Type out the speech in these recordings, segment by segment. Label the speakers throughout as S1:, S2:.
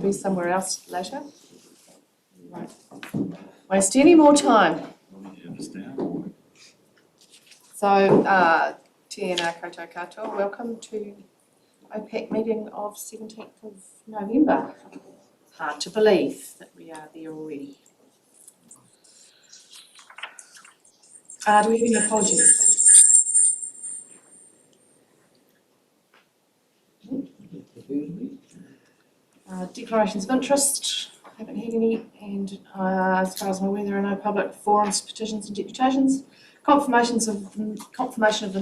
S1: Be somewhere else later. Right. Waste any more time. So, tēnā koutou katoa, welcome to OPAC meeting of 17th of November. Hard to believe that we are there already. Do we have any apologies? Declarations of interest, haven't had any, and as far as I'm aware there are no public forums, petitions and deputations. Confirmation of the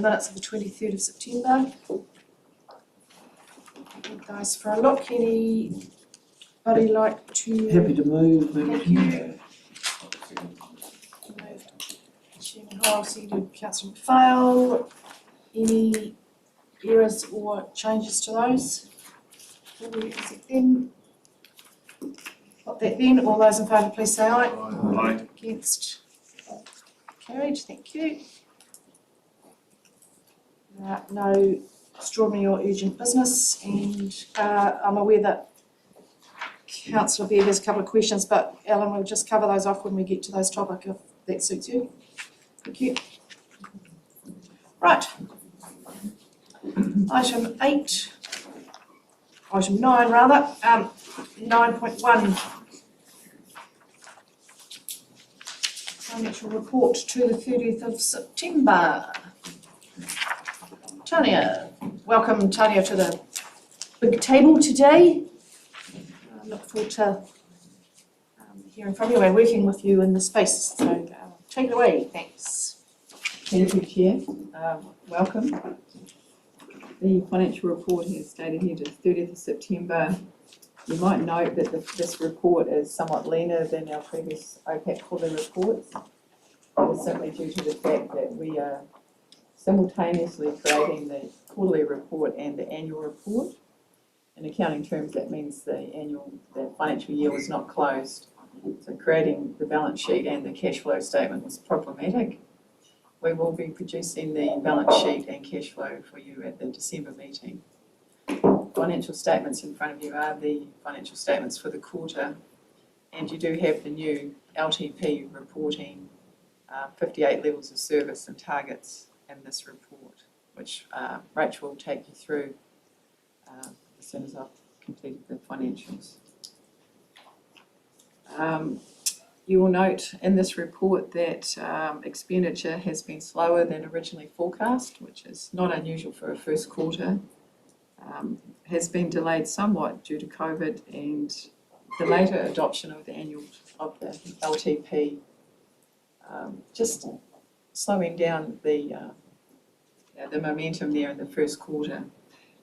S1: minutes of the 23rd of September. Give those for a look. Anybody like to?
S2: Happy to move.
S1: Thank you. Chairman Hall, seconded Councillor McPhail. Any errors or changes to those? Got that then. All those in favour please say aye.
S3: Aye.
S1: Against? Carried, thank you. No extraordinary or urgent business, and I'm aware that Councillor Baird has a couple of questions, but Ellen will just cover those off when we get to those topics if that suits you. Thank you. Right. Item 9 rather, 9.1. Financial report to the 30th of September. Tania, welcome Tania to the big table today. I look forward to hearing from you and working with you in the space, so take it away, thanks.
S4: Thank you, Chair. Welcome. The financial report is dated here to the 30th of September. You might note that this report is somewhat leaner than our previous OPAC quarterly reports. It is simply due to the fact that we are simultaneously creating the quarterly report and the annual report. In accounting terms, that means the financial year was not closed. So creating the balance sheet and the cash flow statement was problematic. We will be producing the balance sheet and cash flow for you at the December meeting. Financial statements in front of you are the financial statements for the quarter, and you do have the new LTP reporting 58 levels of service and targets in this report, which Rachel will take you through as soon as I've completed the financials. You will note in this report that expenditure has been slower than originally forecast, which is not unusual for a first quarter. Has been delayed somewhat due to COVID and the later adoption of the LTP, just slowing down the momentum there in the first quarter.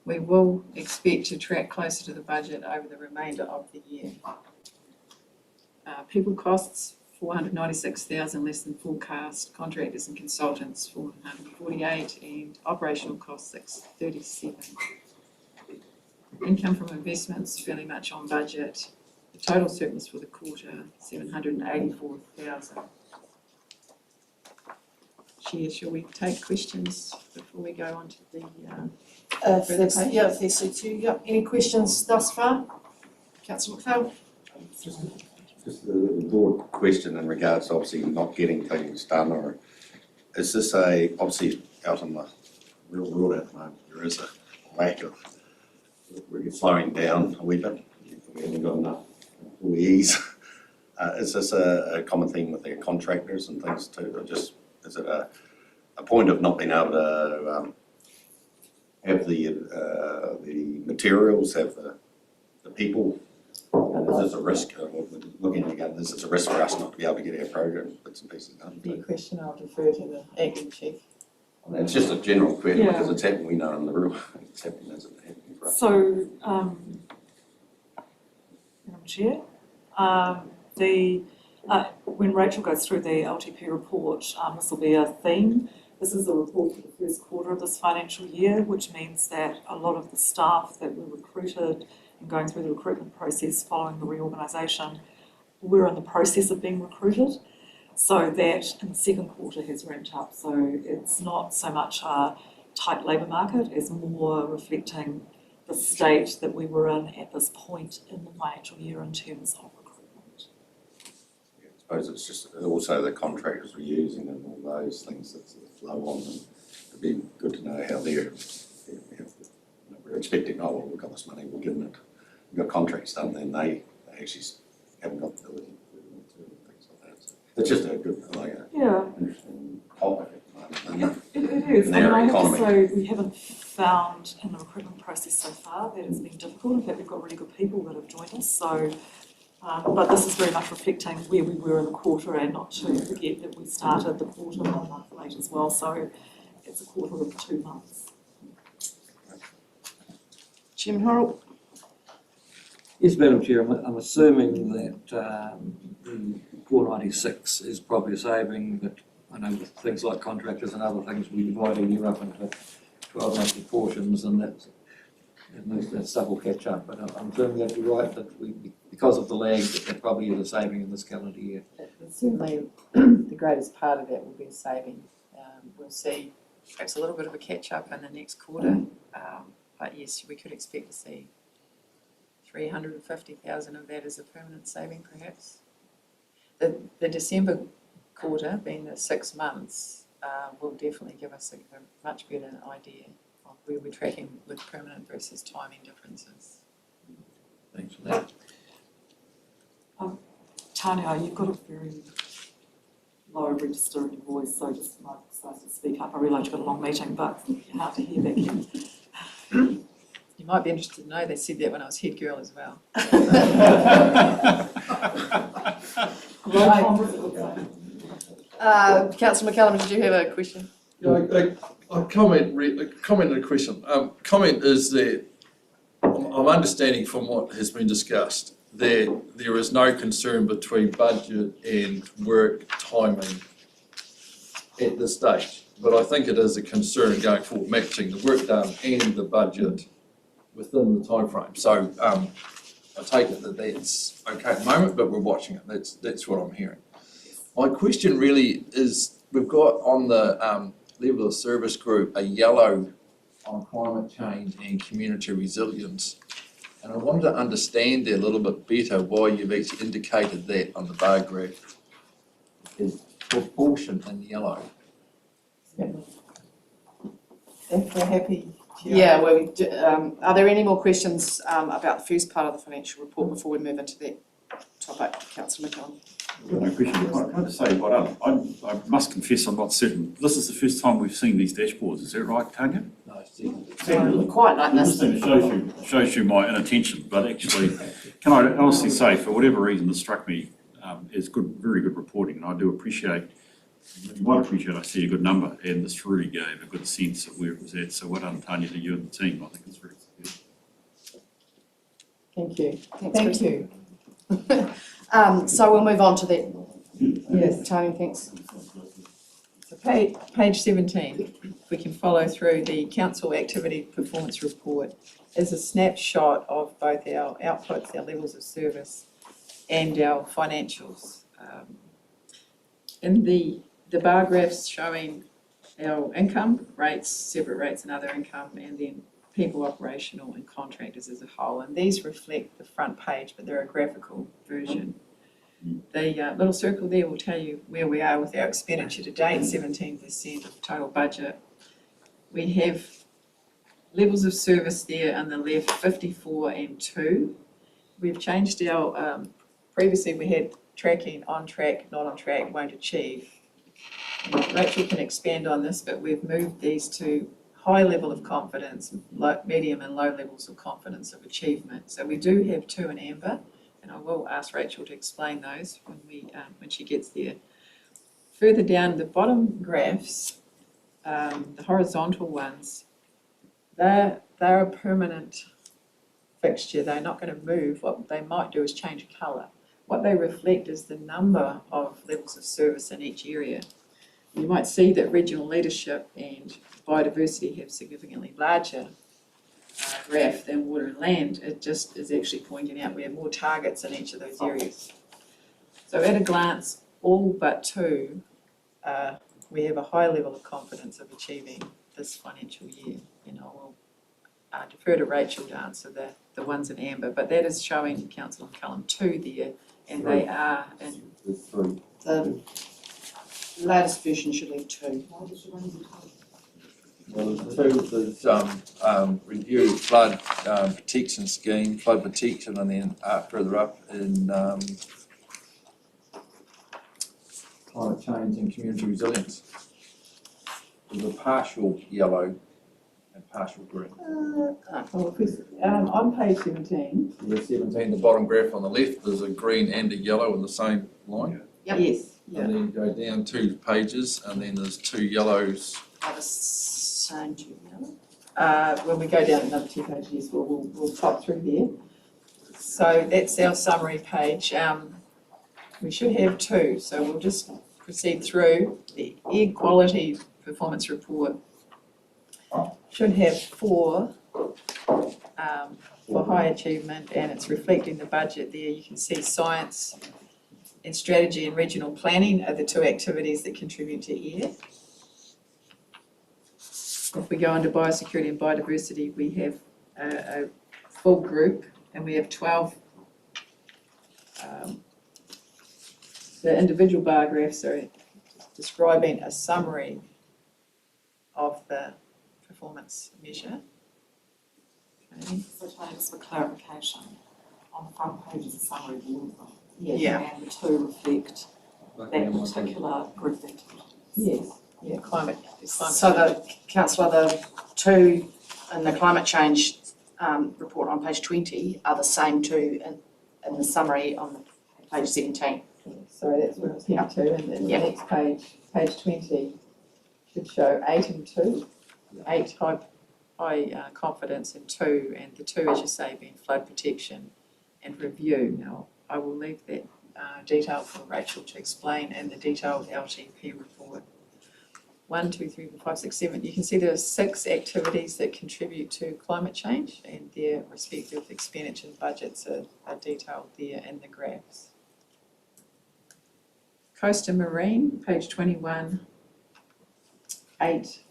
S4: We will expect to track closer to the budget over the remainder of the year. People costs, 496,000 less than forecast, contractors and consultants 448, and operational costs 637. Income from investments fairly much on budget. The total surplus for the quarter 784,000. Chair, shall we take questions before we go on to the
S1: If they suit you. Yep. Any questions thus far? Councillor McPhail?
S3: Just a broad question in regards to obviously not getting things done, or is this obviously out in the real world at the moment, there is a lack of, we're slowing down a wee bit, we haven't got enough employees. Is this a common theme with the contractors and things too, or just, is it a point of not being able to have the materials, have the people? Is this a risk, looking again, this is a risk for us not to be able to get our program bits and pieces done?
S4: the question I'll defer to the acting chief.
S3: It's just a general question because it's happening, we know in the real, it's happening as it's happening for us.
S5: So, Madam Chair, when Rachel goes through the LTP report, this will be a theme. This is a report for the first quarter of this financial year, which means that a lot of the staff that were recruited and going through the recruitment process following the reorganisation, we're in the process of being recruited. So that in the second quarter has ramped up. So it's not so much a tight labour market as more reflecting the state that we were in at this point in the financial year in terms of recruitment.
S3: I suppose it's just also the contractors we're using and all those things that sort of flow on, and it'd be good to know how we're expecting, oh, well, we've got this money, we're giving it, we've got contracts done, then they actually haven't got the ability to do it and things like that. So it's just a good, interesting topic at the moment.
S5: It is.
S3: In
S5: I mean,
S3: our
S5: I have to
S3: economy.
S5: say, we haven't found in the recruitment process so far that it's been difficult. In fact, we've got really good people that have joined us. So, but this is very much reflecting where we were in the quarter, and not to forget that we started the quarter 1 month late as well. So it's a quarter of 2 months.
S1: Chairman Horrell?
S2: Yes, Madam Chair, I'm assuming that the 496 is probably a saving, but I know with things like contractors and other things, we divide a year up into 12 monthly portions, and that stuff will catch up. But I'm assuming that you're right, that because of the lag, that probably is a saving in this calendar year.
S4: Certainly, the greatest part of that will be a saving. We'll see perhaps a little bit of a catch up in the next quarter, but yes, we could expect to see 350,000 of that as a permanent saving, perhaps. The December quarter, being the 6 months, will definitely give us a much better idea of where we're tracking with permanent versus timing differences.
S2: Thanks for that.
S5: Tanya, you've got a very low register in your voice, so just might start to speak up. I realise you've got a long meeting, but hard to hear back here.
S4: You might be interested to know they said that when I was head girl as well.
S1: Councillor McCallum, did you have a question?
S6: Yeah, a comment and a question. Comment is that I'm understanding from what has been discussed that there is no concern between budget and work timing at this stage. But I think it is a concern going forward, matching the work done and the budget within the timeframe. So I take it that that's okay at the moment, but we're watching it. That's what I'm hearing. My question really is, we've got on the level of service group a yellow on climate change and community resilience. And I wanted to understand a little bit better why you've actually indicated that on the bar graph is proportion in yellow.
S4: If we're happy.
S1: Yeah, well, are there any more questions about the first part of the financial report before we move into that topic, Councillor McCallum?
S7: No question. Can I just say, I must confess I'm not certain. This is the first time we've seen these dashboards, is that right, Tanya?
S2: No,
S1: Quite like this.
S7: It shows you my inattention, but actually, can I honestly say, for whatever reason, this struck me as good, very good reporting, and I do appreciate, you might appreciate I see a good number, and this really gave a good sense of where it was at. So well done, Tanya, to you and the team. I think it's very good.
S4: Thank you.
S1: Thanks,
S4: Thank you.
S1: So we'll move on to that.
S4: Yes.
S1: Tony, thanks.
S4: So page 17, if we can follow through, the council activity performance report is a snapshot of both our outputs, our levels of service, and our financials. In the bar graphs showing our income rates, separate rates and other income, and then people, operational and contractors as a whole. And these reflect the front page, but they're a graphical version. The little circle there will tell you where we are with our expenditure to date, 17% of total budget. We have levels of service there on the left, 54 and 2. We've changed our, previously we had tracking, on track, not on track, won't achieve. Rachel can expand on this, but we've moved these to high level of confidence, medium and low levels of confidence of achievement. So we do have 2 in amber, and I will ask Rachel to explain those when she gets there. Further down the bottom graphs, the horizontal ones, they're a permanent fixture. They're not going to move. What they might do is change colour. What they reflect is the number of levels of service in each area. You might see that regional leadership and biodiversity have significantly larger graph than water and land. It just is actually pointing out we have more targets in each of those areas. So at a glance, all but 2, we have a high level of confidence of achieving this financial year, and I will defer to Rachel to answer the ones in amber, but that is showing council on column 2 there, and they are in,
S6: There's three.
S1: The latest version should have 2.
S6: Well, there's review flood protection scheme, flood protection, and then further up in climate change and community resilience. There's a partial yellow and partial green.
S4: well, if we, on page 17.
S6: There's 17, the bottom graph on the left, there's a green and a yellow in the same line.
S1: Yep.
S4: Yes, yeah.
S6: And then you go down 2 pages, and then there's 2 yellows.
S1: Are the same 2 now?
S4: When we go down another 2 pages, yes, we'll pop through there. So that's our summary page. We should have 2, so we'll just proceed through. The air quality performance report should have 4 for high achievement, and it's reflecting the budget there. You can see science and strategy and regional planning are the 2 activities that contribute to air. If we go into biosecurity and biodiversity, we have a full group, and we have 12. The individual bar graphs are describing a summary of the performance measure. Okay.
S5: So Tony, just for clarification, on the front page is a summary of all of them.
S4: Yeah.
S5: And the 2 reflect that particular group activity.
S4: Yes, yeah, climate.
S1: So the, councillor, the 2 in the climate change report on page 20 are the same 2 in the summary on page 17.
S4: Sorry, that's what I was getting to, and then the
S1: Yeah.
S4: next page, page 20, should show 8 and 2. 8 high confidence in 2, and the 2, as you say, being flood protection and review. Now, I will leave that detail for Rachel to explain, and the detailed LTP report. 1, 2, 3, 4, 5, 6, 7. You can see there are 6 activities that contribute to climate change, and their respective expenditure budgets are detailed there in the graphs. Coast and Marine, page 21, 8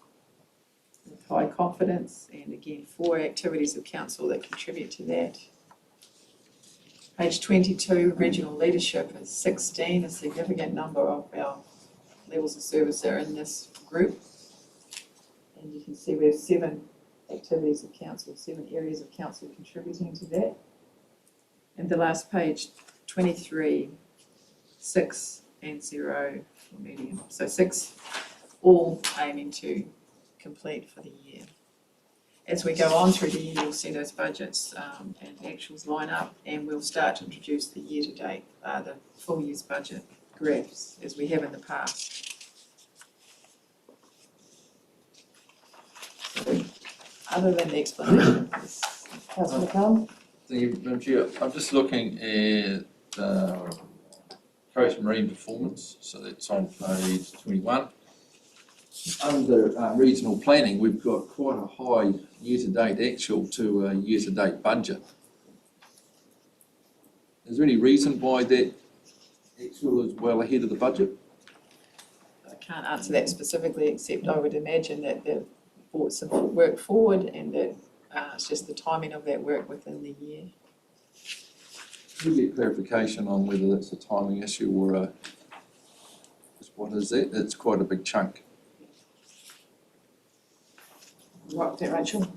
S4: with high confidence, and again 4 activities of council that contribute to that. Page 22, regional leadership is 16, a significant number of our levels of service are in this group. And you can see we have 7 activities of council, 7 areas of council contributing to that. And the last page, 23, 6 and 0 for medium. So 6 all aiming to complete for the year. As we go on through the year, you'll see those budgets and actuals line up, and we'll start to introduce the year-to-date, the full year's budget graphs, as we have in the past. So, other than the explanation,
S1: Councillor McCallum?
S6: Thank you, Madam Chair. I'm just looking at Coast Marine performance, so that's on page 21. Under regional planning, we've got quite a high year-to-date actual to a year-to-date budget. Is there any reason why that actual is well ahead of the budget?
S4: I can't answer that specifically, except I would imagine that they've brought some work forward, and that it's just the timing of that work within the year.
S6: Can we get clarification on whether that's a timing issue or a, what is that? It's quite a big chunk.
S1: Right with that, Rachel?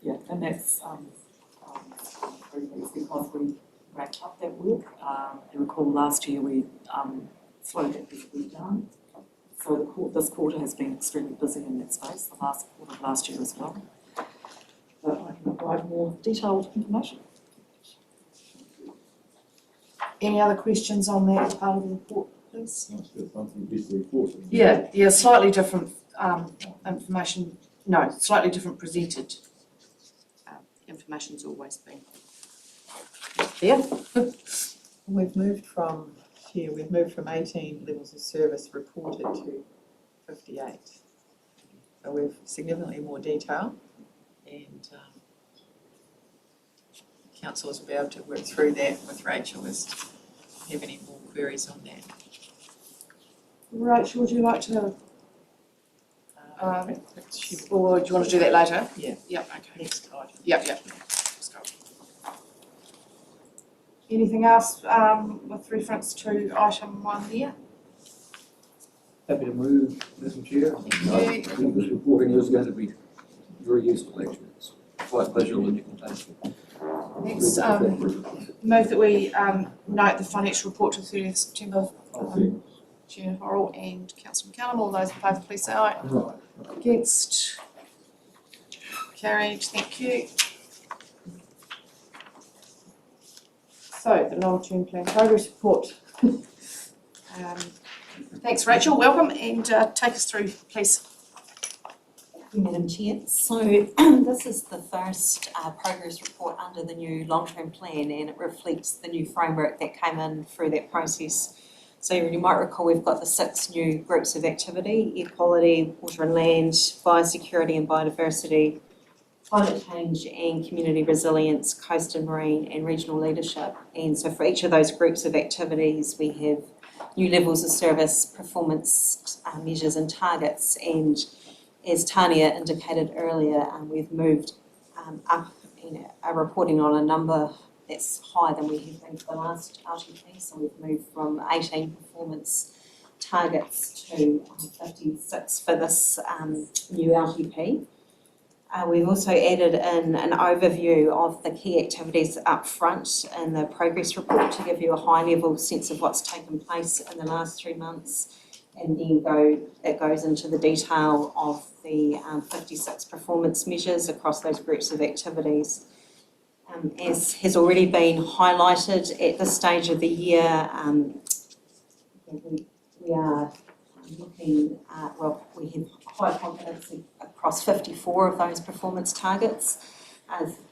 S5: Yeah, and that's it's because we wrapped up that work. You recall last year we slowed that work down. So this quarter has been extremely busy in that space, the last quarter of last year as well. But I can provide more detailed information.
S1: Any other questions on that part of the report, please? Yeah, slightly different information, no, slightly different presented. Information's always been there.
S4: We've moved from 18 levels of service reported to 58. So we've significantly more detail, and councillors will be able to work through that with Rachel as you have any more queries on that.
S1: Rachel, would you like to Or do you want to do that later?
S4: Yeah.
S1: Yep, okay.
S4: Next item.
S1: Yep. Let's go. Anything else with reference to item 1 there?
S2: Happy to move, Madam Chair. I think this reporting is going to be very useful, actually. It's quite visual and you can take it.
S1: Next, move that we note the financial report to the 30th of September. Chair Horrell and Councillor McCallum, all those in favour, please say aye.
S2: Right.
S1: Against? Carried, thank you. So, the long-term plan progress report. Thanks, Rachel, welcome, and take us through, please.
S8: Thank you, Madam Chair. So this is the first progress report under the new long-term plan, and it reflects the new framework that came in through that process. So you might recall we've got the 6 new groups of activity: air quality, water and land, biosecurity and biodiversity, climate change and community resilience, coast and marine, and regional leadership. And so for each of those groups of activities, we have new levels of service, performance measures and targets. And as Tania indicated earlier, we've moved up a reporting on a number that's higher than we have been for the last LTP. So we've moved from 18 performance targets to 56 for this new LTP. We've also added in an overview of the key activities up front in the progress report to give you a high level sense of what's taken place in the last 3 months, and then it goes into the detail of the 56 performance measures across those groups of activities. As has already been highlighted at this stage of the year, we are looking at, we have high confidence across 54 of those performance targets,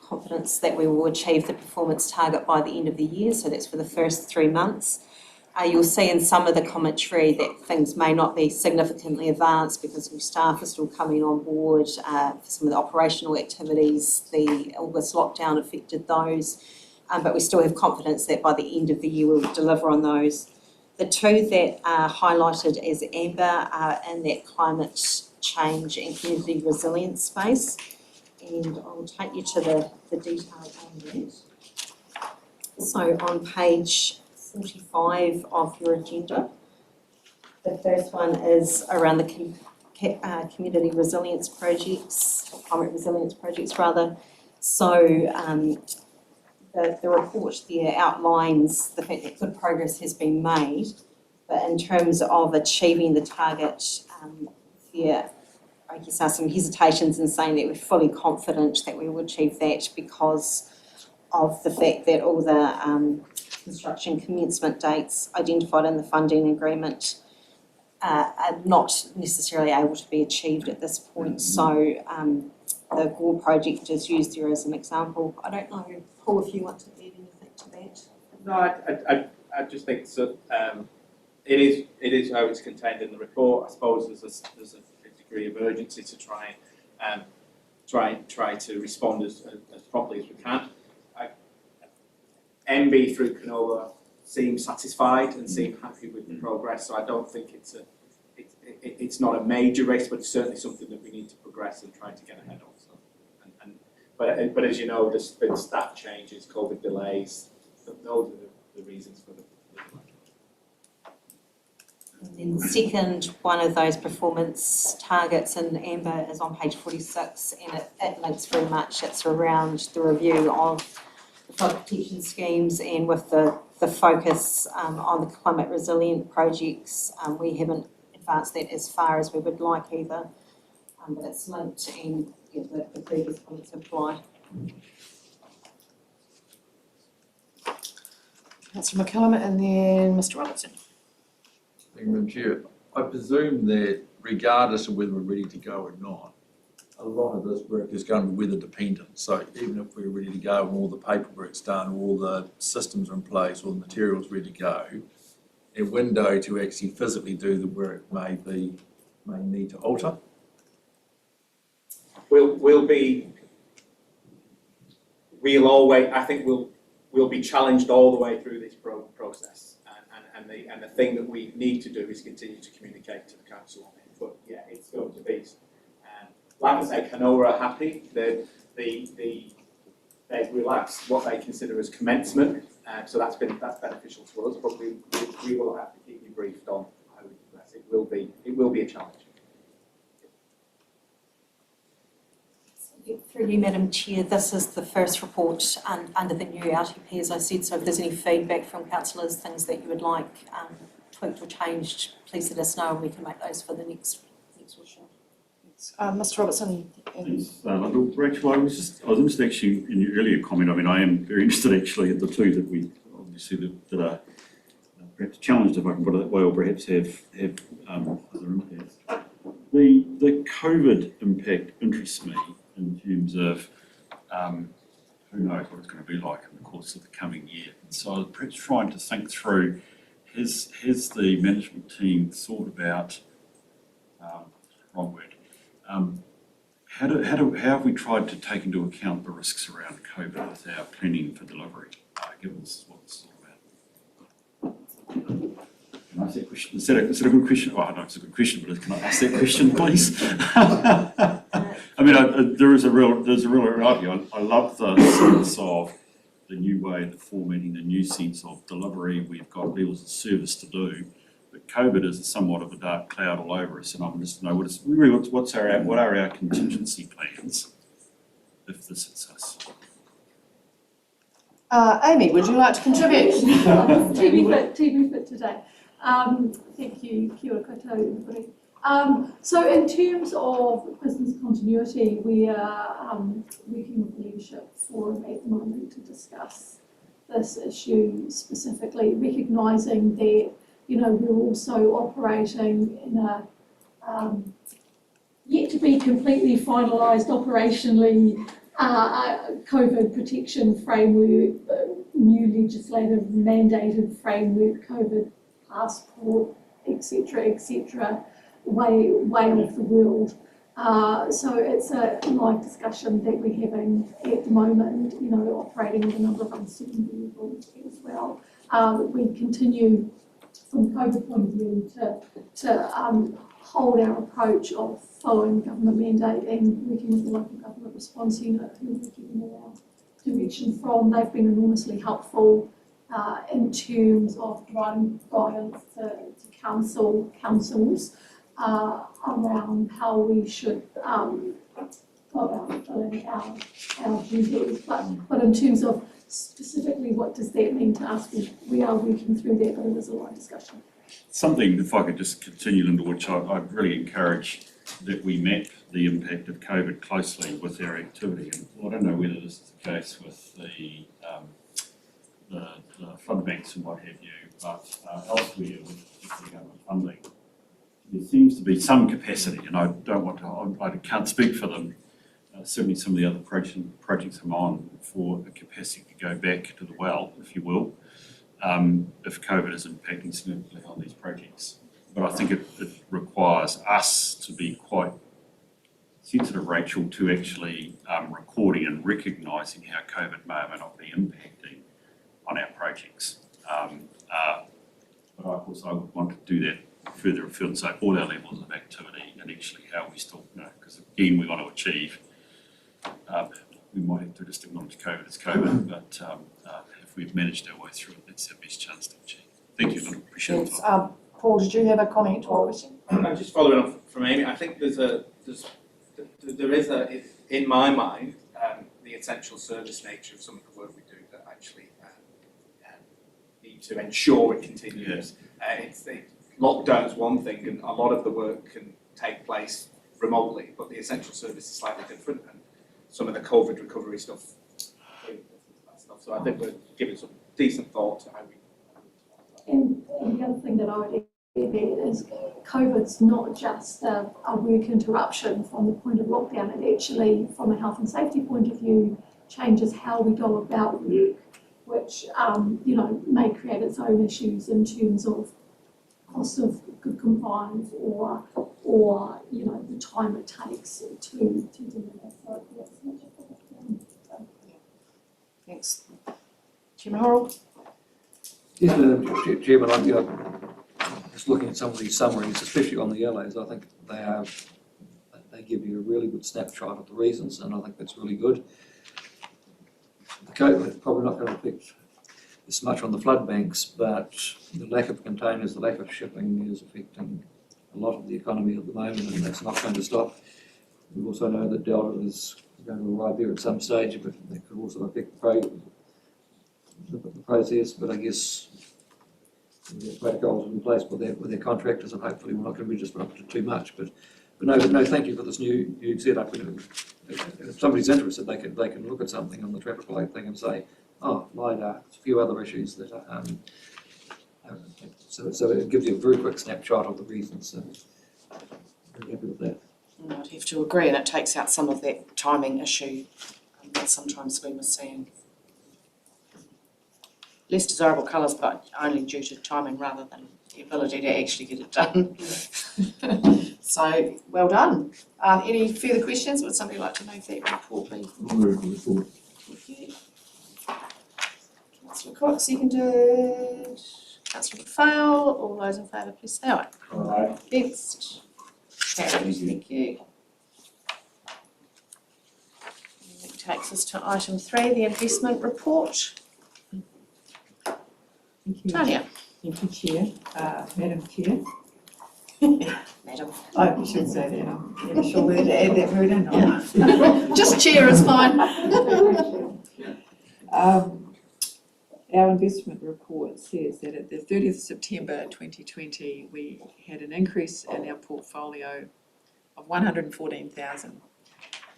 S8: confidence that we will achieve the performance target by the end of the year, so that's for the first 3 months. You'll see in some of the commentary that things may not be significantly advanced because new staff are still coming on board for some of the operational activities. The August lockdown affected those, but we still have confidence that by the end of the year we'll deliver on those. The 2 that are highlighted as amber are in that climate change and community resilience space, and I will take you to the detail on that. So on page 45 of your agenda, the first one is around the community resilience projects, or climate resilience projects rather. So the report there outlines the fact that good progress has been made, but in terms of achieving the target, there I guess are some hesitations in saying that we're fully confident that we will achieve that because of the fact that all the construction commencement dates identified in the funding agreement are not necessarily able to be achieved at this point. So the Gore project is used there as an example. I don't know, Paul, if you want to add anything to that.
S9: No, I just think so. It is how it's contained in the report. I suppose there's a degree of urgency to try to respond as properly as we can. MB through Canova seem satisfied and seem happy with the progress, so I don't think it's not a major race, but it's certainly something that we need to progress and try to get ahead of. So, but as you know, there's been staff changes, COVID delays. Those are the reasons for the
S8: And then the second one of those performance targets in amber is on page 46, and it links very much. It's around the review of the flood protection schemes, and with the focus on the climate resilient projects. We haven't advanced that as far as we would like either, but it's linked, and the previous points apply.
S1: Councillor McCallum and then Mr Robertson.
S6: Thank you, Madam Chair. I presume that regardless of whether we're ready to go or not, a lot of this work is going to be weather dependent. So even if we're ready to go and all the paperwork's done, all the systems are in place, all the materials ready to go, a window to actually physically do the work may need to alter.
S9: I think we'll be challenged all the way through this process, and the thing that we need to do is continue to communicate to the council on it. But yeah, it's going to be glad to say Canora are happy. They've relaxed what they consider as commencement, so that's beneficial to us. But we will have to keep you briefed on how we progress. It will be a challenge.
S8: Through you, Madam Chair, this is the first report under the new RTP, as I said, so if there's any feedback from councillors, things that you would like tweaked or changed, please let us know and we can make those for the next workshop.
S1: Mr Robertson.
S7: Thanks, Rachel, I was interested actually in your earlier comment. I mean, I am very interested actually in the two that we obviously that are perhaps challenged, if I can put it that way, or perhaps have other impacts. The COVID impact interests me in terms of who knows what it's going to be like in the course of the coming year. And so I was perhaps trying to think through, has the management team thought about, wrong word, how have we tried to take into account the risks around COVID with our planning for delivery, given this is what it's all about? Can I ask that question? Is that a good question? Oh, I know it's a good question, but can I ask that question, please? I mean, there's a real reality. I love the sense of the new way, the formatting, the new sense of delivery. We've got levels of service to do, but COVID is somewhat of a dark cloud all over us, and I'm just to know what are our contingency plans if this hits us?
S1: Amy, would you like to contribute?
S10: TV fit today. Thank you, kia ora koutou, everybody. So in terms of business continuity, we are working with the leadership forum at the moment to discuss this issue specifically, recognising that, you know, we're also operating in a yet to be completely finalised operationally COVID protection framework, new legislative mandated framework, COVID passport, etc., way of the world. So it's a live discussion that we're having at the moment, you know, operating with a number of uncertain variables as well. We continue from COVID point of view to hold our approach of following government mandate and working with the local government response unit who we're getting our direction from. They've been enormously helpful in terms of providing guidance to councils around how we should go about filling our duties. But in terms of specifically what does that mean to us, we are working through that, but it is a long discussion.
S7: Something, if I could just continue, Linda, which I'd really encourage that we map the impact of COVID closely with our activity. And I don't know whether this is the case with the flood banks and what have you, but elsewhere with particularly government funding, there seems to be some capacity, and I can't speak for them, certainly some of the other projects I'm on, for a capacity to go back to the well, if you will, if COVID is impacting significantly on these projects. But I think it requires us to be quite sensitive, Rachel, to actually recording and recognising how COVID may or may not be impacting on our projects. But of course I would want to do that further afield, so all our levels of activity and actually how we still, you know, because again we want to achieve, we might have to just acknowledge COVID as COVID, but if we've managed our way through it, that's our best chance to achieve. Thank you, Linda, appreciate it.
S1: Paul, did you have a comment or question?
S9: I'm just following on from Amy. I think there is in my mind, the essential service nature of some of the work we do that actually need to ensure it continues. Lockdown's one thing, and a lot of the work can take place remotely, but the essential service is slightly different, and some of the COVID recovery stuff. So I think we're giving some decent thought to how we.
S10: And the other thing that I would add is COVID's not just a work interruption from the point of lockdown. It actually, from a health and safety point of view, changes how we go about work, which you know, may create its own issues in terms of cost of good compliance or you know, the time it takes to deliver. So yes, not just a lockdown.
S1: Thanks. Chairman Horrell?
S2: Yes, Madam Chairman, I'm just looking at some of these summaries, especially on the yellows. I think they give you a really good snapshot of the reasons, and I think that's really good. The COVID probably not going to affect this much on the flood banks, but the lack of containers, the lack of shipping is affecting a lot of the economy at the moment, and that's not going to stop. We also know that Delta is going to arrive there at some stage, but that could also affect the process. But I guess we have protocols in place with their contractors, and hopefully we're not going to be disrupted too much. But no, thank you for this new setup. If somebody's interested, they can look at something on the traffic light thing and say, oh, LiDAR, a few other issues that are, so it gives you a very quick snapshot of the reasons. So very happy with that.
S1: I'd have to agree, and it takes out some of that timing issue that sometimes we were seeing. Less desirable colours, but only due to timing rather than the ability to actually get it done. So, well done. Any further questions? Would somebody like to make that report, please?
S2: Move the report.
S1: Thank you. Councillor Cox, seconded. Councillor McPhail, all those in favour, please say aye.
S9: Aye.
S1: Against? Carried, thank you. That takes us to item 3, the investment report.
S4: Thank you.
S1: Tanya.
S4: Thank you, Chair. Madam Chair.
S1: Madam.
S4: Oh, you should say that. I'm never sure whether to add that word or not.
S1: Just chair is fine.
S4: Our investment report says that at the 30th September 2020, we had an increase in our portfolio of 114,000.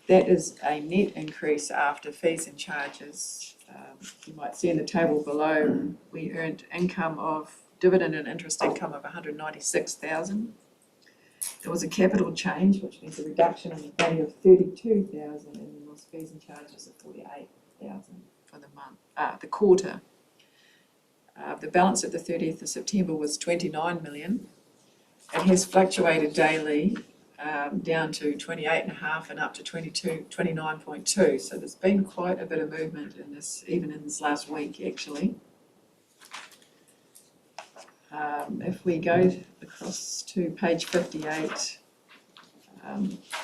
S4: That is a net increase after fees and charges. You might see in the table below, we earned income of dividend and interest income of 196,000. There was a capital change, which means a reduction in the value of 32,000, and then there was fees and charges of 48,000 for the month, the quarter. The balance at the 30th of September was 29 million. It has fluctuated daily down to 28.5 and up to 29.2. So there's been quite a bit of movement in this, even in this last week actually. If we go across to page 58,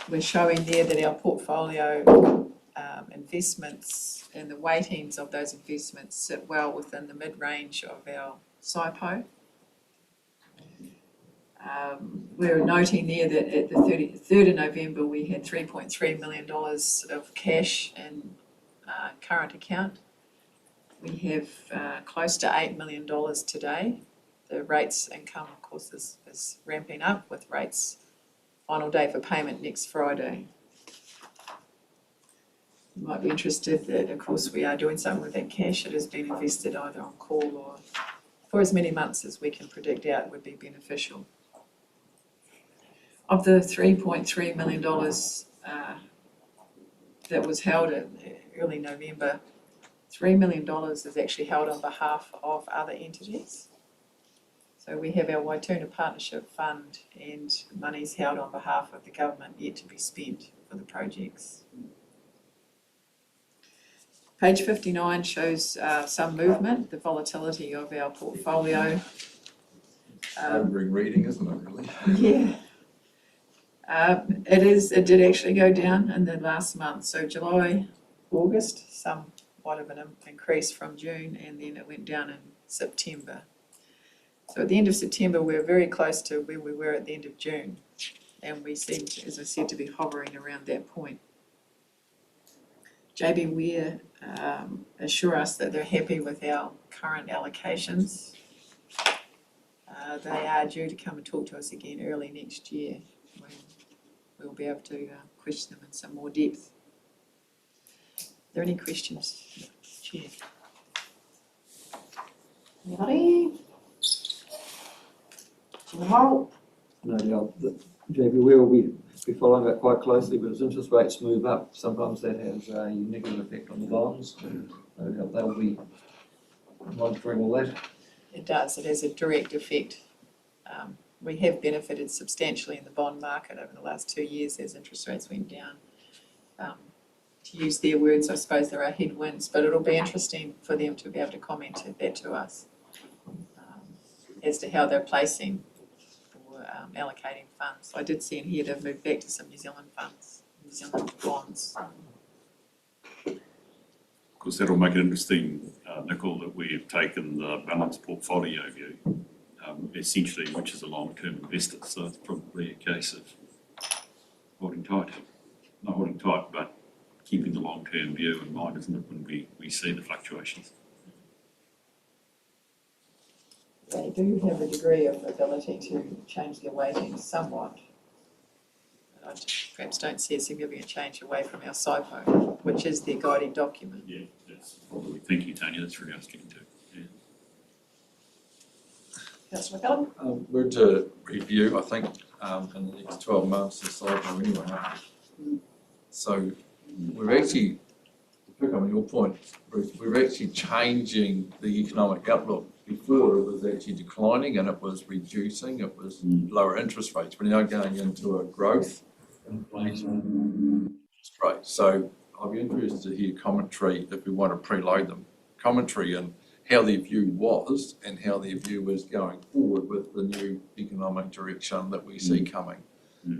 S4: we're showing there that our portfolio investments and the weightings of those investments sit well within the mid-range of our SIPO. We're noting there that at the 3rd of November we had $3.3 million of cash in current account. We have close to $8 million today. The rates income, of course, is ramping up with rates final day for payment next Friday. You might be interested that, of course, we are doing something with that cash. It has been invested either on call or for as many months as we can predict out would be beneficial. Of the $3.3 million that was held in early November, $3 million is actually held on behalf of other entities. So we have our Waituna Partnership Fund and money's held on behalf of the government yet to be spent for the projects. Page 59 shows some movement, the volatility of our portfolio.
S6: Sobering reading, isn't it, really?
S4: Yeah. It did actually go down in the last month. So July, August, somewhat of an increase from June, and then it went down in September. So at the end of September, we're very close to where we were at the end of June. And we seem, as I said, to be hovering around that point. JB Ware assure us that they're happy with our current allocations. They are due to come and talk to us again early next year when we'll be able to question them in some more depth. Are there any questions, Chair?
S1: Anybody? Jim Hall?
S2: No, JB, we'll be following that quite closely, but as interest rates move up, sometimes that has a negative effect on the bonds. They'll be monitoring all that.
S4: It does. It has a direct effect. We have benefited substantially in the bond market over the last 2 years as interest rates went down. To use their words, I suppose there are headwinds, but it'll be interesting for them to be able to comment that to us as to how they're placing for allocating funds. I did see in here they've moved back to some New Zealand funds, New Zealand bonds.
S7: Of course, that'll make it interesting, Nicole, that we have taken the balanced portfolio view, essentially, which is a long-term investor. So it's probably a case of holding tight, not holding tight, but keeping the long-term view in mind, isn't it, when we see the fluctuations?
S4: They do have a degree of ability to change their weighting somewhat. But I perhaps don't see a significant change away from our SIPO, which is their guiding document.
S7: Yeah, that's probably, thank you, Tanya, that's really what I was getting to. Yeah.
S1: Councillor McCallum?
S6: We're to review, I think, in the next 12 months, the cycle anyway, aren't we? So we're actually, to pick up on your point, Bruce, we're actually changing the economic outlook. Before it was actually declining and it was reducing, it was lower interest rates. We're now going into a growth inflation interest rate. So I'll be interested to hear commentary, if we want to preload them, commentary and how their view was and how their view is going forward with the new economic direction that we see coming.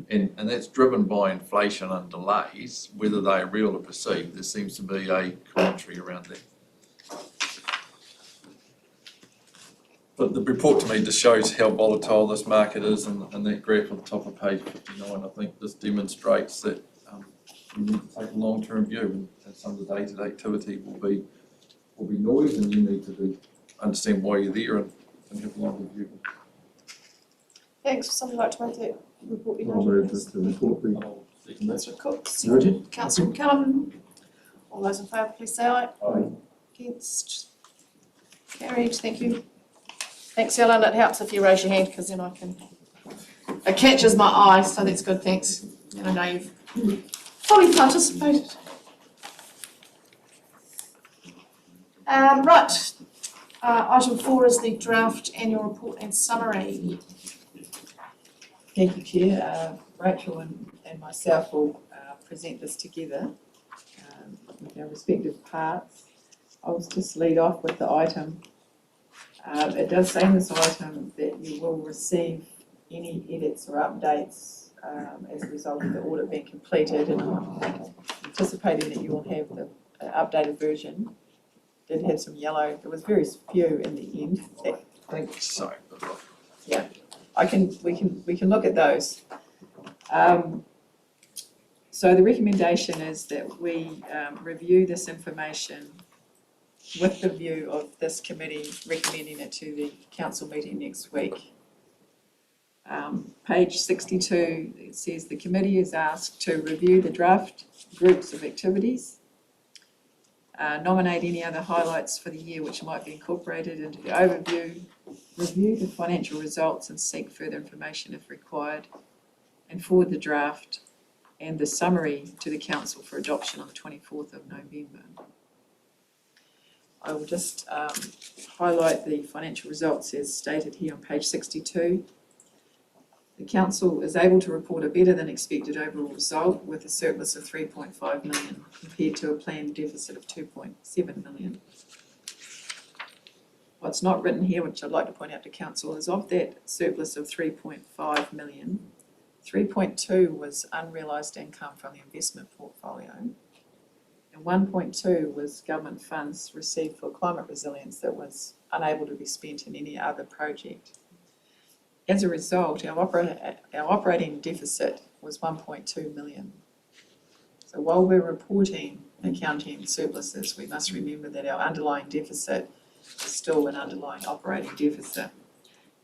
S6: And that's driven by inflation and delays, whether they are real or perceived. There seems to be a commentary around that. But the report to me just shows how volatile this market is, and that graph on the top of page 59, I think this demonstrates that you need to take a long-term view, and some of the day-to-day activity will be noise, and you need to understand why you're there and have a longer view.
S1: Thanks. Would somebody like to make that report be
S11: I'll
S1: noted?
S11: move that the report be
S1: Councillor Cook,
S11: noted.
S1: Councillor McCallum. All those in favour, please say aye.
S11: Aye.
S1: Against? Carried, thank you. Thanks, Ellen. It helps if you raise your hand because then I can, it catches my eye, so that's good, thanks. And I know you've fully participated. Right, item 4 is the draft annual report and summary.
S4: Thank you, Chair. Rachel and myself will present this together with our respective parts. I'll just lead off with the item. It does say in this item that you will receive any edits or updates as a result of the audit being completed, and I'm anticipating that you will have the updated version. Did have some yellow, there was very few in the end.
S6: I think so.
S4: Yeah, we can look at those. So the recommendation is that we review this information with the view of this committee recommending it to the council meeting next week. Page 62, it says the committee is asked to review the draft groups of activities, nominate any other highlights for the year which might be incorporated into the overview, review the financial results and seek further information if required, and forward the draft and the summary to the council for adoption on the 24th of November. I will just highlight the financial results as stated here on page 62. The council is able to report a better than expected overall result with a surplus of 3.5 million compared to a planned deficit of 2.7 million. What's not written here, which I'd like to point out to council, is of that surplus of 3.5 million, 3.2 was unrealised income from the investment portfolio, and 1.2 was government funds received for climate resilience that was unable to be spent in any other project. As a result, our operating deficit was 1.2 million. So while we're reporting accounting surpluses, we must remember that our underlying deficit is still an underlying operating deficit.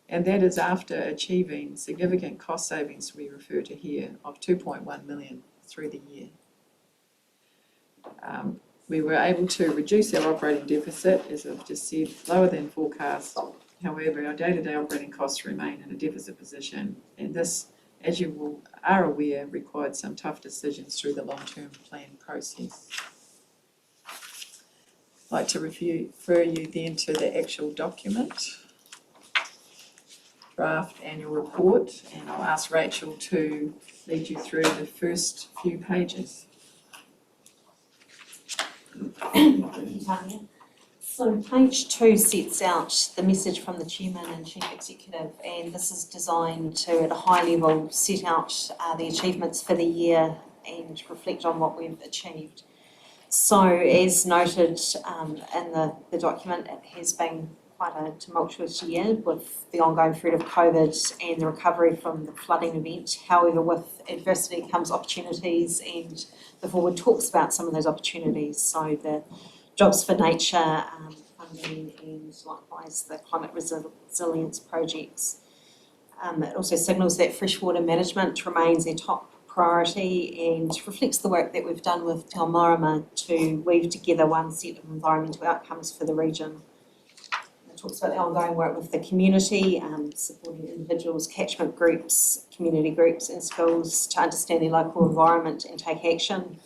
S4: And that is after achieving significant cost savings we refer to here of 2.1 million through the year. We were able to reduce our operating deficit, as I've just said, lower than forecast. However, our day-to-day operating costs remain in a deficit position, and this, as you are aware, required some tough decisions through the long-term plan process. I'd like to refer you then to the actual document, draft annual report, and I'll ask Rachel to lead you through the first few pages.
S8: Thank you, Tanya. So page 2 sets out the message from the chairman and chief executive, and this is designed to, at a high level, set out the achievements for the year and reflect on what we've achieved. So as noted in the document, it has been quite a tumultuous year with the ongoing threat of COVID and the recovery from the flooding event. However, with adversity comes opportunities, and the forward talks about some of those opportunities. So the Jobs for Nature funding and likewise the climate resilience projects. It also signals that freshwater management remains a top priority and reflects the work that we've done with Te Marama to weave together one set of environmental outcomes for the region. It talks about the ongoing work with the community, supporting individuals, catchment groups, community groups and schools to understand their local environment and take action.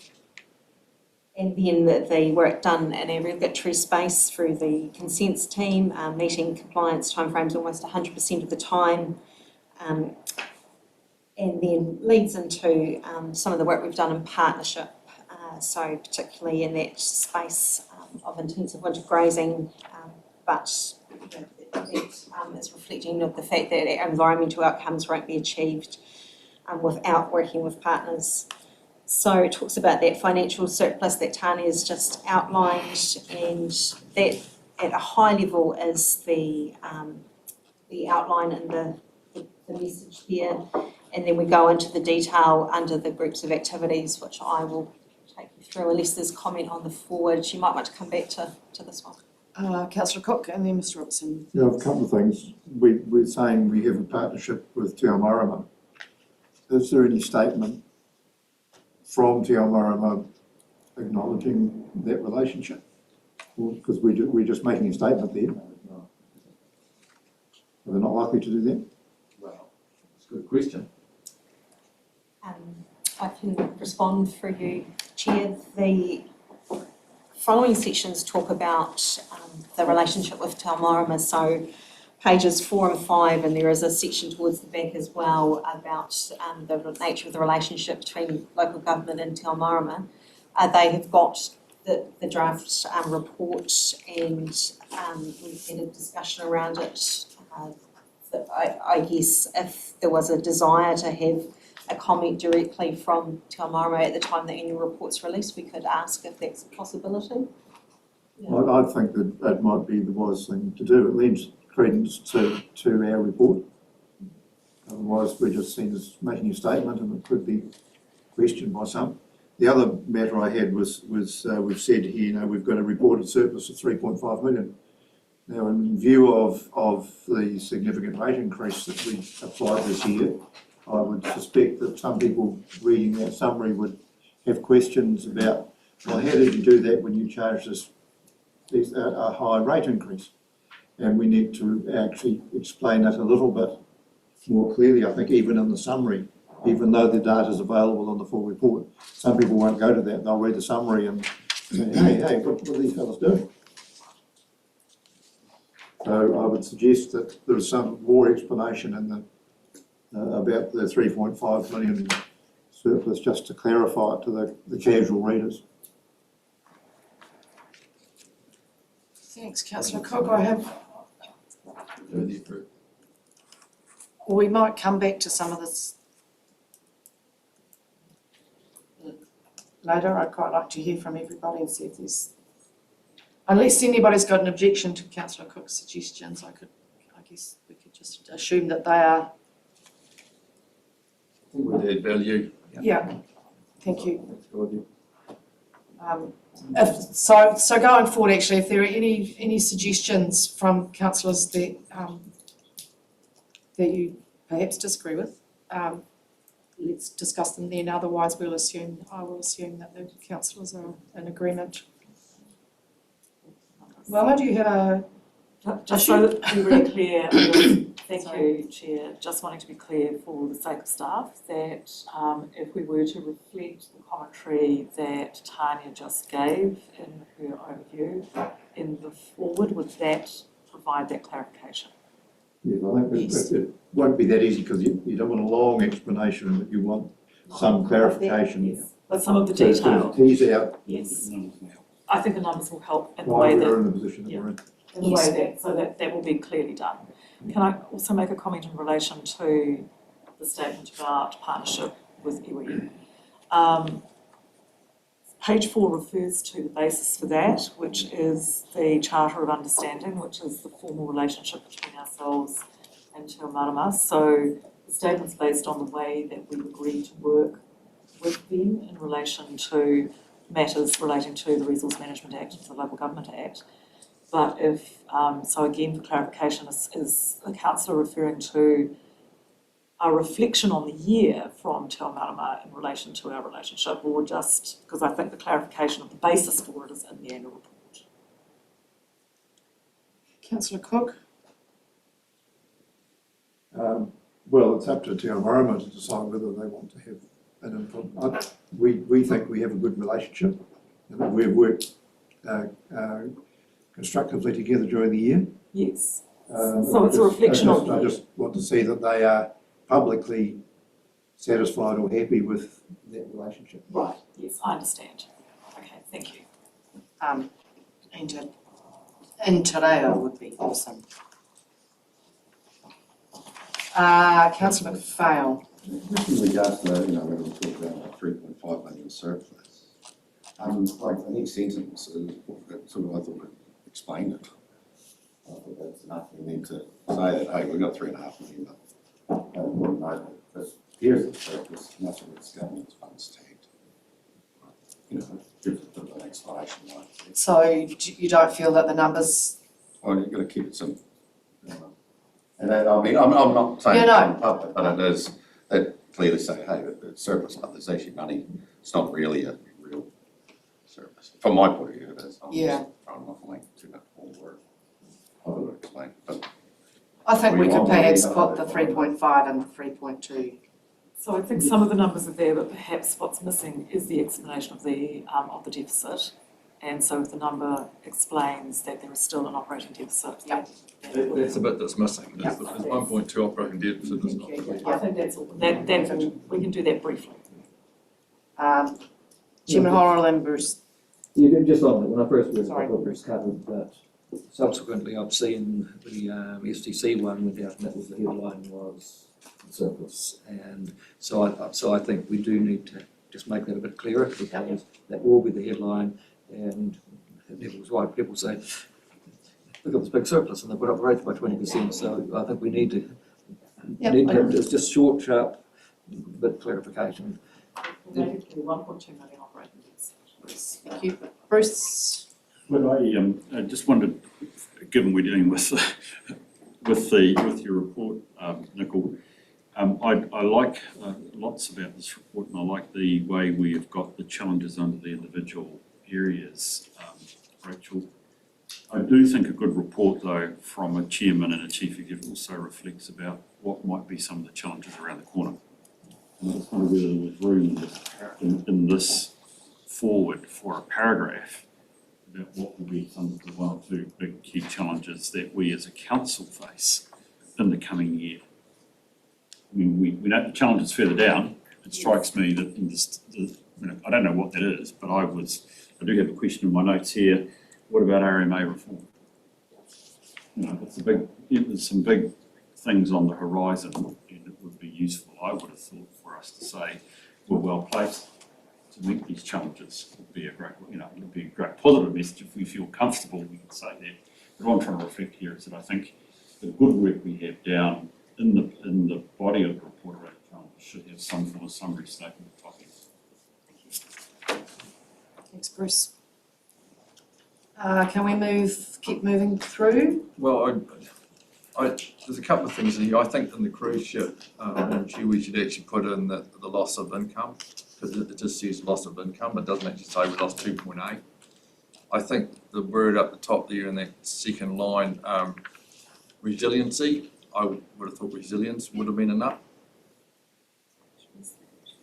S8: And then the work done in a regulatory space through the consents team, meeting compliance timeframes almost 100% of the time. And then leads into some of the work we've done in partnership, so particularly in that space of intensive winter grazing, but that is reflecting of the fact that our environmental outcomes won't be achieved without working with partners. So it talks about that financial surplus that Tania's just outlined, and that at a high level is the outline and the message there. And then we go into the detail under the groups of activities, which I will take you through. Unless there's comment on the forward, you might want to come back to this one.
S1: Councillor Cook and then Mr Robertson.
S11: Yeah, a couple of things. We're saying we have a partnership with Te Marama. Is there any statement from Te Marama acknowledging that relationship? Because we're just making a statement there. Are they not likely to do that?
S2: Well, it's a good question.
S8: I can respond for you, Chair. The following sections talk about the relationship with Te Marama, so pages 4 and 5, and there is a section towards the back as well about the nature of the relationship between local government and Te Marama. They have got the draft report, and we've had a discussion around it. I guess if there was a desire to have a comment directly from Te Marama at the time the annual report's released, we could ask if that's a possibility.
S11: Yeah. I think that that might be the wise thing to do. It lends credence to our report. Otherwise, we're just seen as making a statement, and it could be questioned by some. The other matter I had was we've said here, we've got a reported surplus of 3.5 million. Now, in view of the significant rate increase that we applied this year, I would suspect that some people reading that summary would have questions about, well, how did you do that when you charged us a high rate increase? And we need to actually explain that a little bit more clearly, I think, even in the summary, even though the data is available on the full report. Some people won't go to that, they'll read the summary and say, hey, what are these fellas doing? So I would suggest that there is some more explanation in the about the 3.5 million surplus, just to clarify it to the casual readers.
S1: Thanks, Councillor Cook. We might come back to some of this later. I'd quite like to hear from everybody and see if there's, unless anybody's got an objection to Councillor Cook's suggestions, I guess we could just assume that they are.
S6: Would add value.
S1: Yeah, thank you. So going forward, actually, if there are any suggestions from councillors that that you perhaps disagree with, let's discuss them then. Otherwise, I will assume that the councillors are in agreement. Wilma, do you have a?
S5: Just so that we're really clear, thank you, Chair, just wanting to be clear for the sake of staff that if we were to reflect the commentary that Tania just gave in her overview in the forward, would that provide that clarification?
S11: Yes, I think it won't be that easy because you don't want a long explanation, but you want some clarification.
S5: Yes, but some of the detail.
S11: To tease out.
S5: Yes. I think the numbers will help in the
S11: Why
S5: way
S11: we're
S5: that,
S11: in the position that we're in.
S5: in the way that, so that will be clearly done. Can I also make a comment in relation to the statement about partnership with iwi? Page 4 refers to the basis for that, which is the Charter of Understanding, which is the formal relationship between ourselves and Te Marama. So the statement's based on the way that we agree to work with them in relation to matters relating to the Resource Management Act and the Local Government Act. But if, so again, for clarification, is the councillor referring to a reflection on the year from Te Marama in relation to our relationship, or just, because I think the clarification of the basis for it is in the annual report.
S1: Councillor Cook?
S11: Well, it's up to Te Marama to decide whether they want to have an input. We think we have a good relationship and that we've worked constructively together during the year.
S5: Yes. So it's a reflection of the
S11: I just want to see that they are publicly satisfied or happy with that relationship.
S5: Right, yes, I understand. Okay, thank you.
S1: In te reo would be awesome. Councillor McPhail.
S3: Just in regards to, when we talk about 3.5 million surplus, like the next sentence is, sort of, I thought it explained it. I thought that's enough, we need to say that, hey, we've got 3.5 million, but we know that here's the surplus, and that's what it's government's funds tagged. Give a bit of an explanation why.
S1: So you don't feel that the numbers,
S3: Well, you've got to keep it simple. And then, I mean, I'm not saying
S1: Yeah, no.
S3: it's public, but it is, that clearly say, hey, it's surplus, but there's actually money, it's not really a real surplus. From my point of view, it is. I'm
S1: Yeah.
S3: just trying not to make too much more work. I would explain, but
S1: I think we
S3: We
S1: could
S3: want
S1: perhaps
S3: money,
S1: put the 3.5 and the 3.2.
S5: So I think some of the numbers are there, but perhaps what's missing is the explanation of the deficit. And so if the number explains that there is still an operating deficit.
S1: Yep.
S6: That's the bit that's missing. There's 1.2 operating deficit is not.
S5: I think that's all, we can do that briefly.
S1: Chairman Horrell and Bruce.
S2: Yeah, just on that, when I first read it, I
S1: Sorry.
S2: thought it was covered, but subsequently I've seen the STC one went out and that was the headline was surplus. And so I think we do need to just make that a bit clearer because that will be the headline and Neville's right, people say, we've got this big surplus and they've put up the rates by 20%, so I think we need to, it's just short, sharp, bit clarification.
S5: Make it clear, 1.2 million operating deficit.
S1: Thank you. Bruce?
S7: Well, I just wondered, given we're dealing with your report, Nicole, I like lots about this report, and I like the way we have got the challenges under the individual areas, Rachel. I do think a good report, though, from a chairman and a chief executive also reflects about what might be some of the challenges around the corner. And I just wonder whether there was room in this forward for a paragraph about what will be some of the one or two big key challenges that we as a council face in the coming year. I mean, we know the challenges further down. It strikes me that in this, I don't know what that is, but I do have a question in my notes here. What about RMA reform? There's some big things on the horizon, and it would be useful, I would have thought, for us to say we're well placed to meet these challenges. It would be a great positive message if we feel comfortable. We can say that. But what I'm trying to reflect here is that I think the good work we have down in the body of the report around challenges should have some form of summary statement of topics.
S1: Thanks, Bruce. Can we keep moving through?
S6: Well, there's a couple of things in here. I think in the cruise ship, we should actually put in the loss of income, because it just says loss of income. It doesn't actually say we lost 2.8. I think the word up the top there in that second line, resiliency, I would have thought resilience would have been enough.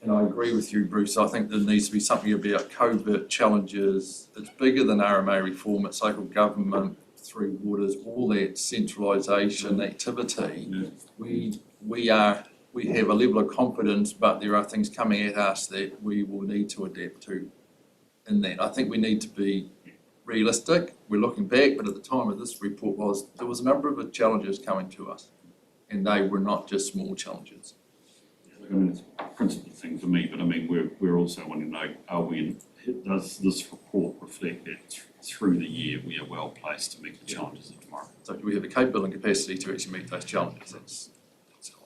S6: And I agree with you, Bruce. I think there needs to be something about covert challenges. It's bigger than RMA reform. It's local government, through waters, all that centralisation activity. Yeah. We have a level of confidence, but there are things coming at us that we will need to adapt to in that. I think we need to be realistic. We're looking back, but at the time of this report there was a number of challenges coming to us, and they were not just small challenges.
S7: I mean, it's a principal thing for me, but I mean, we're also wanting to know, does this report reflect that through the year we are well placed to meet the challenges of tomorrow?
S6: So do we have the capability and capacity to actually meet those challenges? That's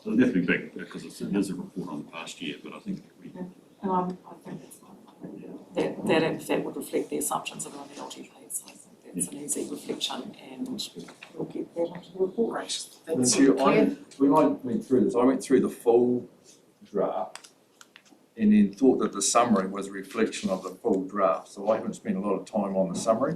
S7: So definitely big, because it is a report on the past year, but I think
S5: And I think that in fact would reflect the assumptions around the LTP, so I think that's an easy reflection and we'll get that onto the report.
S1: Great,
S6: And
S1: that's
S6: Chair,
S1: clear.
S6: when I went through this, I went through the full draft and then thought that the summary was a reflection of the full draft, so I haven't spent a lot of time on the summary.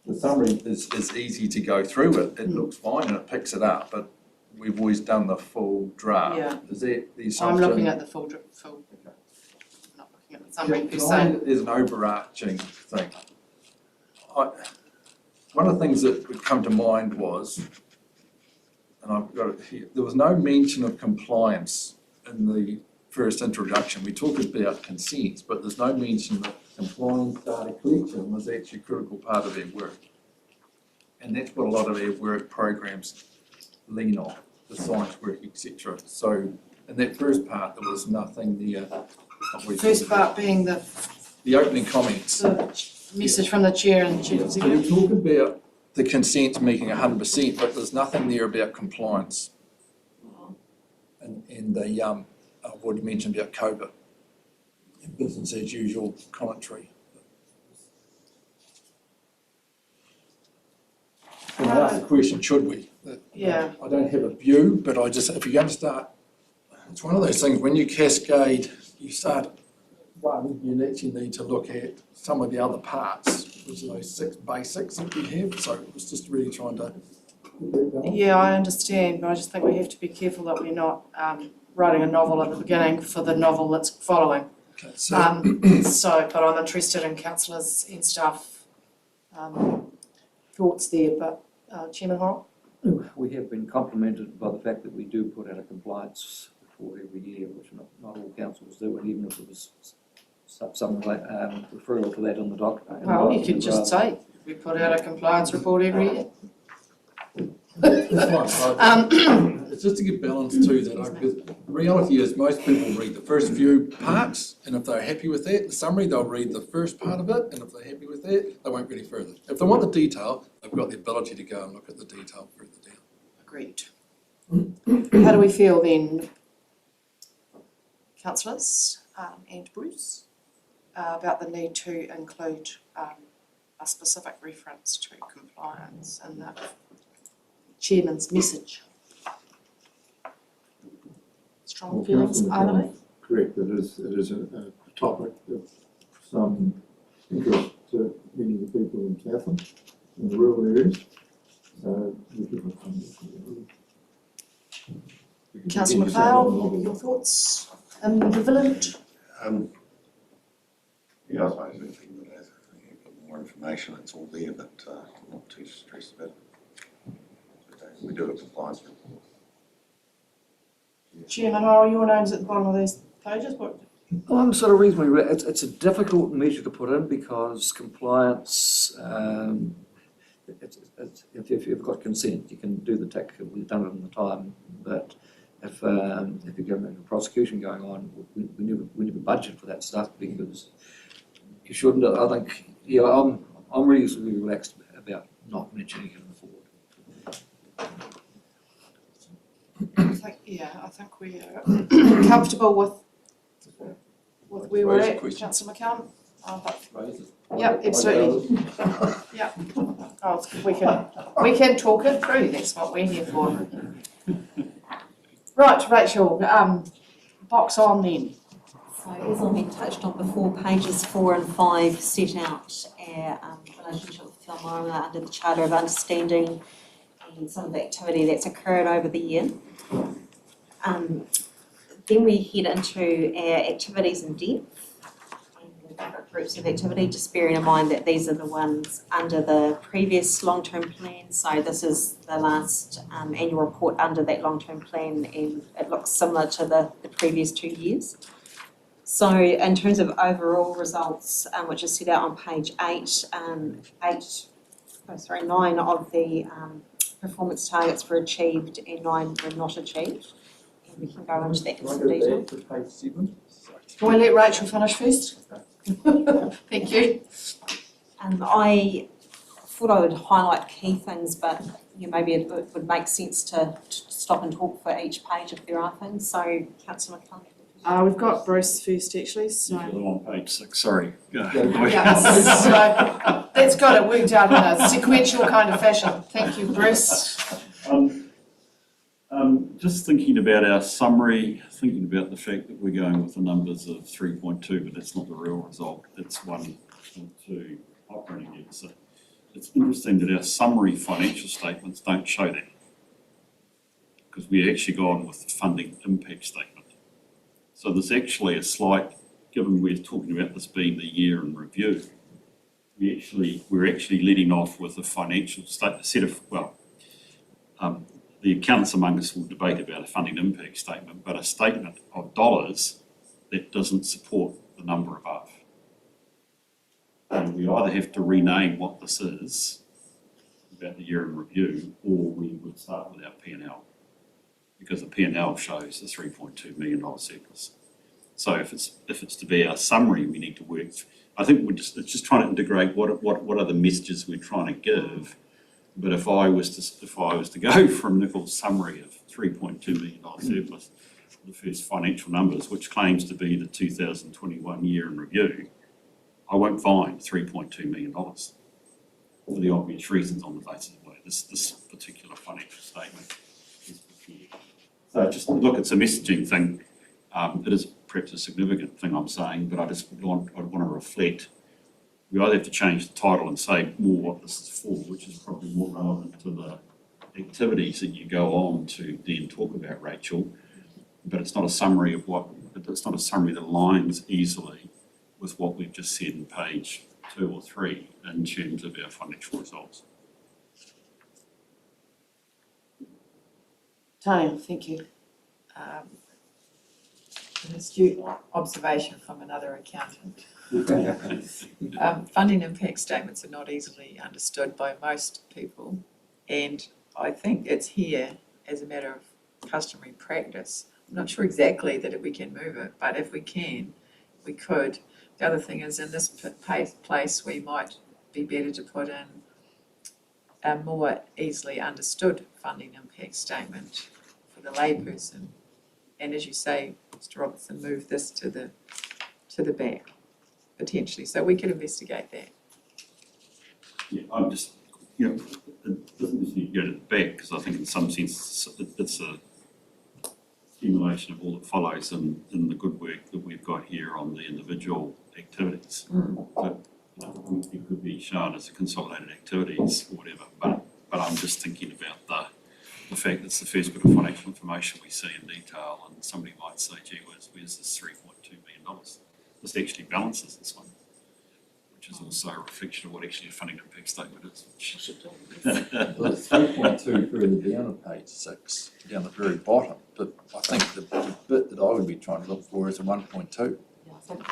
S6: The summary is easy to go through, it looks fine and it picks it up, but we've always done the full draft.
S1: Yeah.
S6: Is that the
S1: I'm
S6: assumption?
S1: looking at the full, I'm not looking at the summary per
S6: Can
S1: se.
S6: I- There's an overarching thing. One of the things that would come to mind was, and I've got it here, there was no mention of compliance in the first introduction. We talked about consents, but there's no mention that compliance data collection was actually a critical part of our work. And that's what a lot of our work programs lean on, the science work, etc. So in that first part, there was nothing there.
S1: First part being the
S6: opening comments.
S1: message from the chair and chief
S6: So you
S1: executive.
S6: talk about the consent meeting 100%, but there's nothing there about compliance. And the, I've already mentioned about COVID and business as usual commentary. And I asked the question, should we?
S1: Yeah.
S6: I don't have a view, but if you're going to start, it's one of those things, when you cascade, you start, you actually need to look at some of the other parts, which are those 6 basics that we have, so it was just really trying to.
S1: Yeah, I understand, but I just think we have to be careful that we're not writing a novel at the beginning for the novel that's following.
S6: Okay, so,
S1: But I'm interested in councillors and staff thoughts there, but Chairman Horrell?
S2: We have been complimented by the fact that we do put out a compliance report every year, which not all councils do, and even if it was some referral to that on the document.
S1: Well, you could just say, we put out a compliance report every year.
S6: it's fine. It's just to give balance to that, because the reality is most people read the first few parts, and if they're happy with that, the summary, they'll read the first part of it, and if they're happy with that, they won't read any further. If they want the detail, they've got the ability to go and look at the detail further down.
S1: Agreed. How do we feel then, councillors and Bruce, about the need to include a specific reference to compliance in the chairman's message? Strong
S11: Well,
S1: feelings
S11: Councillor
S1: either way?
S11: McCallum, correct, it is a topic of some interest to many of the people in Southland, in the rural areas, so we should look on it.
S1: Councillor McHale, your thoughts? Ambivalent?
S3: Yeah, I suppose we think that as we get more information, it's all there, but not too stressed about it. We do a compliance report.
S1: Chairman Horrell, your name's at the bottom of these pages. What?
S2: I'm sort of reasonably, it's a difficult measure to put in because compliance, if you've got consent, you can do the tick, we've done it in the time, but if you've got a prosecution going on, we never budget for that stuff because you shouldn't. I think, yeah, I'm reasonably relaxed about not mentioning it in the forward.
S1: I think we are comfortable with where we're
S6: Raise a
S1: at,
S6: question.
S1: Councillor McCallum. Yep, absolutely. Yep. Oh, we can talk it through, that's what we're here for. Right, Rachel, box on then.
S8: So as I've been touched on before, pages 4 and 5 set out our relationship with Te Marama under the Charter of Understanding and some of the activity that's occurred over the year. Then we head into our activities in depth and the different groups of activity, just bearing in mind that these are the ones under the previous long-term plan. So this is the last annual report under that long-term plan and it looks similar to the previous 2 years. So in terms of overall results, which is set out on page 9 of the performance targets were achieved and 9 were not achieved. And we can go into that in some detail.
S6: Page 7.
S1: Can we let Rachel finish first? Thank you.
S8: I thought I would highlight key things, but maybe it would make sense to stop and talk for each page if there are things. So, Councillor McClellan.
S1: We've got Bruce first actually, so.
S7: On page 6, sorry.
S1: Yeah, so that's got it worked out in a sequential kind of fashion. Thank you, Bruce.
S7: Just thinking about our summary, thinking about the fact that we're going with the numbers of 3.2, but that's not the real result. It's 1.2 operating years. So it's interesting that our summary financial statements don't show that, because we actually gone with the funding impact statement. So there's actually a slight, given we're talking about this being the year in review, we're actually leading off with a financial set of, the accountants among us will debate about a funding impact statement, but a statement of dollars that doesn't support the number above. And we either have to rename what this is about the year in review, or we would start with our P&L, because the P&L shows the $3.2 million surplus. So if it's to be our summary, we need to work. I think it's just trying to integrate what are the messages we're trying to give. But if I was to go from Nicole's summary of $3.2 million surplus, the first financial numbers, which claims to be the 2021 year in review, I won't find $3.2 million for the obvious reasons on the basis of this particular financial statement is prepared. So just look, it's a messaging thing. It is perhaps a significant thing I'm saying, but I want to reflect. We either have to change the title and say more what this is for, which is probably more relevant to the activities that you go on to then talk about, Rachel. But it's not a summary of it's not a summary that aligns easily with what we've just said in page 2 or 3 in terms of our financial results.
S1: Tanya, thank you.
S4: An astute observation from another accountant. Funding impact statements are not easily understood by most people, and I think it's here as a matter of customary practice. I'm not sure exactly that we can move it, but if we can, we could. The other thing is, in this place, we might be better to put in a more easily understood funding impact statement for the layperson. And as you say, Mr. Robertson, move this to the back, potentially. So we could investigate that.
S7: Yeah, I'm just, it doesn't necessarily go to the back, because I think in some sense it's a accumulation of all that follows in the good work that we've got here on the individual activities. So it could be shown as a consolidated activities or whatever, but I'm just thinking about the fact that it's the first bit of financial information we see in detail, and somebody might say, gee, where's this $3.2 million? This actually balances this one, which is also a reflection of what actually a funding impact statement is.
S12: Well, it's 3.2 further down on page 6, down the very bottom, but I think the bit that I would be trying to look for is a 1.2.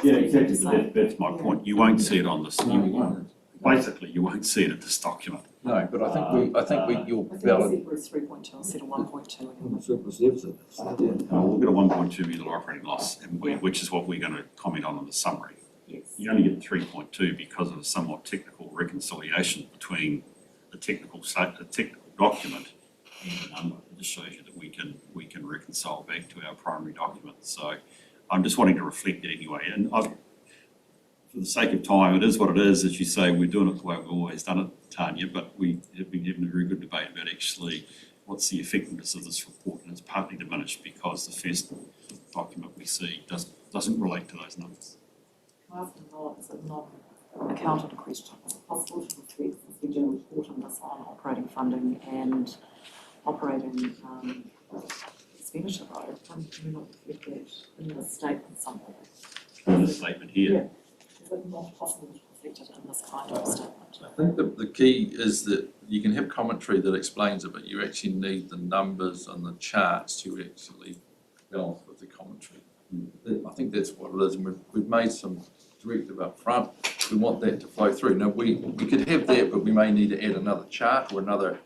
S7: Yeah, exactly. That's my point. You won't see it on this. Basically, you won't see it in this document.
S12: No, but I think you'll
S5: I think
S12: valid.
S5: it was 3.2 instead of 1.2.
S2: Surplus deficit.
S7: We'll get a $1.2 million operating loss, which is what we're going to comment on in the summary.
S5: Yes.
S7: You only get 3.2 because of a somewhat technical reconciliation between the technical document and the number. It just shows you that we can reconcile back to our primary document. So I'm just wanting to reflect it anyway. And for the sake of time, it is what it is. As you say, we're doing it the way we've always done it, Tanya, but we have been having a very good debate about actually what's the effectiveness of this report, and it's partly diminished because the first document we see doesn't relate to those numbers.
S5: Can I ask a non-accountant question? Is it possible to reflect, since we do report on this on operating funding and operating expenditure though, can we not reflect that in the statement somewhere?
S7: In the statement here.
S5: Yeah. Is it not possible to reflect it in this kind of statement?
S6: I think the key is that you can have commentary that explains it, but you actually need the numbers and the charts to actually balance with the commentary. I think
S12: think that's what it is, and we've made some directive up front. We want that to flow through. Now, we could have that, but we may need to add another chart or another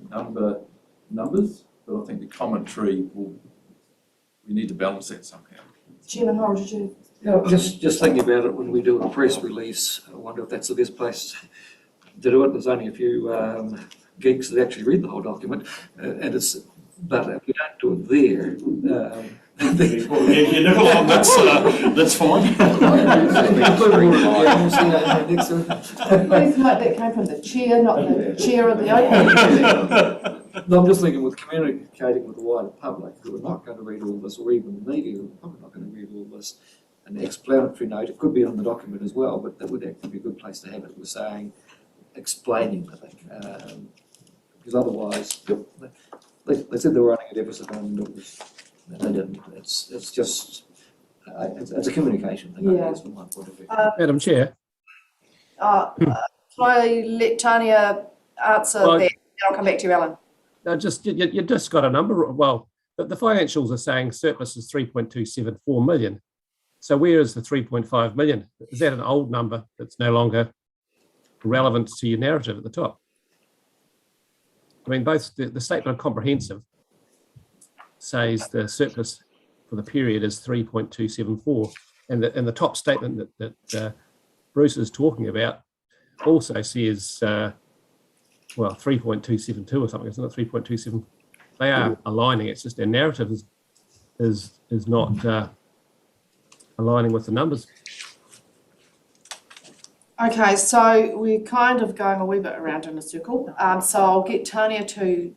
S12: numbers, but I think the commentary we need to balance that somehow.
S1: Chairman Hall, did you?
S2: Yeah, just thinking about it, when we do a press release, I wonder if that's the best place to do it. There's only a few geeks that actually read the whole document, but if we don't do it there,
S7: You never long, that's fine.
S1: Please note that came from the chair, not the chair of the open.
S2: No, I'm just thinking with communicating with the wider public who are not going to read all this, or even the media who are probably not going to read all this, an explanatory note, it could be on the document as well, but that would actually be a good place to have it, with saying, explaining the thing. Because otherwise, they said they were running a deficit and they didn't. It's just, it's a communication thing, I guess, from my point of view.
S13: Madam Chair.
S1: Can I let Tanya answer
S13: Well,
S1: that? I'll come back to you, Alan.
S13: No, you just got a number. Well, the financials are saying surplus is 3.274 million. So where is the 3.5 million? Is that an old number that's no longer relevant to your narrative at the top? I mean, both the statement of comprehensive says the surplus for the period is 3.274, and the top statement that Bruce is talking about also says 3.272 or something, isn't it? 3.27. They are aligning. It's just their narrative is not aligning with the numbers.
S1: Okay, so we're kind of going a wee bit around in a circle. So I'll get Tanya to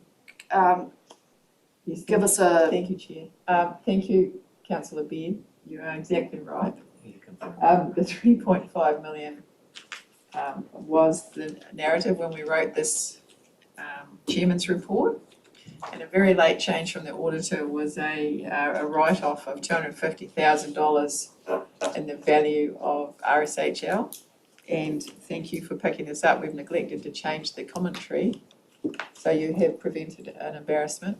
S4: Yes,
S1: give us a.
S4: Thank you, Chair. Thank you, Councillor Beard. You are exactly right. The 3.5 million was the narrative when we wrote this Chairman's report. And a very late change from the auditor was a write-off of $250,000 in the value of RSHL. And thank you for picking this up. We've neglected to change the commentary, so you have prevented an embarrassment.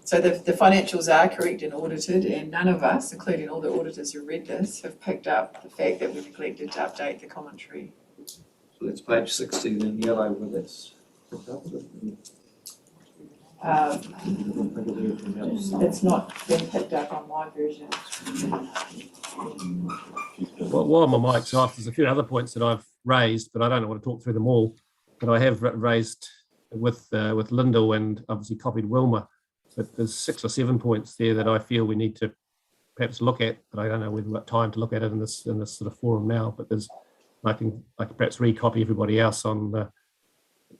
S4: So the financials are correct and audited, and none of us, including all the auditors who read this, have picked up the fact that we neglected to update the commentary.
S2: So that's page 16 in yellow where that's.
S4: It's not been picked up on my version.
S13: Well, while my mic's off, there's a few other points that I've raised, but I don't want to talk through them all. But I have raised with Lyndall and obviously copied Wilma. But there's 6 or 7 points there that I feel we need to perhaps look at, but I don't know whether we've got time to look at it in this sort of forum now. But I can perhaps recopy everybody else on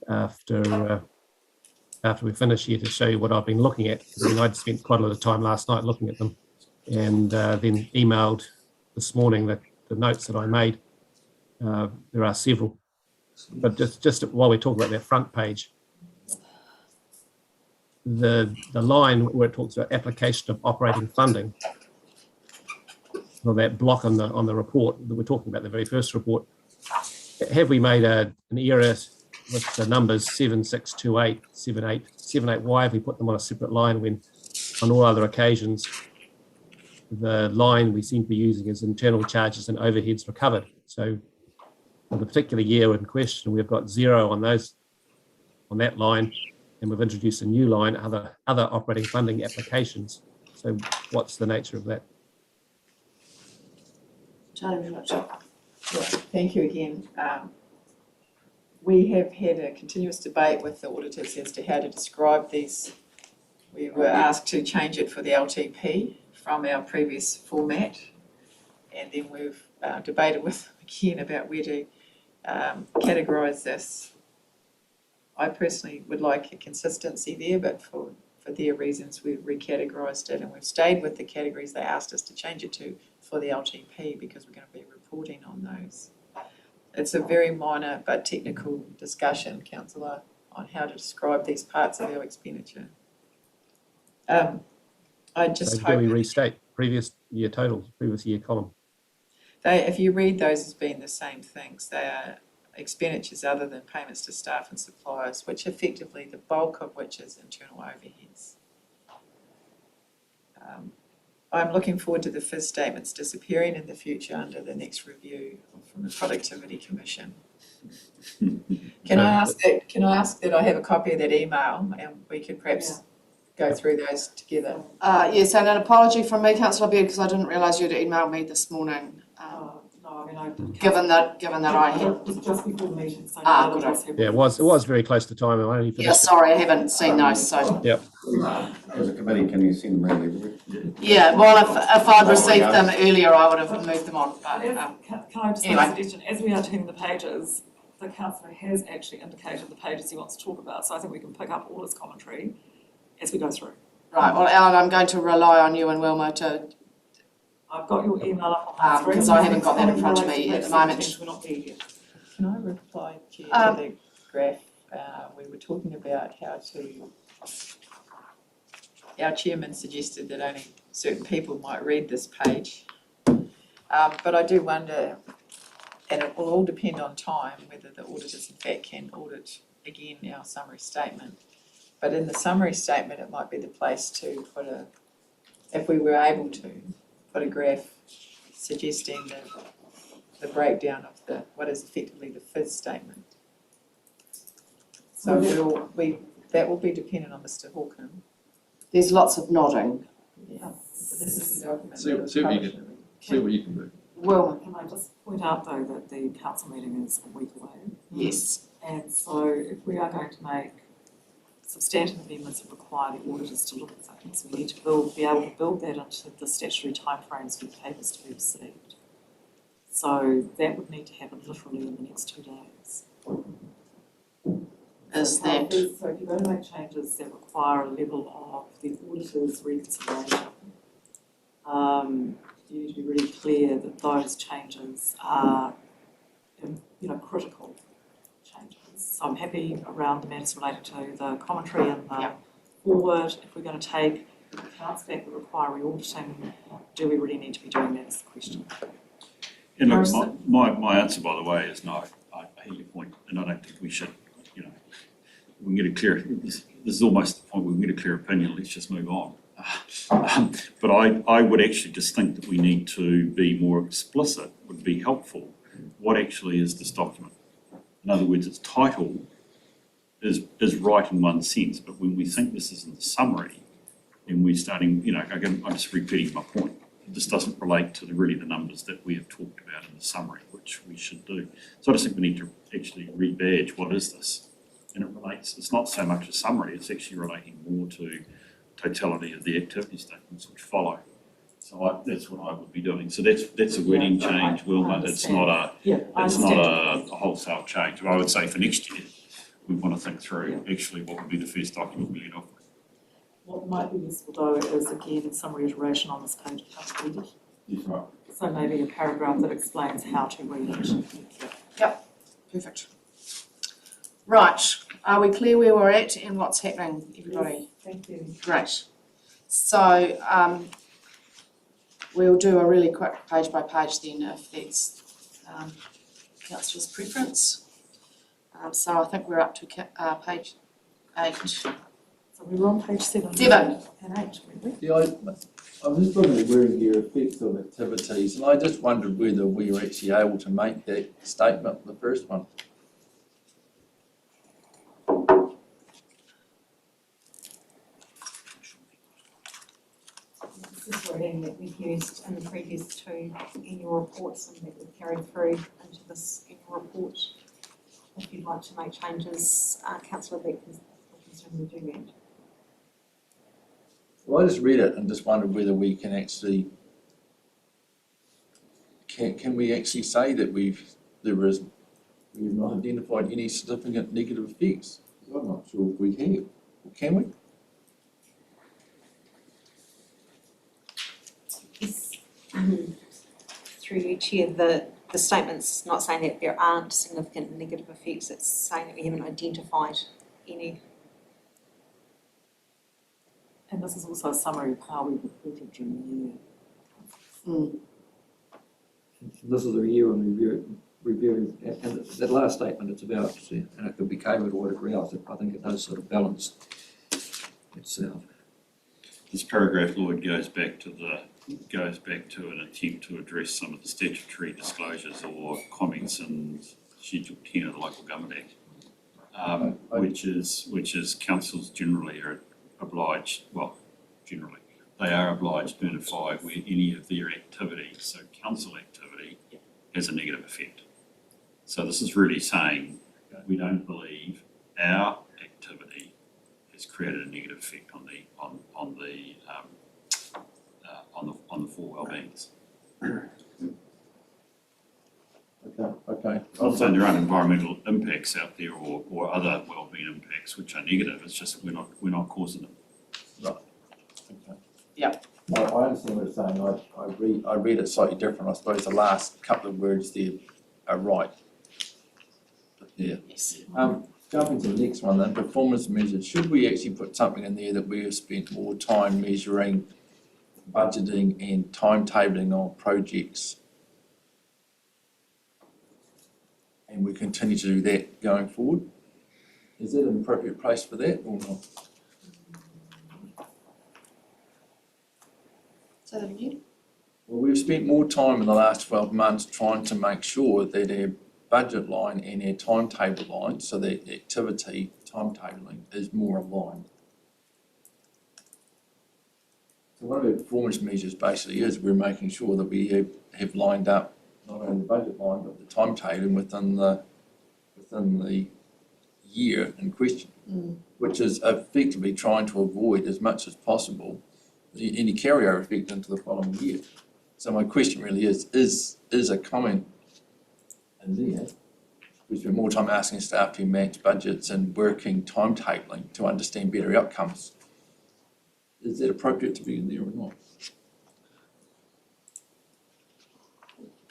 S13: after we finish here to show you what I've been looking at. I mean, I'd spent quite a lot of time last night looking at them, and then emailed this morning the notes that I made. There are several, but just while we talk about that front page, the line where it talks about application of operating funding, or that block on the report that we're talking about, the very first report, have we made an error with the numbers 7628, 78? Why have we put them on a separate line when on all other occasions the line we seem to be using is internal charges and overheads recovered? So for the particular year in question, we've got 0 on that line, and we've introduced a new line, other operating funding applications. So what's the nature of that?
S4: Thank you again. We have had a continuous debate with the auditors as to how to describe these. We were asked to change it for the LTP from our previous format, and then we've debated with them again about where to categorise this. I personally would like a consistency there, but for their reasons we've recategorised it, and we've stayed with the categories they asked us to change it to for the LTP because we're going to be reporting on those. It's a very minor but technical discussion, Councillor, on how to describe these parts of our expenditure. I just
S13: So
S4: hope...
S13: do we restate previous year totals, previous year column?
S4: If you read those as being the same things, they are expenditures other than payments to staff and suppliers, which effectively the bulk of which is internal overheads. I'm looking forward to the FIS statements disappearing in the future under the next review from the Productivity Commission. Can I ask that I have a copy of that email and we could perhaps go through those together?
S1: Yes, and an apology from me, Councillor Beard, because I didn't realise you'd emailed me this morning.
S5: No, I mean, I did.
S1: Given that I had.
S5: Just before the meeting, so.
S1: Good.
S13: Yeah, it was very close to time. I only
S1: Yeah,
S13: finished it.
S1: sorry, I haven't seen those, so.
S3: As a committee, can you send them around everywhere?
S1: Yeah, well, if I'd received them earlier, I would have moved them on, but,
S5: Can I just make
S1: anyway.
S5: a suggestion, as we are turning the pages, the councillor has actually indicated the pages he wants to talk about, so I think we can pick up all his commentary as we go through.
S1: right, well, Alan, I'm going to rely on you and Wilma to,
S5: I've got your email up on my screen.
S1: because I haven't got that in front of me at the moment.
S5: We're not there yet.
S4: Can I reply, Chair, to the graph? We were talking about how to, our chairman suggested that only certain people might read this page. But I do wonder, and it will all depend on time, whether the auditors in fact can audit again our summary statement. But in the summary statement, it might be the place to put if we were able to, put a graph suggesting the breakdown of what is effectively the FIS statement. So that will be dependent on Mr. Hawken.
S1: there's lots of nodding.
S4: Yeah. This is the document.
S6: See what you can do.
S1: Wilma,
S5: Can I just point out though that the council meeting is a week away,
S1: yes.
S5: and so if we are going to make substantive amendments that require the auditors to look at things, we need to be able to build that into the statutory timeframes for the papers to be received. So that would need to happen literally in the next 2 days.
S1: Is
S5: So
S1: that,
S5: so if you're going to make changes that require a level of the auditor's reconsideration, you need to be really clear that those changes are, critical changes. So I'm happy around the matters related to the commentary and the forward. If we're going to take accounts back that require re-auditing, do we really need to be doing that is the question.
S7: And look, my answer, by the way, is no. I hear your point, and I don't think we should, we can get a clear, this is almost the point where we can get a clear opinion, let's just move on. But I would actually just think that we need to be more explicit, would be helpful. What actually is this document? In other words, its title is right in one sense, but when we think this is in the summary, and we're starting, again, I'm just repeating my point. This doesn't relate to really the numbers that we have talked about in the summary, which we should do. So I just think we need to actually rebadge what is this? And it relates, it's not so much a summary, it's actually relating more to totality of the activity statements which follow. So that's what I would be doing. So that's a wording change, Wilma. It's not a wholesale change. I would say for next year, we want to think through actually what would be the first document we get off with.
S5: What might be useful though is again some reiteration on this page of how to read it.
S7: Yes, right.
S5: So maybe a paragraph that explains how to read it.
S1: yep, perfect. Right, are we clear where we're at and what's happening, everybody?
S5: Thank you.
S1: Great. So, we'll do a really quick page by page then if that's councillor's preference. So I think we're up to page 8.
S5: So we were on page 7.
S1: 7.
S5: And 8, weren't we?
S12: Yeah, I'm just looking at wording here, effects of activities, and I just wondered whether we were actually able to make that statement, the first one.
S8: This is wording that we've used in the previous 2 annual reports and that we've carried through into this annual report. If you'd like to make changes, Councillor Beck can certainly do that.
S12: Well, I just read it and just wondered whether we can actually, can we actually say that we've not identified any significant negative effects? I'm not sure if we have, can we?
S8: Yes. Through you, Chair, the statement's not saying that there aren't significant negative effects, it's saying that we haven't identified any.
S5: And this is also a summary of how we reported during the year.
S2: This is a year in review, and that last statement, it's about, and it could be COVID or whatever else, I think it does sort of balance itself.
S7: This paragraph, Lloyd, goes back to the goes back to an attempt to address some of the statutory disclosures or comments in Schedule 10 of the Local Government Act, which is councils generally are obliged, generally, they are obliged to notify where any of their activity, so council activity, has a negative effect. So this is really saying we don't believe our activity has created a negative effect on the four wellbeings.
S12: Okay.
S7: Not saying there aren't environmental impacts out there or other wellbeing impacts which are negative, it's just we're not causing them.
S12: Okay.
S1: Yeah.
S12: I understand what you're saying. I read it slightly different. I suppose the last couple of words there are right. Yeah.
S1: Yes.
S12: Jumping to the next one then, performance measures. Should we actually put something in there that we have spent more time measuring, budgeting and timetabling on projects? And we continue to do that going forward? Is that an appropriate place for that or not?
S1: Say that again?
S12: Well, we've spent more time in the last 12 months trying to make sure that our budget line and our timetable line, so that activity timetabling is more aligned. So one of our performance measures basically is we're making sure that we have lined up not only the budget line but the timetabling within the year in question, which is effectively trying to avoid as much as possible any carryover effect into the following year. So my question really is a comment in there, we spend more time asking staff to match budgets and working timetabling to understand better outcomes. Is that appropriate to be in there or not?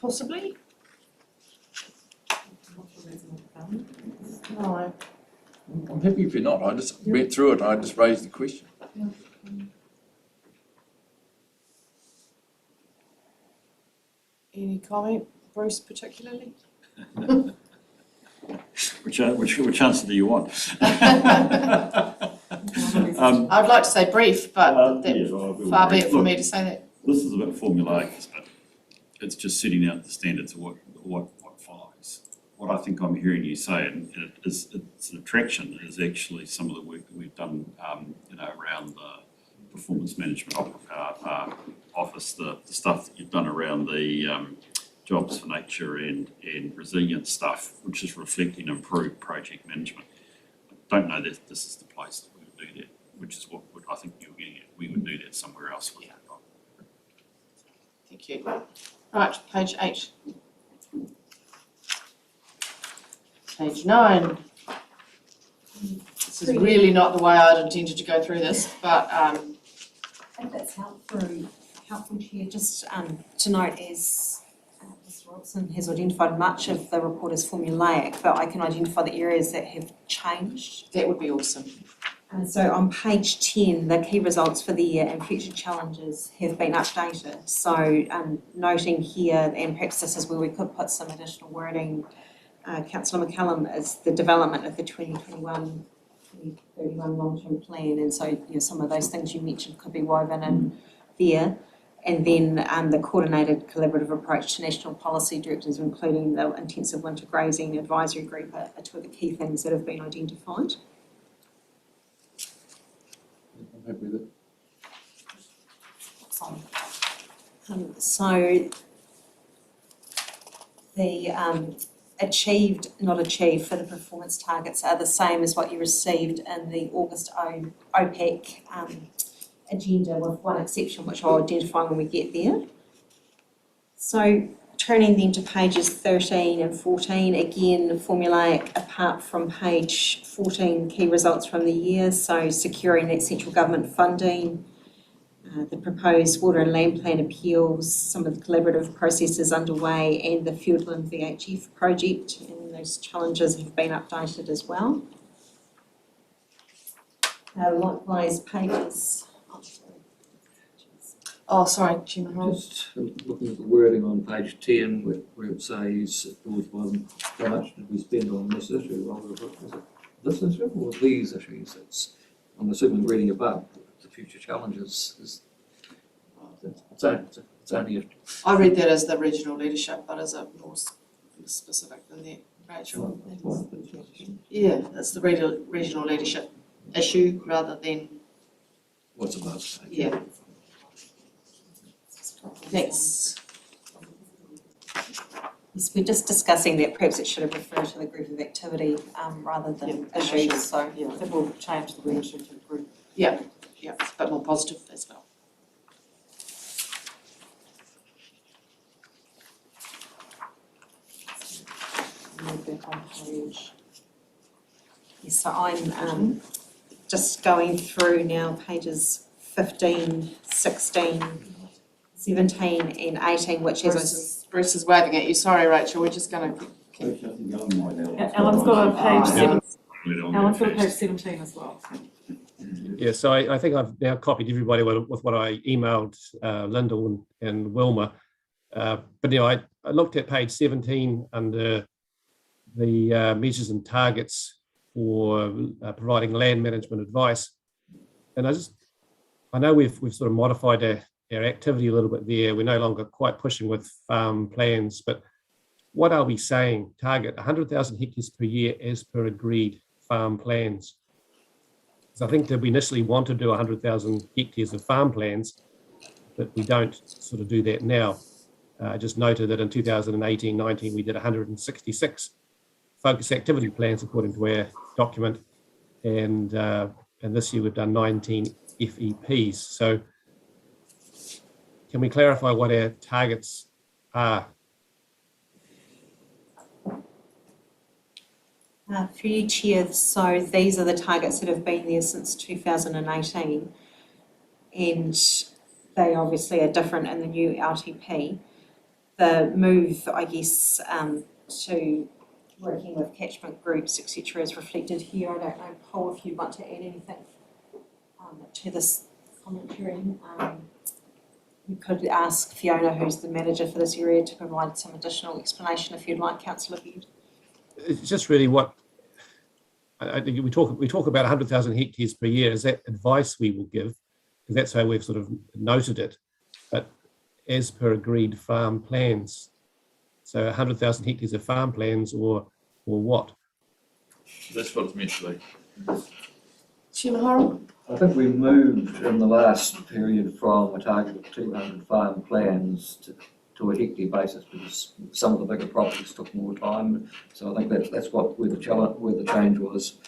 S1: Possibly? No.
S12: I'm happy if you're not. I just went through it and I just raised the question.
S1: Any comment, Bruce particularly?
S7: Which answer do you want?
S1: I'd like to say brief, but far be it for me to say that.
S7: This is a bit formulaic, but it's just setting out the standards of what follows. What I think I'm hearing you say, and it's an attraction, is actually some of the work that we've done, around the performance management office, the stuff that you've done around the jobs for nature and resilience stuff, which is reflecting improved project management. I don't know that this is the place that we would do that, which is what I think you're getting at. We would do that somewhere else.
S1: Yeah. Thank you. Right, page 8. Page 9. This is really not the way I'd intended to go through this, but
S8: If that's helpful, Chair, just to note as Mr. Wilson has identified much of the report as formulaic, but I can identify the areas that have changed.
S1: that would be awesome.
S8: And so on page 10, the key results for the year and future challenges have been updated. So noting here, and perhaps this is where we could put some additional wording, Councillor McCallum, is the development of the 2021-2031 long-term plan. And so some of those things you mentioned could be woven in there. And then the coordinated collaborative approach to national policy directives, including the intensive winter grazing advisory group, are two of the key things that have been identified.
S12: I'm happy with it.
S8: So the achieved, not achieved for the performance targets are the same as what you received in the August OPEC agenda, with one exception which I'll identify when we get there. So turning then to pages 13 and 14, again formulaic apart from page 14, key results from the year, so securing that central government funding, the proposed water and land plan appeals, some of the collaborative processes underway, and the Fieldland VHF project, and those challenges have been updated as well. Likewise, pages.
S1: Oh, sorry, Chairman Ross.
S2: Just looking at the wording on page 10 where it says, how much did we spend on this issue? Is it this issue or these issues? I'm assuming reading above, the future challenges is It's only
S1: I read that as the regional leadership, but is it more specific than that, Rachel? Yeah, it's the regional leadership issue rather than,
S2: what's above.
S1: yeah. Next.
S8: Yes, we're just discussing that perhaps it should have referred to the group of activity rather than issues, so.
S5: Yeah, I think we'll change the word issue to group.
S1: Yeah, it's a bit more positive as well.
S8: Move back on page. Yes, so I'm just going through now pages 15, 16, 17 and 18, which is,
S1: Bruce is waving at you. Sorry, Rachel, we're just going to
S5: Alan's got a page 17. Alan's got a page 17 as well.
S13: Yeah, so I think I've now copied everybody with what I emailed Lyndall and Wilma. But I looked at page 17 under the measures and targets for providing land management advice. And I know we've sort of modified our activity a little bit there. We're no longer quite pushing with farm plans, but what are we saying? Target 100,000 hectares per year as per agreed farm plans. So I think that we initially want to do 100,000 hectares of farm plans, but we don't sort of do that now. I just noted that in 2018-19, we did 166 focus activity plans according to our document, and this year we've done 19 FEPs. So can we clarify what our targets are?
S8: for each year, so these are the targets that have been there since 2018. And they obviously are different in the new LTP. The move, I guess, to working with catchment groups, etc., is reflected here. I don't know, Paul, if you want to add anything to this commentary. You could ask Fiona, who's the manager for this area, to provide some additional explanation if you'd like, Councillor Beard.
S13: It's just really what we talk about 100,000 hectares per year. Is that advice we will give? Because that's how we've sort of noted it. But as per agreed farm plans, so 100,000 hectares of farm plans, or what?
S6: That's what it's meant to be.
S1: Chairman Horrell?
S2: I think we moved in the last period from a target of 200 farm plans to a hectare basis because some of the bigger properties took more time. So I think that's where the change was.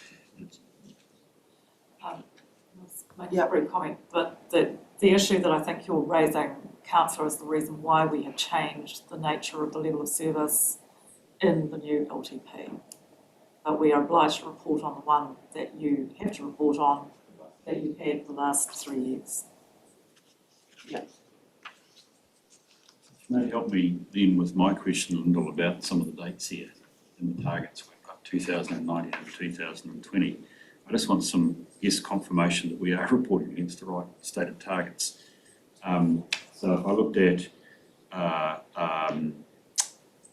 S5: Make a brief comment, but the issue that I think you're raising, Councillor, is the reason why we have changed the nature of the level of service in the new LTP. But we are obliged to report on the one that you have to report on that you've had the last 3 years.
S1: Yeah.
S7: May help me then with my question, Lyndall, about some of the dates here in the targets. We've got 2019 and 2020. I just want some confirmation that we are reporting against the right stated targets. So if I looked at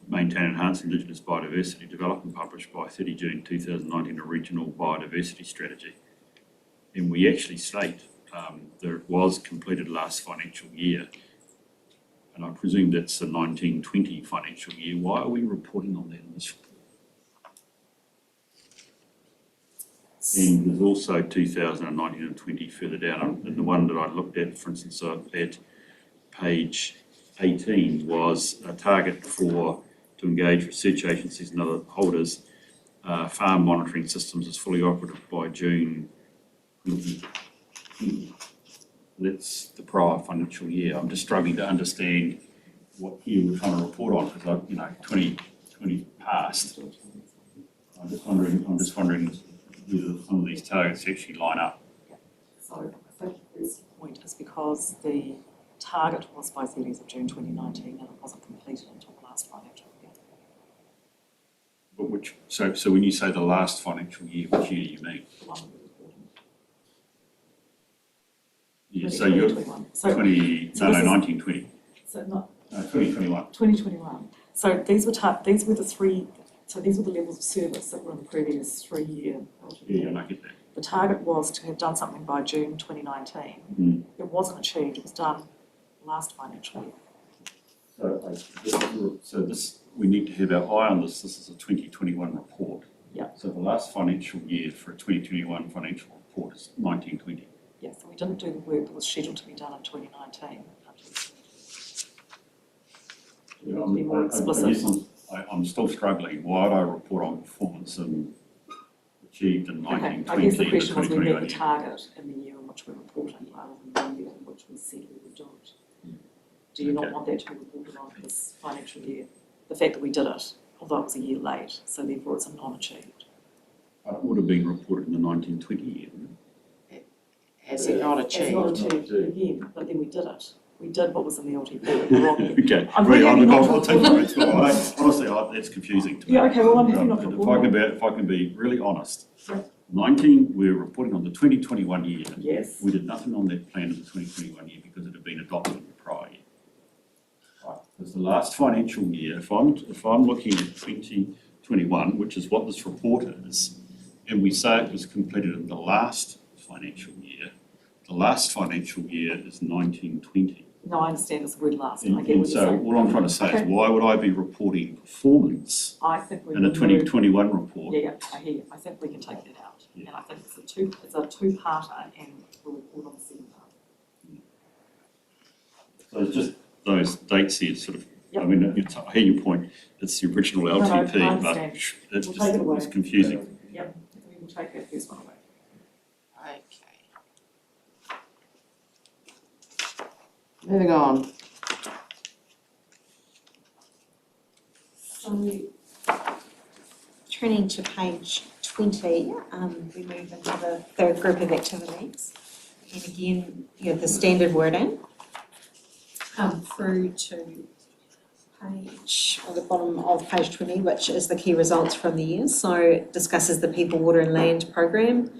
S7: maintain and enhance Indigenous biodiversity development published by 30 June 2019, a regional biodiversity strategy, and we actually state that it was completed last financial year, and I presume that's the 1920 financial year. Why are we reporting on that in this report? And there's also 2019 and 20 further down, and the one that I looked at, for instance, at page 18 was a target to engage research agencies and other holders. Farm monitoring systems is fully operative by June 2020. That's the prior financial year. I'm just struggling to understand what year we're trying to report on because 2020 passed. I'm just wondering whether some of these targets actually line up.
S5: So I think the first point is because the target was by 30th of June 2019 and it wasn't completed until the last financial year.
S7: But so when you say the last financial year, which year do you mean?
S5: The one that we're reporting.
S7: Yeah, so you're
S5: 1920. So not
S7: 2021.
S5: 2021. So these were the levels of service that were in the previous 3 year.
S7: Yeah, I get that.
S5: The target was to have done something by June 2019. It wasn't achieved. It was done last financial year.
S7: So this, we need to have our eye on this. This is a 2021 report.
S5: Yeah.
S7: So the last financial year for a 2021 financial report is 1920.
S5: Yeah, so we didn't do the work that was scheduled to be done in 2019. To be more explicit.
S7: I guess I'm still struggling. Why would I report on performance and achieved in 1920?
S5: Okay, I guess the question was we met the
S7: 2021 year?
S5: target in the year in which we're reporting rather than the year in which we said we would do it. Do you not want that to be reported on this financial year? The fact that we did it, although it was a year late, so therefore it's a non-achieved.
S7: It would have been reported in the 1920 year, wouldn't it?
S1: Has it not
S5: It's not
S1: achieved?
S5: achieved again, but then we did it. We did what was in the LTP the wrong year.
S7: Okay,
S5: I'm
S7: right,
S5: really not
S7: I'll take
S5: report-
S7: it. It's not- Honestly, that's confusing to me.
S5: Yeah, okay, well, I'm happy not to
S7: If
S5: report on
S7: if I can be really honest,
S5: Yeah.
S7: 19, we're reporting on the 2021 year.
S5: Yes.
S7: We did nothing on that plan in the 2021 year because it had been adopted in the prior year. Right, because the last financial year, if I'm looking at 2021, which is what this report is, and we say it was completed in the last financial year, the last financial year is 1920.
S5: No, I understand it's the word last, and I get
S7: And
S5: what you're
S7: so
S5: saying.
S7: all I'm trying to say is,
S5: Okay.
S7: why would I be reporting performance
S5: I think we
S7: in a
S5: would
S7: 2021 report?
S5: Yeah, I hear you. I think we can take that out. And I think it's a two-parter and we'll report on the second part.
S7: So it's just those dates here sort of, I
S5: Yep.
S7: mean, I hear your point, it's the original
S5: no, I
S7: LTP, but
S5: understand.
S7: it's
S5: We'll
S7: just,
S5: take it away.
S7: it's confusing.
S5: Yep, we will take that first one away.
S1: Okay. Moving on.
S8: So, turning to page 20, we move into the third group of activities. And again, you have the standard wording through to page, or the bottom of page 20, which is the key results from the year. So it discusses the people, water and land program,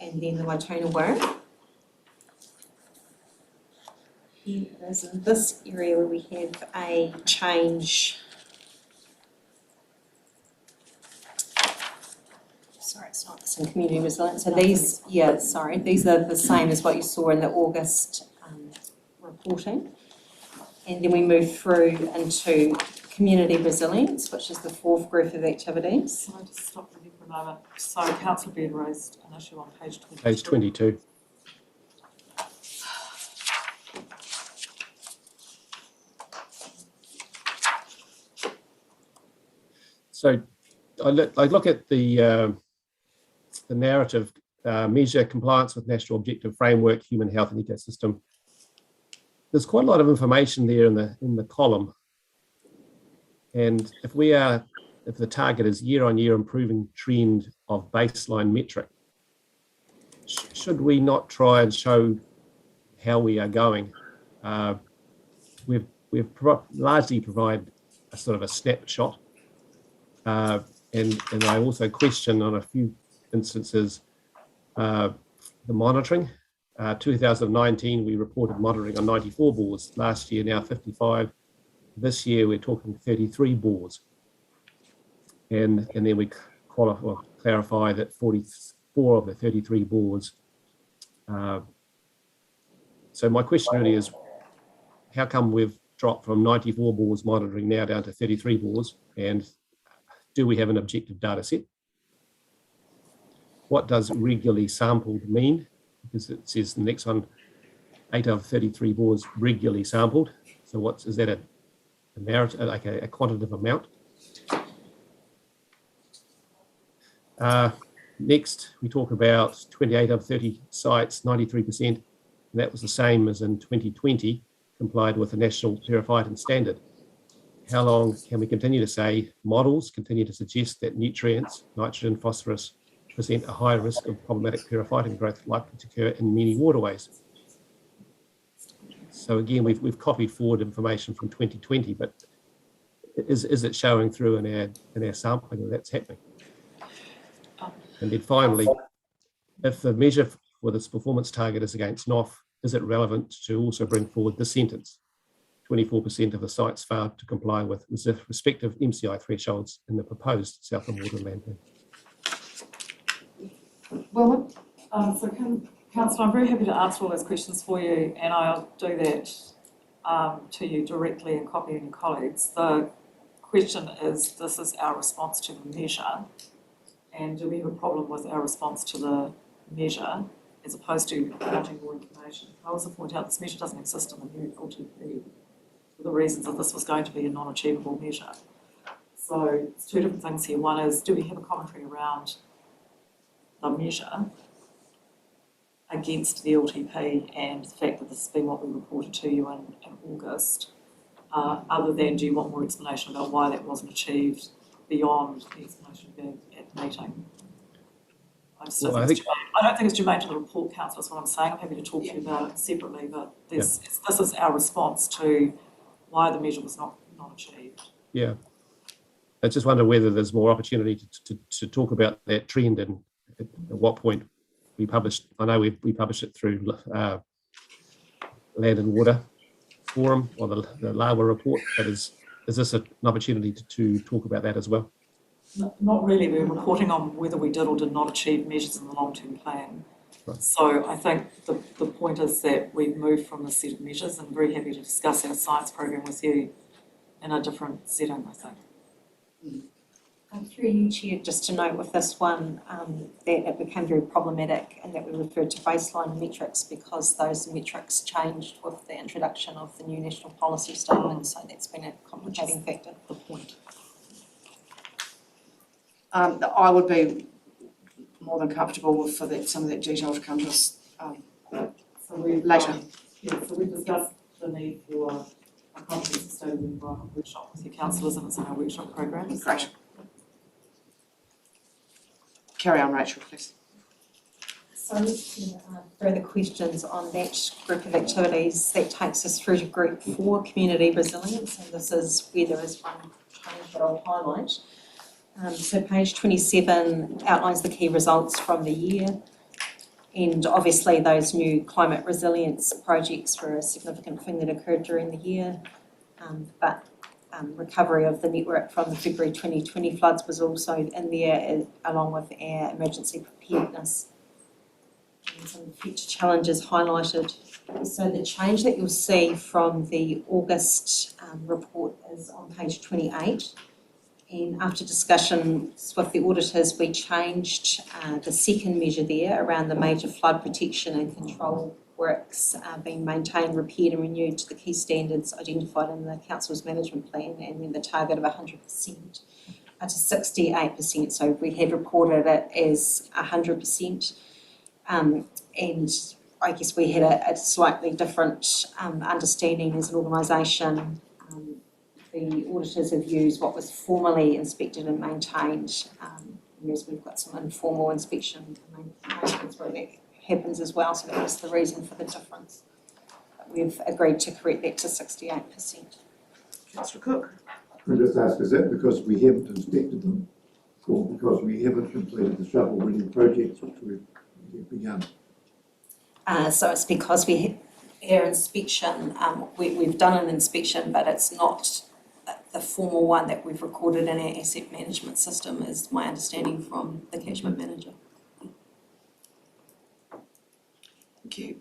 S8: and then the Waitona work. Here it is in this area where we have a change. Sorry, it's not this in community resilience. So these, these are the same as what you saw in the August reporting. And then we move through into community resilience, which is the fourth group of activities.
S5: Can I just stop you for a moment? So Councillor Beard raised an issue on page 22.
S13: Page 22. So I look at the narrative, measure compliance with National Objective Framework, Human Health and Ecosystem. There's quite a lot of information there in the column. And if the target is year-on-year improving trend of baseline metric, should we not try and show how we are going? We've largely provided a sort of a snapshot. And I also question on a few instances the monitoring. 2019, we reported monitoring on 94 boards. Last year, now 55. This year, we're talking 33 boards. And then we clarify that 44 of the 33 boards. So my question really is, how come we've dropped from 94 boards monitoring now down to 33 boards? And do we have an objective data set? What does regularly sampled mean? Because it says the next one, 8 of 33 boards regularly sampled. So is that a narrative, like a quantitative amount? Next, we talk about 28 of 30 sites, 93%. And that was the same as in 2020, complied with the National Periphyton Standard. How long can we continue to say models continue to suggest that nutrients, nitrogen, phosphorus, present a high risk of problematic periphyton growth likely to occur in many waterways? So again, we've copied forward information from 2020, but is it showing through in our sampling that that's happening? And then finally, if the measure for this performance target is against NOF, is it relevant to also bring forward this sentence? 24% of the sites failed to comply with respective MCI thresholds in the proposed Southland Water and Land Plan.
S1: Wilma?
S5: Councillor, I'm very happy to answer all those questions for you, and I'll do that to you directly and copying your colleagues. The question is, this is our response to the measure, and do we have a problem with our response to the measure as opposed to wanting more information? I also point out this measure doesn't exist in the new LTP for the reasons that this was going to be a non-achievable measure. So it's two different things here. One is, do we have a commentary around the measure against the LTP and the fact that this has been what we reported to you in August, other than do you want more explanation about why that wasn't achieved beyond the explanation given at the meeting? I don't think it's germane to the report, Councillor, that's what I'm saying. I'm happy to talk to you about it separately, but this is our response to why the measure was not achieved.
S13: Yeah. I just wonder whether there's more opportunity to talk about that trend and at what point we published. I know we published it through Land and Water Forum or the LAWA report, but is this an opportunity to talk about that as well?
S5: Not really. We're reporting on whether we did or did not achieve measures in the long-term plan.
S13: Right.
S5: So I think the point is that we've moved from a set of measures, and very happy to discuss our science program with you in a different setting, I think.
S8: Through you, Chair, just to note with this one, that it became very problematic and that we referred to baseline metrics because those metrics changed with the introduction of the new national policy statement, so that's been a complicating factor.
S5: The point.
S1: I would be more than comfortable with some of that detail to come to us later.
S5: So we've discussed the need for a comprehensive state of the environment workshop with your councillors, and it's in our workshop program.
S1: Great. Carry on, Rachel, please.
S8: So further questions on that group of activities, that takes us through to group 4, community resilience, and this is where there is one change that I'll highlight. So page 27 outlines the key results from the year, and obviously those new climate resilience projects were a significant thing that occurred during the year, but recovery of the network from the February 2020 floods was also in there, along with our emergency preparedness. And some future challenges highlighted. So the change that you'll see from the August report is on page 28. And after discussions with the auditors, we changed the second measure there around the major flood protection and control works being maintained, repaired and renewed to the key standards identified in the Council's management plan, and then the target of 100% to 68%. So we have reported it as 100%. And I guess we had a slightly different understanding as an organisation. The auditors have used what was formally inspected and maintained, whereas we've got some informal inspection and maintenance where that happens as well, so that was the reason for the difference. But we've agreed to correct that to 68%.
S1: Councillor Cook.
S11: Can I just ask, is that because we haven't inspected them, or because we haven't completed the shovel-ready projects which we've begun?
S8: So it's because our inspection, we've done an inspection, but it's not the formal one that we've recorded in our asset management system, is my understanding from the catchment manager.
S1: Thank you.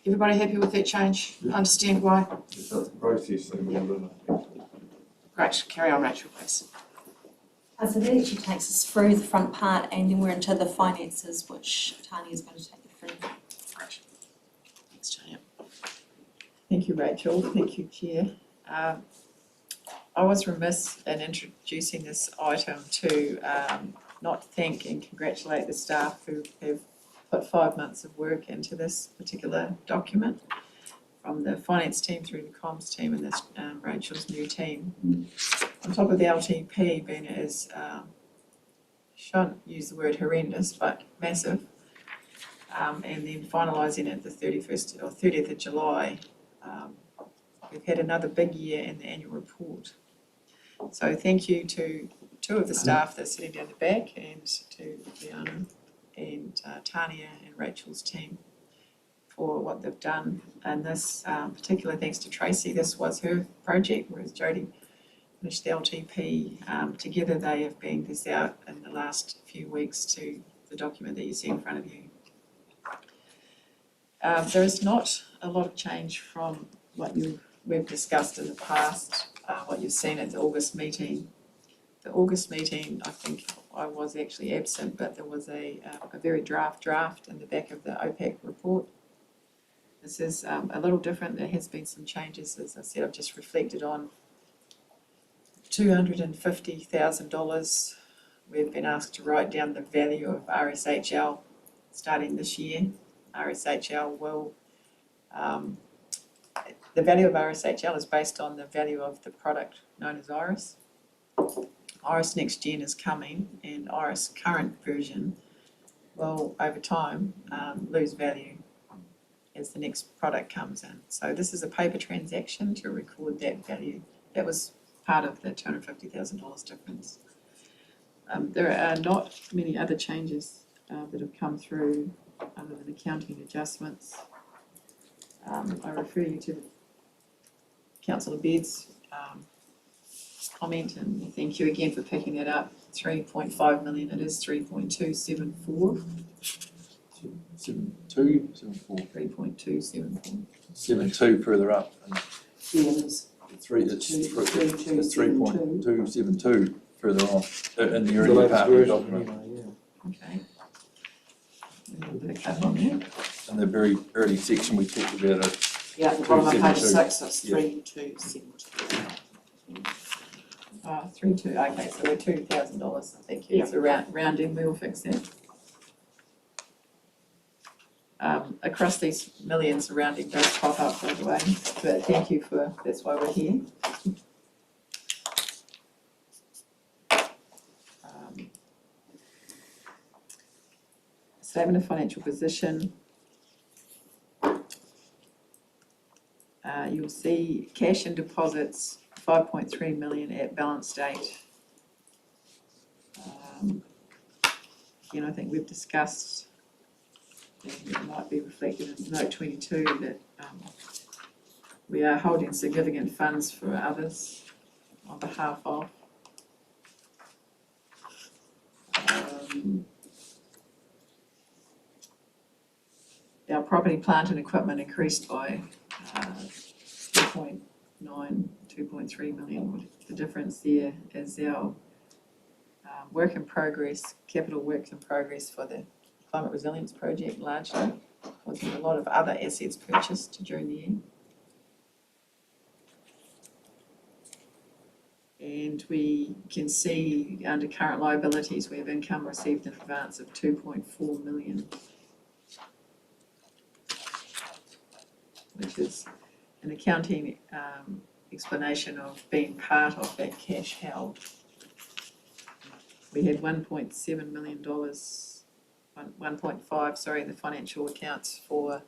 S1: Everybody happy with that change? Understand why?
S12: It's a process that we have done.
S1: Great. Carry on, Rachel, please.
S8: So that actually takes us through the front part, and then we're into the finances, which Tanya is going to take you through.
S1: Great. Thanks, Tanya.
S4: Thank you, Rachel. Thank you, Chair. I was remiss in introducing this item to not thank and congratulate the staff who have put 5 months of work into this particular document, from the finance team through the comms team and this Rachel's new team. On top of the LTP being as, shan't use the word horrendous, but massive, and then finalising it the 31st or 30th of July, we've had another big year in the annual report. So thank you to 2 of the staff that's sitting down the back, and to Liana and Tanya and Rachel's team for what they've done. And this particular thanks to Tracy, this was her project, whereas Jodie finished the LTP. Together they have banged this out in the last few weeks to the document that you see in front of you. There is not a lot of change from what you we've discussed in the past, what you've seen at the August meeting. The August meeting, I think I was actually absent, but there was a very draft in the back of the OPAC report. This is a little different. There has been some changes. As I said, I've just reflected on $250,000. We've been asked to write down the value of RSHL starting this year. RSHL will, the value of RSHL is based on the value of the product known as Iris. Iris Next Gen is coming, and Iris current version will, over time, lose value as the next product comes in. So this is a paper transaction to record that value. That was part of the $250,000 difference. There are not many other changes that have come through other than accounting adjustments. I refer you to Councillor Beard's comment, and thank you again for picking that up. 3.5 million, it is 3.274.
S12: 72, 74.
S4: 3.274.
S12: 72 further up. And
S1: Yeah, there's
S12: it's 3.272 further on in the
S2: The
S12: earlier
S2: latest
S12: part of the
S2: version,
S12: document.
S2: anyway,
S4: Okay. We'll pick up on that.
S12: In the very early section, we talked about it.
S1: yeah, at the bottom of page
S12: 272.
S1: 6, it's
S12: Yeah.
S1: 3272.
S4: 3.2, okay, so we're $2,000, thank you, it's a rounding, we will fix that. Across these millions, the rounding does pop up, by the way, but thank you for, that's why we're here. Statement of financial position. You'll see cash and deposits, 5.3 million at balance date. Again, I think we've discussed, and it might be reflected in note 22, that we are holding significant funds for others on behalf of. Our property, plant and equipment increased by 2.9, 2.3 million. The difference there is our work in progress, capital works in progress for the climate resilience project largely. Wasn't a lot of other assets purchased during the year. And we can see under current liabilities, we have income received in advance of 2.4 million. Which is an accounting explanation of being part of that cash held. We had $1.7 million, 1.5, sorry, in the financial accounts for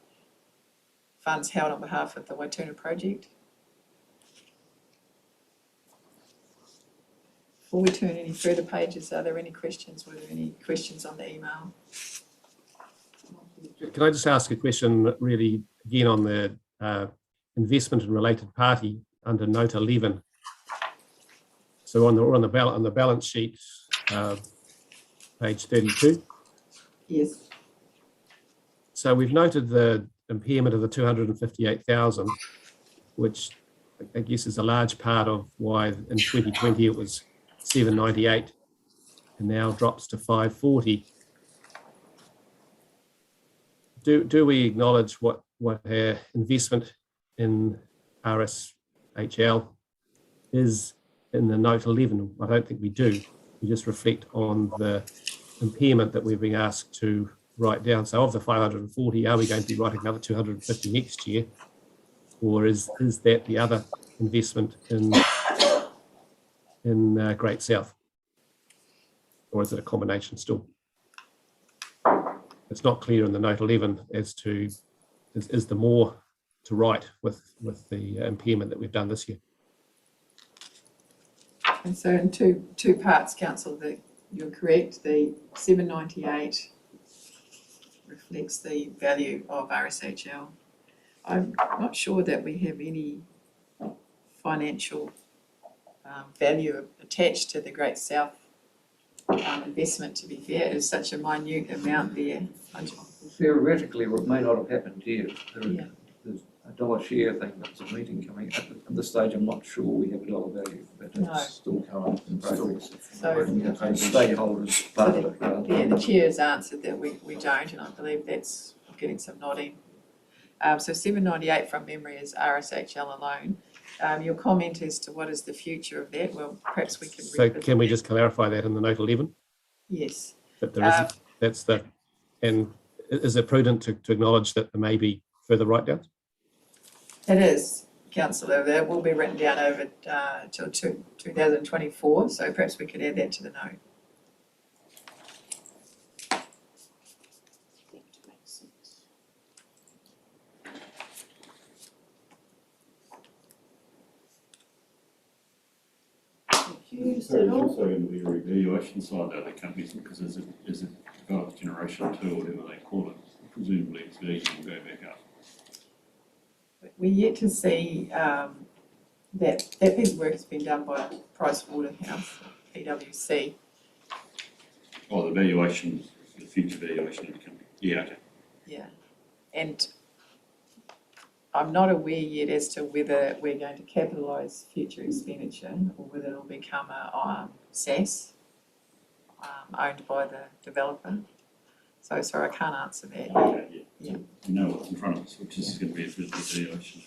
S4: funds held on behalf of the Waituna project. Before we turn any further pages, are there any questions? Were there any questions on the email?
S13: Can I just ask a question really again on the investment and related party under note 11? So on the balance sheet, page 32.
S4: Yes.
S13: So we've noted the impairment of the 258,000, which I guess is a large part of why in 2020 it was 798 and now drops to 540. Do we acknowledge what our investment in RSHL is in the note 11? I don't think we do. We just reflect on the impairment that we're being asked to write down. So of the 540, are we going to be writing another 250 next year? Or is that the other investment in Great South? Or is it a combination still? It's not clear in the note 11 as to is there more to write with the impairment that we've done this year.
S4: And so in two parts, Council, that you're correct, the 798 reflects the value of RSHL. I'm not sure that we have any financial value attached to the Great South investment, to be fair. It is such a minute amount there.
S2: Theoretically, it may not have happened here.
S4: Yeah.
S2: dollar share thing, that's a meeting coming up. At this stage, I'm not sure we have a dollar value, but
S4: No.
S2: it's still coming in progress.
S4: So-
S2: And stakeholders part of it.
S4: Yeah, the chair has answered that we don't, and I believe that's getting some nodding. So 798 from memory is RSHL alone. Your comment as to what is the future of that, well, perhaps we can
S13: So
S4: revisit.
S13: can we just clarify that in the note 11?
S4: Yes,
S13: That there isn't, that's the, and is it prudent to acknowledge that there may be further write-downs?
S4: it is, councillor, that will be written down over till 2024, so perhaps we could add that to the note.
S10: Is
S7: Sorry,
S10: that all?
S7: also in the revaluation side of the companies, because as it develops generation 2 or whatever they call it, presumably its value will go back up.
S4: We're yet to see that piece of work has been done by Pricewaterhouse, PwC.
S7: Oh, the valuation, the future valuation of the company. Yeah, okay.
S4: Yeah, and I'm not aware yet as to whether we're going to capitalise future expenditure or whether it'll become a SaaS owned by the developer. So sorry, I can't answer that yet.
S7: Okay, yeah.
S4: Yeah.
S7: We know what's in front of us, which is going to be a good valuation.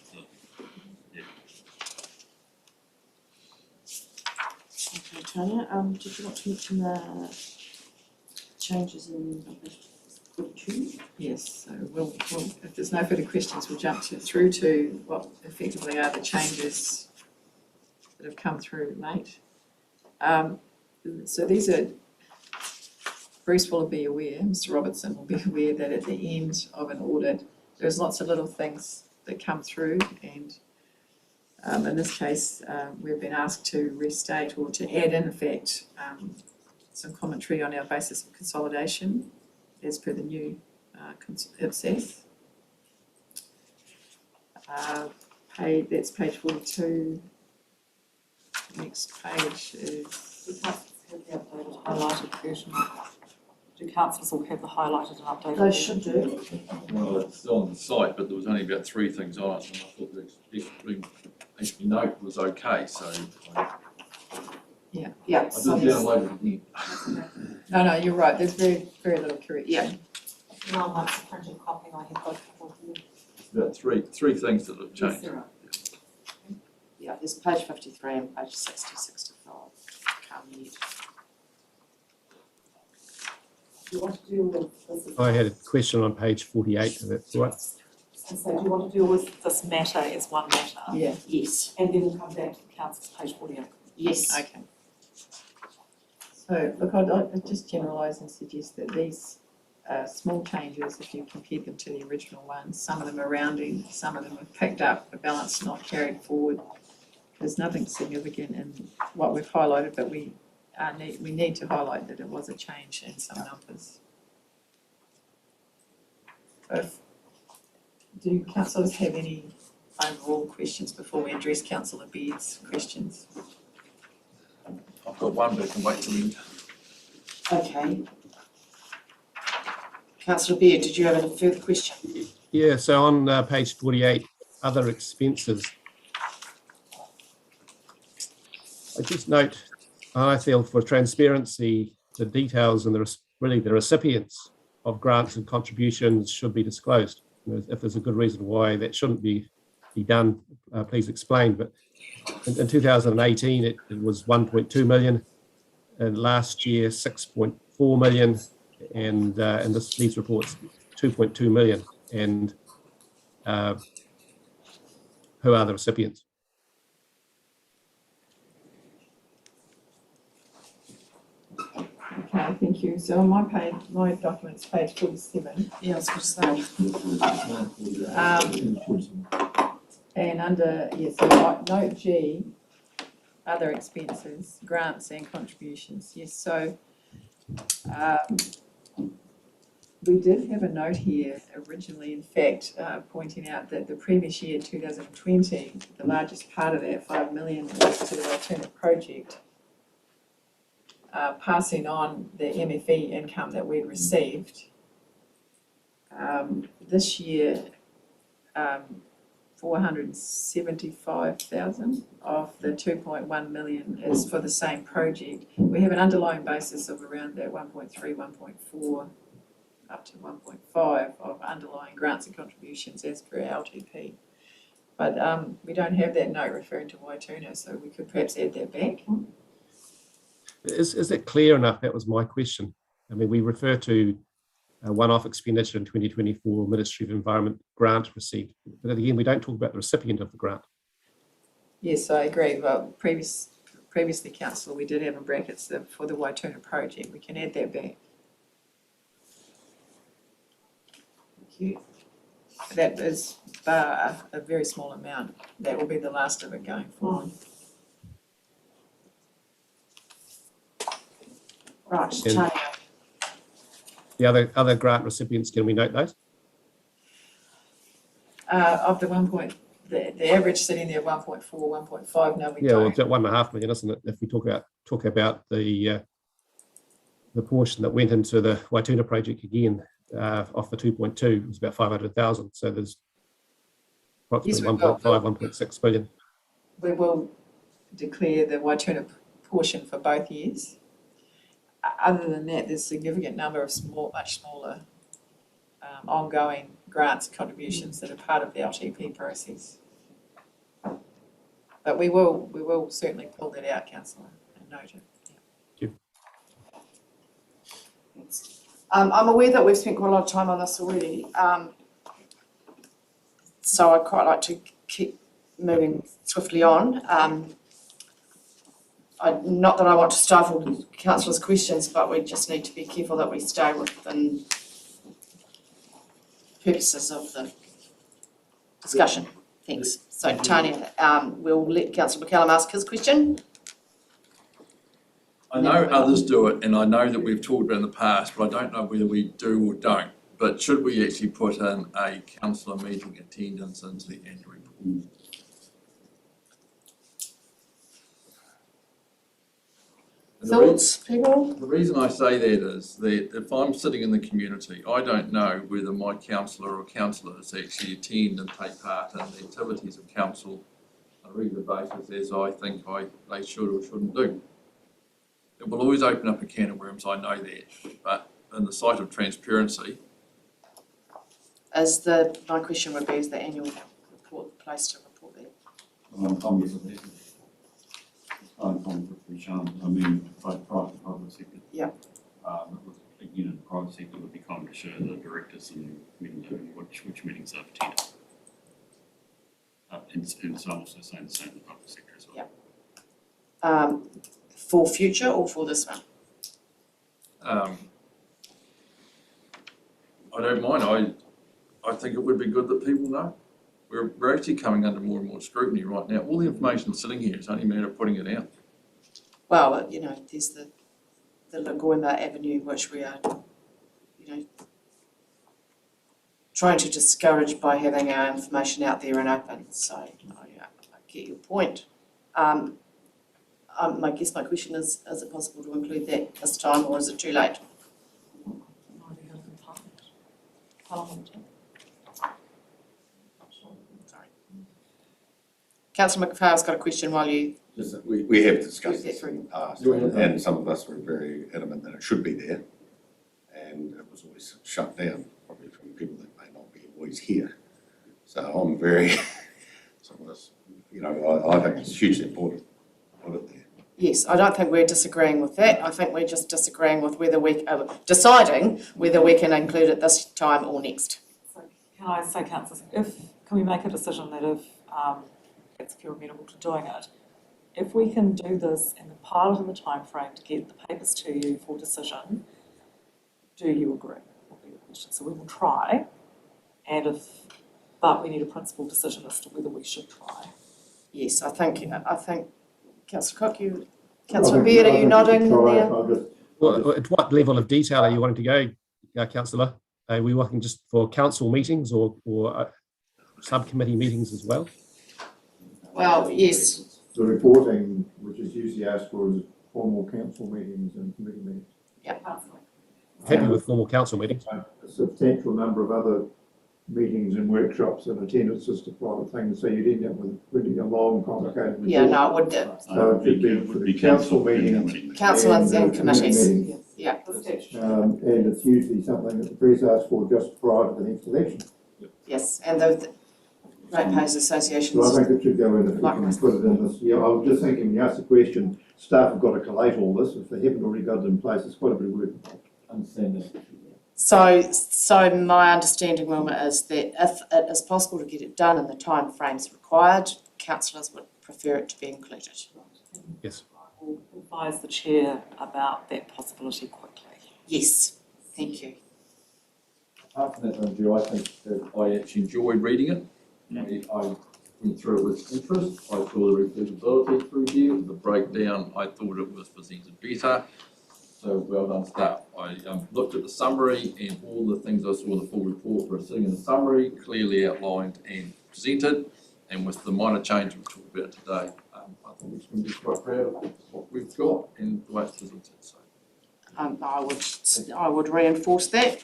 S1: Okay, Tanya, did you want to mention the changes in 42?
S4: Yes, so we'll, if there's no further questions, we'll jump through to what effectively are the changes that have come through late. So these are, Bruce will be aware, Mr. Robertson will be aware that at the end of an audit, there's lots of little things that come through, and in this case, we've been asked to restate or to add in effect some commentary on our basis of consolidation as per the new IPSAS. That's page 42. Next page is.
S5: The councillors have the updated highlighted version. Do councillors all have the highlighted and updated?
S1: They
S5: version?
S1: should do.
S12: Well, it's on the site, but there was only about 3 things on it, and I thought the actually note was okay, so
S4: Yeah.
S1: Yeah.
S12: I just downloaded it again.
S4: No, you're right. There's very, very little correction.
S1: Yeah.
S8: No, that's a printed copy, I have got a couple here.
S12: About three things that have
S5: Yes,
S12: changed.
S5: there are.
S1: Yeah, there's page 53 and page 60, 65. Come yet.
S5: Do you want to deal with this?
S13: I had a question on page 48, if that's right.
S5: And so do you want to deal with this matter as one matter?
S4: Yeah.
S1: Yes.
S5: And then we'll come back to the council's page 48.
S1: Yes.
S4: Okay. So, look, I'd just generalise and suggest that these small changes, if you compare them to the original ones, some of them are rounding, some of them have picked up a balance not carried forward. There's nothing significant in what we've highlighted, but we need to highlight that it was a change in some numbers. So do councillors have any overall questions before we address Councillor Beard's questions?
S12: I've got one, but I can wait till the end.
S1: Okay. Councillor Beard, did you have any further question?
S13: Yeah, so on page 48, other expenses. I just note, I feel for transparency, the details and really the recipients of grants and contributions should be disclosed. If there's a good reason why that shouldn't be done, please explain. But in 2018, it was 1.2 million, and last year 6.4 million, and these reports 2.2 million. And who are the recipients?
S4: Okay, thank you. So on my document's page 47.
S1: Yeah, I was going to say.
S4: And under, so note G, other expenses, grants and contributions. Yes, so we did have a note here originally, in fact, pointing out that the previous year, 2020, the largest part of that, 5 million, was to the alternate project, passing on the MFE income that we'd received. This year, 475,000 of the 2.1 million is for the same project. We have an underlying basis of around that 1.3, 1.4 up to 1.5 of underlying grants and contributions as per LTP. But we don't have that note referring to Waituna, so we could perhaps add that back.
S13: Is that clear enough? That was my question. I mean, we refer to a one-off expenditure in 2024 Ministry of Environment grant received, but again, we don't talk about the recipient of the grant.
S4: Yes, I agree. Well, previously, Councillor, we did have in brackets for the Waituna project. We can add that back. Thank you. That is bar a very small amount. That will be the last of it going forward.
S1: Right,
S13: And
S1: Tanya.
S13: the other grant recipients, can we note those?
S4: Of the the average sitting there 1.4, 1.5. No, we
S13: Yeah, well,
S4: don't.
S13: it's at 1.5 million, isn't it? If we talk about the portion that went into the Waituna project again, off the 2.2, it was about 500,000. So there's approximately 1.5, 1.6 billion.
S4: We will declare the Waituna portion for both years. Other than that, there's a significant number of much smaller ongoing grants and contributions that are part of the LTP process. But we will certainly pull that out, Councillor, and note it.
S13: Thank you.
S1: I'm aware that we've spent quite a lot of time on this already, so I'd quite like to keep moving swiftly on. Not that I want to stifle councillors' questions, but we just need to be careful that we stay within purposes of the discussion. Thanks. So Tanya, we'll let Councillor McCallum ask his question.
S6: I know others do it, and I know that we've talked about in the past, but I don't know whether we do or don't. But should we actually put in a councillor meeting attendance into the annual report?
S1: Thoughts, people?
S6: The reason I say that is that if I'm sitting in the community, I don't know whether my councillor or councillors actually attend and take part in the activities of council on a regular basis as I think they should or shouldn't do. It will always open up a can of worms, I know that, but in the sight of transparency.
S1: My question would be, is the annual report the place to report that?
S7: I'm I mean, both private and public sector.
S1: Yeah.
S7: Again, in the private sector would be kind to show the directors and which meetings they've attended. And so I'm also saying the same in the public sector as well.
S1: Yeah. For future or for this one?
S6: I don't mind. I think it would be good that people know. We're actually coming under more and more scrutiny right now. All the information sitting here is only a matter of putting it out.
S1: Well, there's the Lagoina Avenue, which we are, trying to discourage by having our information out there and open. So I get your point. I guess my question is it possible to include that this time, or is it too late? Councillor McPhail's got a question while you...
S3: We have discussed this in the past, and some of us were very adamant that it should be there, and it was always shut down, probably from people that may not be always here. So I'm very, some of us, I think it's hugely important to put it there.
S1: Yes, I don't think we're disagreeing with that. I think we're just disagreeing with whether we are deciding whether we can include it this time or next.
S5: So can I say, councillors, can we make a decision that if you're amenable to doing it, if we can do this in the pilot and the time frame to get the papers to you for decision, do you agree? Will be the question. So we will try, but we need a principled decision as to whether we should try.
S1: Yes, I think Councillor Cook, Councillor Beard, are you nodding there?
S13: Well, at what level of detail are you wanting to go, Councillor? Are we working just for council meetings or subcommittee meetings as well?
S1: Well, yes.
S11: The reporting, which is usually asked for, is formal council meetings and committee meetings.
S1: Yeah.
S13: Happy with formal council meetings.
S11: A substantial number of other meetings and workshops and attendances to private things, so you'd end up with really a long, complicated report.
S1: Yeah, no, it would,
S11: So it should be for the council meeting.
S1: councillors and committees,
S11: meetings.
S1: yeah.
S11: And it's usually something that the press asks for just prior to the next election.
S1: Yes, and the ratepayers associations.
S11: So I think it should go in if we can put it in this. Yeah, I was just thinking, when you asked the question, staff have got to collate all this. If they haven't already got it in place, it's quite a bit of work.
S12: Understand that.
S1: So my understanding, Wilma, is that if it is possible to get it done in the time frames required, councillors would prefer it to be included.
S13: Yes.
S5: We'll advise the chair about that possibility quickly.
S1: Yes, thank you.
S12: Apart from that, Andrew, I think that I actually enjoyed reading it. I went through it with interest. I saw the repeatability through here, the breakdown. I thought it was presented better. So well done, staff. I looked at the summary, and all the things I saw in the full report were sitting in the summary, clearly outlined and presented. And with the minor change we talked about today, I think we can be quite proud of what we've got and the way it's presented. So.
S1: I would reinforce that.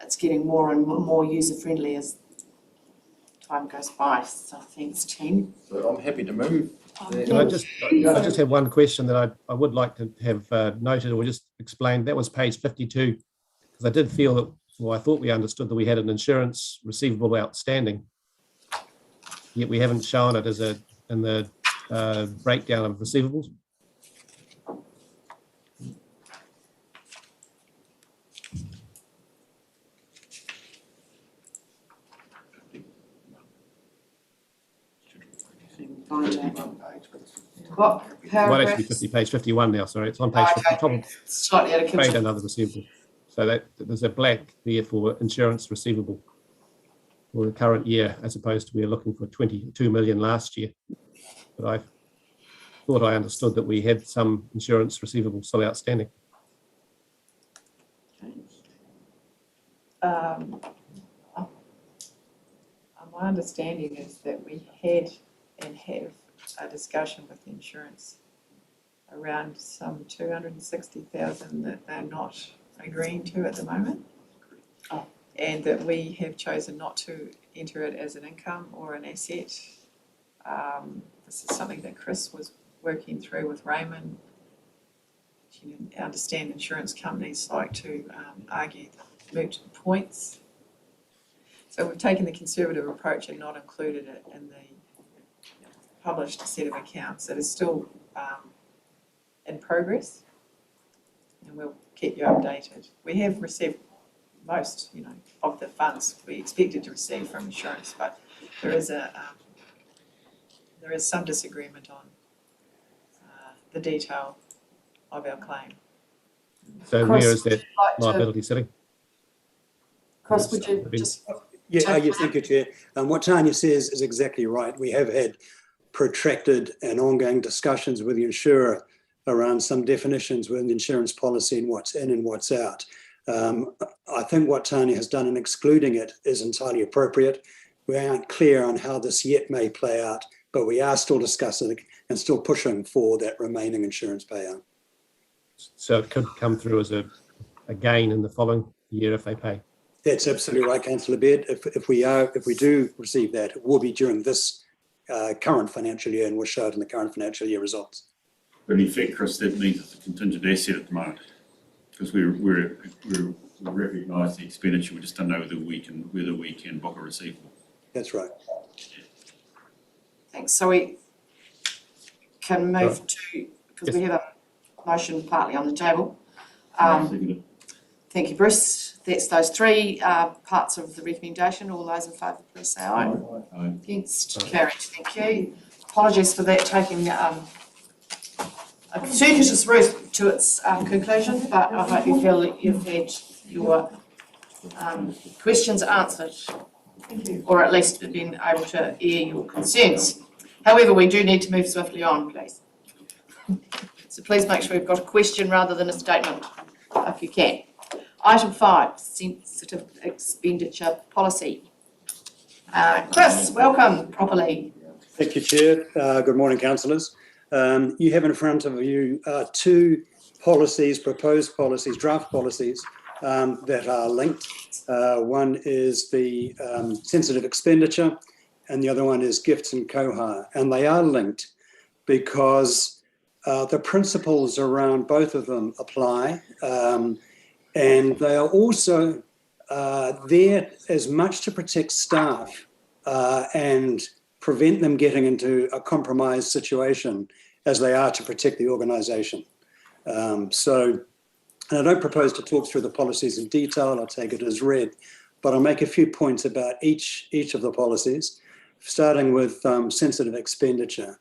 S1: It's getting more and more user friendly as time goes by. So thanks, team.
S12: So I'm happy to move.
S13: Can I just have one question that I would like to have noted or just explained. That was page 52, because I did feel that, well, I thought we understood that we had an insurance receivable outstanding, yet we haven't shown it as in the breakdown of receivables.
S1: What
S13: Might
S1: paragraph?
S13: actually be 50, page 51 now, sorry. It's on page 50, top of
S1: Slightly out of
S13: trade
S1: kilter.
S13: and other receivable. So that there's a blank there for insurance receivable for the current year, as opposed to we were looking for 22 million last year. But I thought I understood that we had some insurance receivable still outstanding.
S4: My understanding is that we had and have a discussion with the insurance around some 260,000 that they're not agreeing to at the moment.
S1: Oh.
S4: And that we have chosen not to enter it as an income or an asset. This is something that Chris was working through with Raymond. You understand insurance companies like to argue moot points. So we've taken the conservative approach and not included it in the published set of accounts. It is still in progress, and we'll keep you updated. We have received most, of the funds we expected to receive from insurance, but there is some disagreement on the detail of our claim.
S13: So
S1: Chris,
S13: where is that
S1: would you like to-
S13: liability sitting?
S1: Chris, would you just?
S14: Yes, thank you, Chair. What Tanya says is exactly right. We have had protracted and ongoing discussions with the insurer around some definitions within the insurance policy and what's in and what's out. I think what Tanya has done in excluding it is entirely appropriate. We aren't clear on how this yet may play out, but we are still discussing and still pushing for that remaining insurance payout.
S13: So it could come through as a gain in the following year if they pay.
S14: That's absolutely right, Councillor Baird. If we do receive that, it will be during this current financial year, and we'll show it in the current financial year results.
S7: But in effect, Chris, that means it's a contingent asset at the moment, because we recognise the expenditure. We just don't know whether we can book a receivable.
S14: That's right.
S1: Thanks. So we can move to, because we have a motion partly on the table. Thank you, Bruce. That's those three parts of the recommendation. All those in favour, please say aye.
S7: Aye.
S1: Against, carried. Thank you. Apologies for that taking a circuitous route to its conclusion, but I hope you feel that you've had your questions answered, or at least been able to air your concerns. However, we do need to move swiftly on, please. So please make sure we've got a question rather than a statement, if you can. Item 5, sensitive expenditure policy. Chris, welcome properly.
S14: Thank you, Chair. Good morning, councillors. You have in front of you two policies, proposed policies, draft policies that are linked. One is the sensitive expenditure, and the other one is gifts and koha. And they are linked because the principles around both of them apply. And they are also there as much to protect staff and prevent them getting into a compromised situation as they are to protect the organisation. And I don't propose to talk through the policies in detail, I'll take it as read, but I'll make a few points about each of the policies, starting with sensitive expenditure.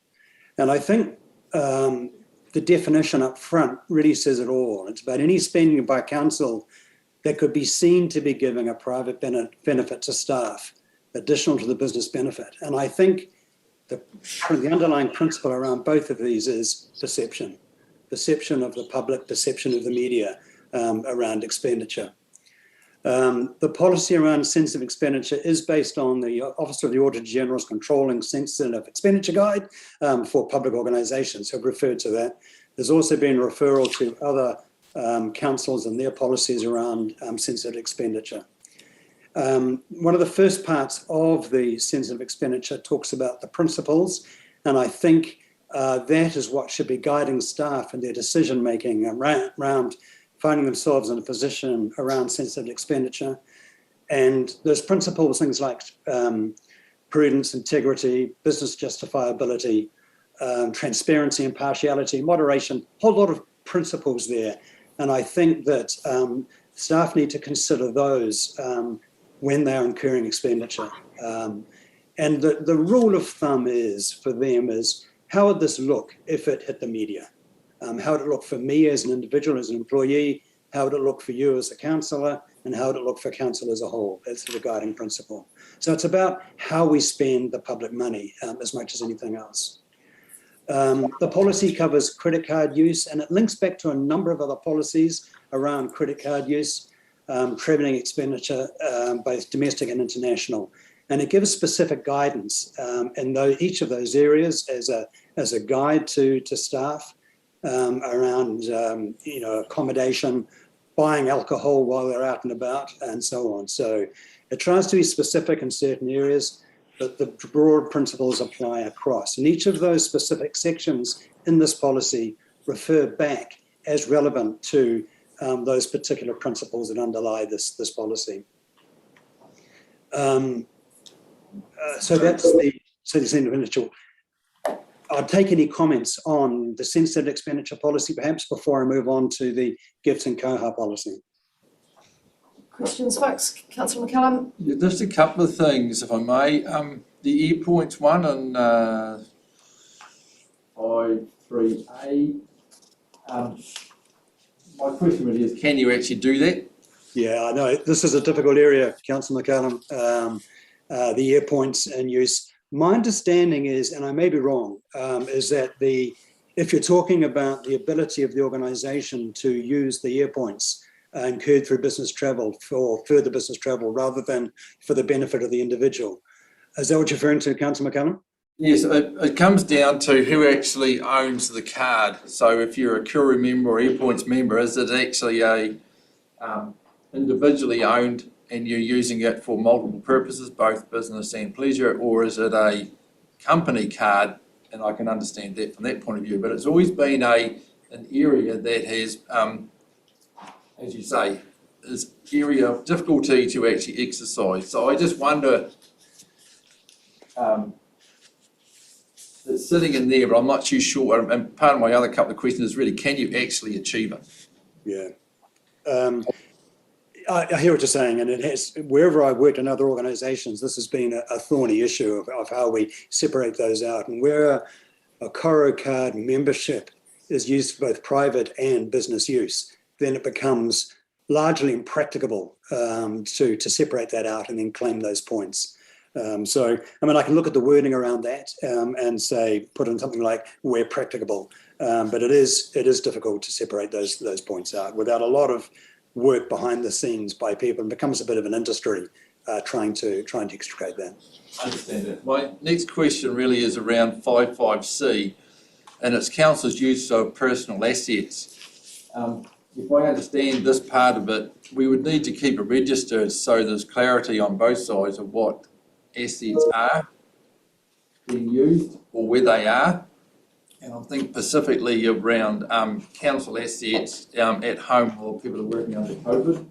S14: And I think the definition up front really says it all. It's about any spending by council that could be seen to be giving a private benefit to staff, additional to the business benefit. And I think the underlying principle around both of these is perception of the public, perception of the media around expenditure. The policy around sensitive expenditure is based on the Office of the Auditor General's Controlling Sensitive Expenditure Guide for public organisations, who have referred to that. There's also been referral to other councils and their policies around sensitive expenditure. One of the first parts of the sensitive expenditure talks about the principles, and I think that is what should be guiding staff in their decision making around finding themselves in a position around sensitive expenditure. And those principles, things like prudence, integrity, business justifiability, transparency, impartiality, moderation, a whole lot of principles there. And I think that staff need to consider those when they're incurring expenditure. And the rule of thumb is for them is, how would this look if it hit the media? How would it look for me as an individual, as an employee? How would it look for you as a councillor? And how would it look for council as a whole? That's the guiding principle. So it's about how we spend the public money as much as anything else. The policy covers credit card use, and it links back to a number of other policies around credit card use, travelling expenditure, both domestic and international. And it gives specific guidance in each of those areas as a guide to staff around accommodation, buying alcohol while they're out and about, and so on. So it tries to be specific in certain areas, but the broad principles apply across. And each of those specific sections in this policy refer back as relevant to those particular principles that underlie this policy. So that's the expenditure. I'll take any comments on the sensitive expenditure policy, perhaps, before I move on to the gifts and koha policy.
S1: Questions, folks? Councillor McCallum?
S6: Yeah, just a couple of things, if I may. The airpoints one and 5.3a. My question really is, can you actually do that?
S14: Yeah, I know. This is a difficult area, Councillor McCallum, the airpoints in use. My understanding is, and I may be wrong, is that if you're talking about the ability of the organisation to use the airpoints incurred through business travel for further business travel rather than for the benefit of the individual. Is that what you're referring to, Councillor McCallum?
S6: Yes, it comes down to who actually owns the card. So if you're a Kuru member or Airpoints member, is it actually a individually owned and you're using it for multiple purposes, both business and pleasure, or is it a company card? And I can understand that from that point of view, but it's always been an area that has, as you say, is area of difficulty to actually exercise. So I just wonder, it's sitting in there, but I'm not too sure. And part of my other couple of questions is really, can you actually achieve it?
S14: Yeah. I hear what you're saying, and it has, wherever I've worked in other organisations, this has been a thorny issue of how we separate those out. And where a Koro card membership is used for both private and business use, then it becomes largely impracticable to separate that out and then claim those points. So, I mean, I can look at the wording around that and say, put in something like where practicable, but it is difficult to separate those points out without a lot of work behind the scenes by people, and becomes a bit of an industry trying to extricate that.
S6: I understand that. My next question really is around 5.5c, and it's council's use of personal assets.
S12: if I understand this part of it, we would need to keep a register so there's clarity on both sides of what assets are being used or where they are. And I think specifically around council assets at home while people are working under COVID.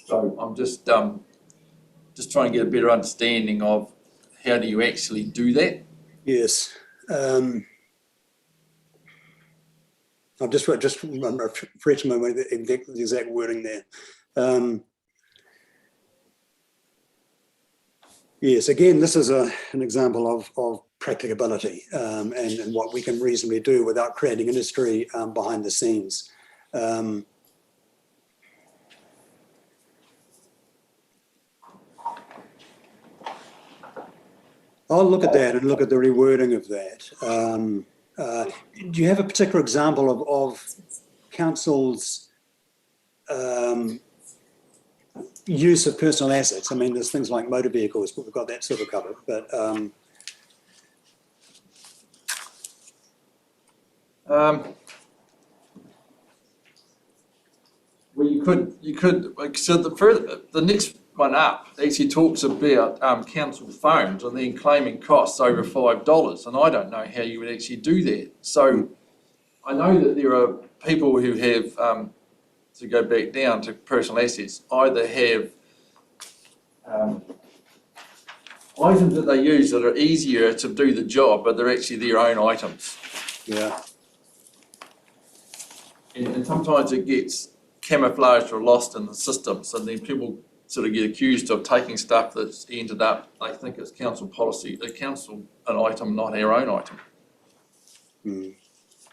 S12: So I'm just trying to get a better understanding of how do you actually do that?
S14: Yes. I've just refreshing my memory the exact wording there. Yes, again, this is an example of practicability and what we can reasonably do without creating industry behind the scenes. I'll look at that and look at the rewording of that. Do you have a particular example of council's use of personal assets? I mean, there's things like motor vehicles, but we've got that sort of covered. But
S12: well, you could like, so the next one up actually talks about council phones and then claiming costs over $5, and I don't know how you would actually do that. So I know that there are people who have to go back down to personal assets, either have items that they use that are easier to do the job, but they're actually their own items.
S14: yeah,
S12: And sometimes it gets camouflaged or lost in the systems, and then people sort of get accused of taking stuff that's ended up, they think it's council policy, the council an item, not our own item.
S14: mm.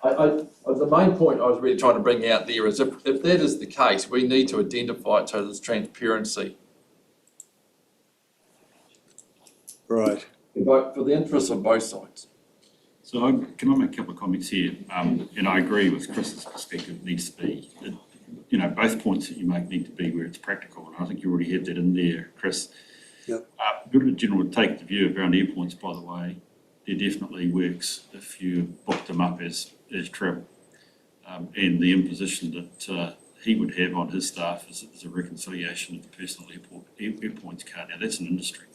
S12: The main point I was really trying to bring out there is if that is the case, we need to identify it so there's transparency.
S14: Right.
S12: But for the interests of both sides.
S7: So can I make a couple of comments here? And I agree with Chris's perspective, it needs to be, both points that you make need to be where it's practical. And I think you already had that in there, Chris.
S14: Yep.
S7: Good General would take the view of around airpoints, by the way, there definitely works if you book them up as travel. And the imposition that he would have on his staff is a reconciliation of the personal airpoints card. Now that's an industry.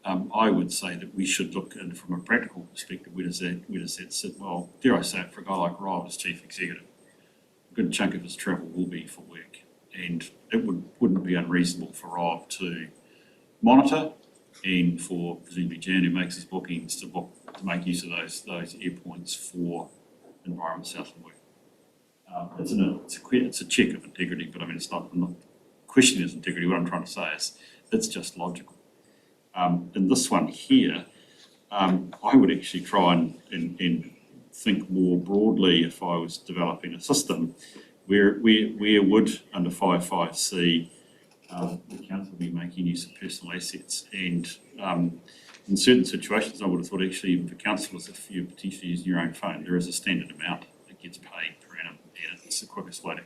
S7: I would say that we should look at from a practical perspective, where does that sit? Well, dare I say it, for a guy like Rob as chief executive, a good chunk of his travel will be for work, and it wouldn't be unreasonable for Rob to monitor and for presumably Jan, who makes his bookings, to make use of those airpoints for Environment Southland work. It's a check of integrity, but I mean I'm not questioning his integrity. What I'm trying to say is it's just logical. In this one here, I would actually try and think more broadly if I was developing a system where would, under 5.5c, the council be making use of personal assets. And in certain situations, I would have thought actually even for councillors, if you're potentially using your own phone, there is a standard amount that gets paid per annum, and it's the quickest way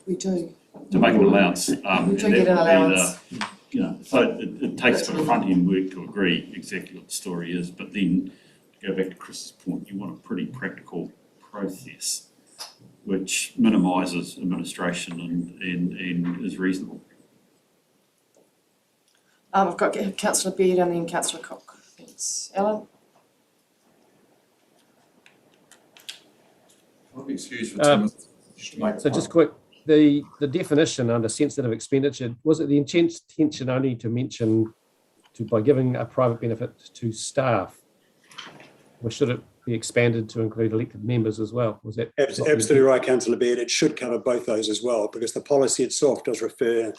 S1: We do.
S7: to make an allowance.
S1: We do get an allowance.
S7: So it takes sort of front end work to agree exactly what the story is, but then to go back to Chris's point, you want a pretty practical process which minimises administration and is reasonable.
S1: I've got Councillor Beard and then Councillor Cook. Thanks. Alan?
S6: I'll be excused for 2 minutes.
S13: So just quick, the definition under sensitive expenditure, was it the intention only to mention by giving a private benefit to staff? Or should it be expanded to include elected members as well? Was that
S14: Absolutely right, Councillor Baird. It should cover both those as well, because the policy itself does refer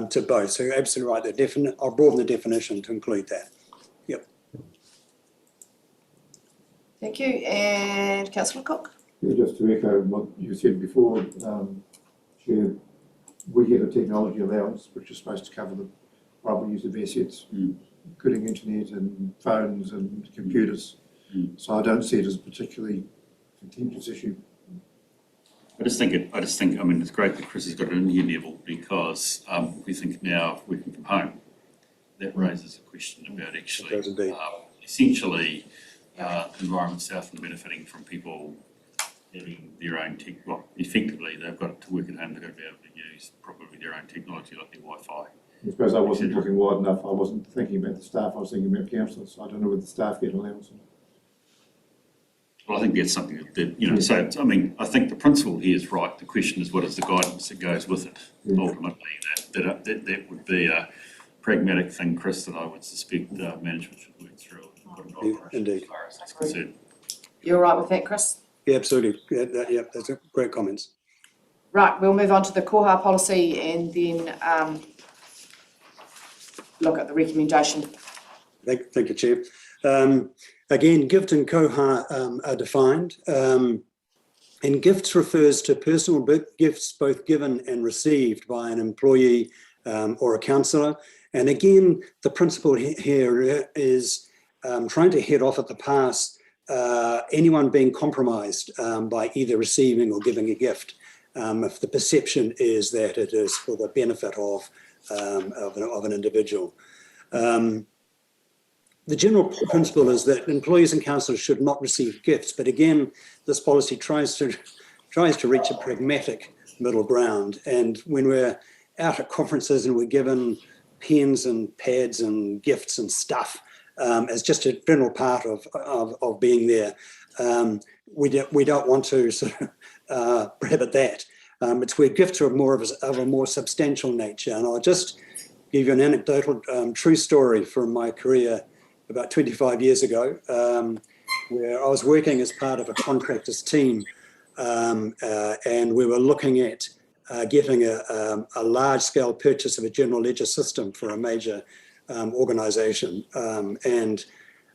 S14: to both. So you're absolutely right. I'll broaden the definition to include that. Yep.
S1: Thank you. And Councillor Cook?
S11: Yeah, just to echo what you said before, Chair, we get a technology allowance which is supposed to cover the private use of assets, including internet and phones and computers. So I don't see it as a particularly contentious issue.
S7: I just think, I mean, it's great that Chris has got it in here, Neville, because we think now of working from home, that raises a question about actually, essentially, Environment Southland benefiting from people having their own effectively they've got to work at home, they've got to be able to use probably their own technology like their Wi-Fi.
S11: I suppose I wasn't looking wide enough. I wasn't thinking about the staff. I was thinking about councillors. I don't know whether the staff get allowance or not.
S7: Well, I think that's something that so it's, I mean, I think the principle here is right. The question is, what is the guidance that goes with it? Ultimately, that would be a pragmatic thing, Chris, that I would suspect management should work through.
S14: Indeed.
S7: As far as that's concerned.
S1: You're all right with that, Chris?
S14: Yeah, absolutely. Yeah, that's a great comments.
S1: Right, we'll move on to the koha policy and then look at the recommendation.
S14: Thank you, Chair. Again, gift and koha are defined. And gifts refers to personal gifts both given and received by an employee or a councillor. And again, the principle here is trying to head off at the pass anyone being compromised by either receiving or giving a gift, if the perception is that it is for the benefit of an individual. The general principle is that employees and councillors should not receive gifts, but again, this policy tries to reach a pragmatic middle ground. And when we're out at conferences and we're given pens and pads and gifts and stuff as just a general part of being there, we don't want to sort of prohibit that. It's where gifts are of a more substantial nature. And I'll just give you an anecdotal true story from my career about 25 years ago, where I was working as part of a contractors team, and we were looking at getting a large-scale purchase of a general ledger system for a major organisation. And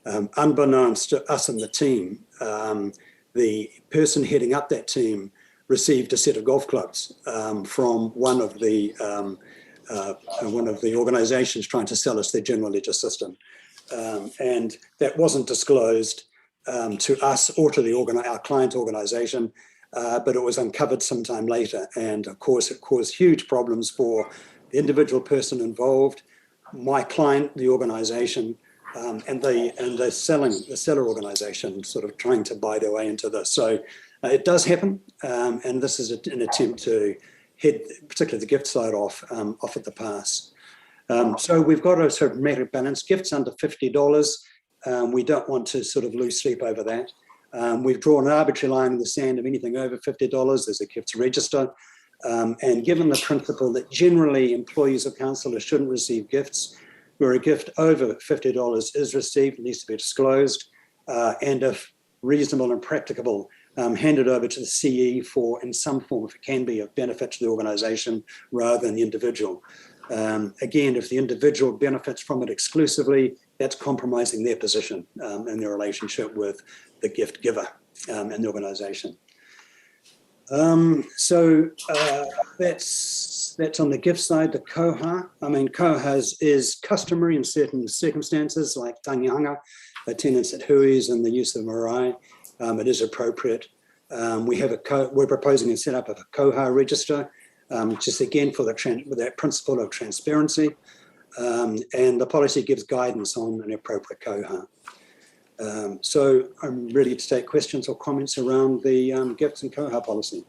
S14: unbeknownst to us and the team, the person heading up that team received a set of golf clubs from one of the organisations trying to sell us their general ledger system. And that wasn't disclosed to us or to our client organisation, but it was uncovered sometime later. And of course, it caused huge problems for the individual person involved, my client, the organisation, and the seller organisation sort of trying to buy their way into this. So it does happen, and this is an attempt to head, particularly the gift side, off at the pass. So we've got a sort of metric balance. Gifts under $50, we don't want to sort of lose sleep over that. We've drawn an arbitrary line in the sand of anything over $50, there's a gifts register. And given the principle that generally employees or councillors shouldn't receive gifts, where a gift over $50 is received, it needs to be disclosed, and if reasonable and practicable, handed over to the CE for, in some form, if it can be, of benefit to the organisation rather than the individual. Again, if the individual benefits from it exclusively, that's compromising their position and their relationship with the gift giver and the organisation. So that's on the gift side. The koha, I mean, koha is customary in certain circumstances, like tangihanga, attendance at huis and the use of marae. It is appropriate. We're proposing a set up of a koha register, just again with that principle of transparency, and the policy gives guidance on an appropriate koha. So I'm ready to take questions or comments around the gifts and koha policy.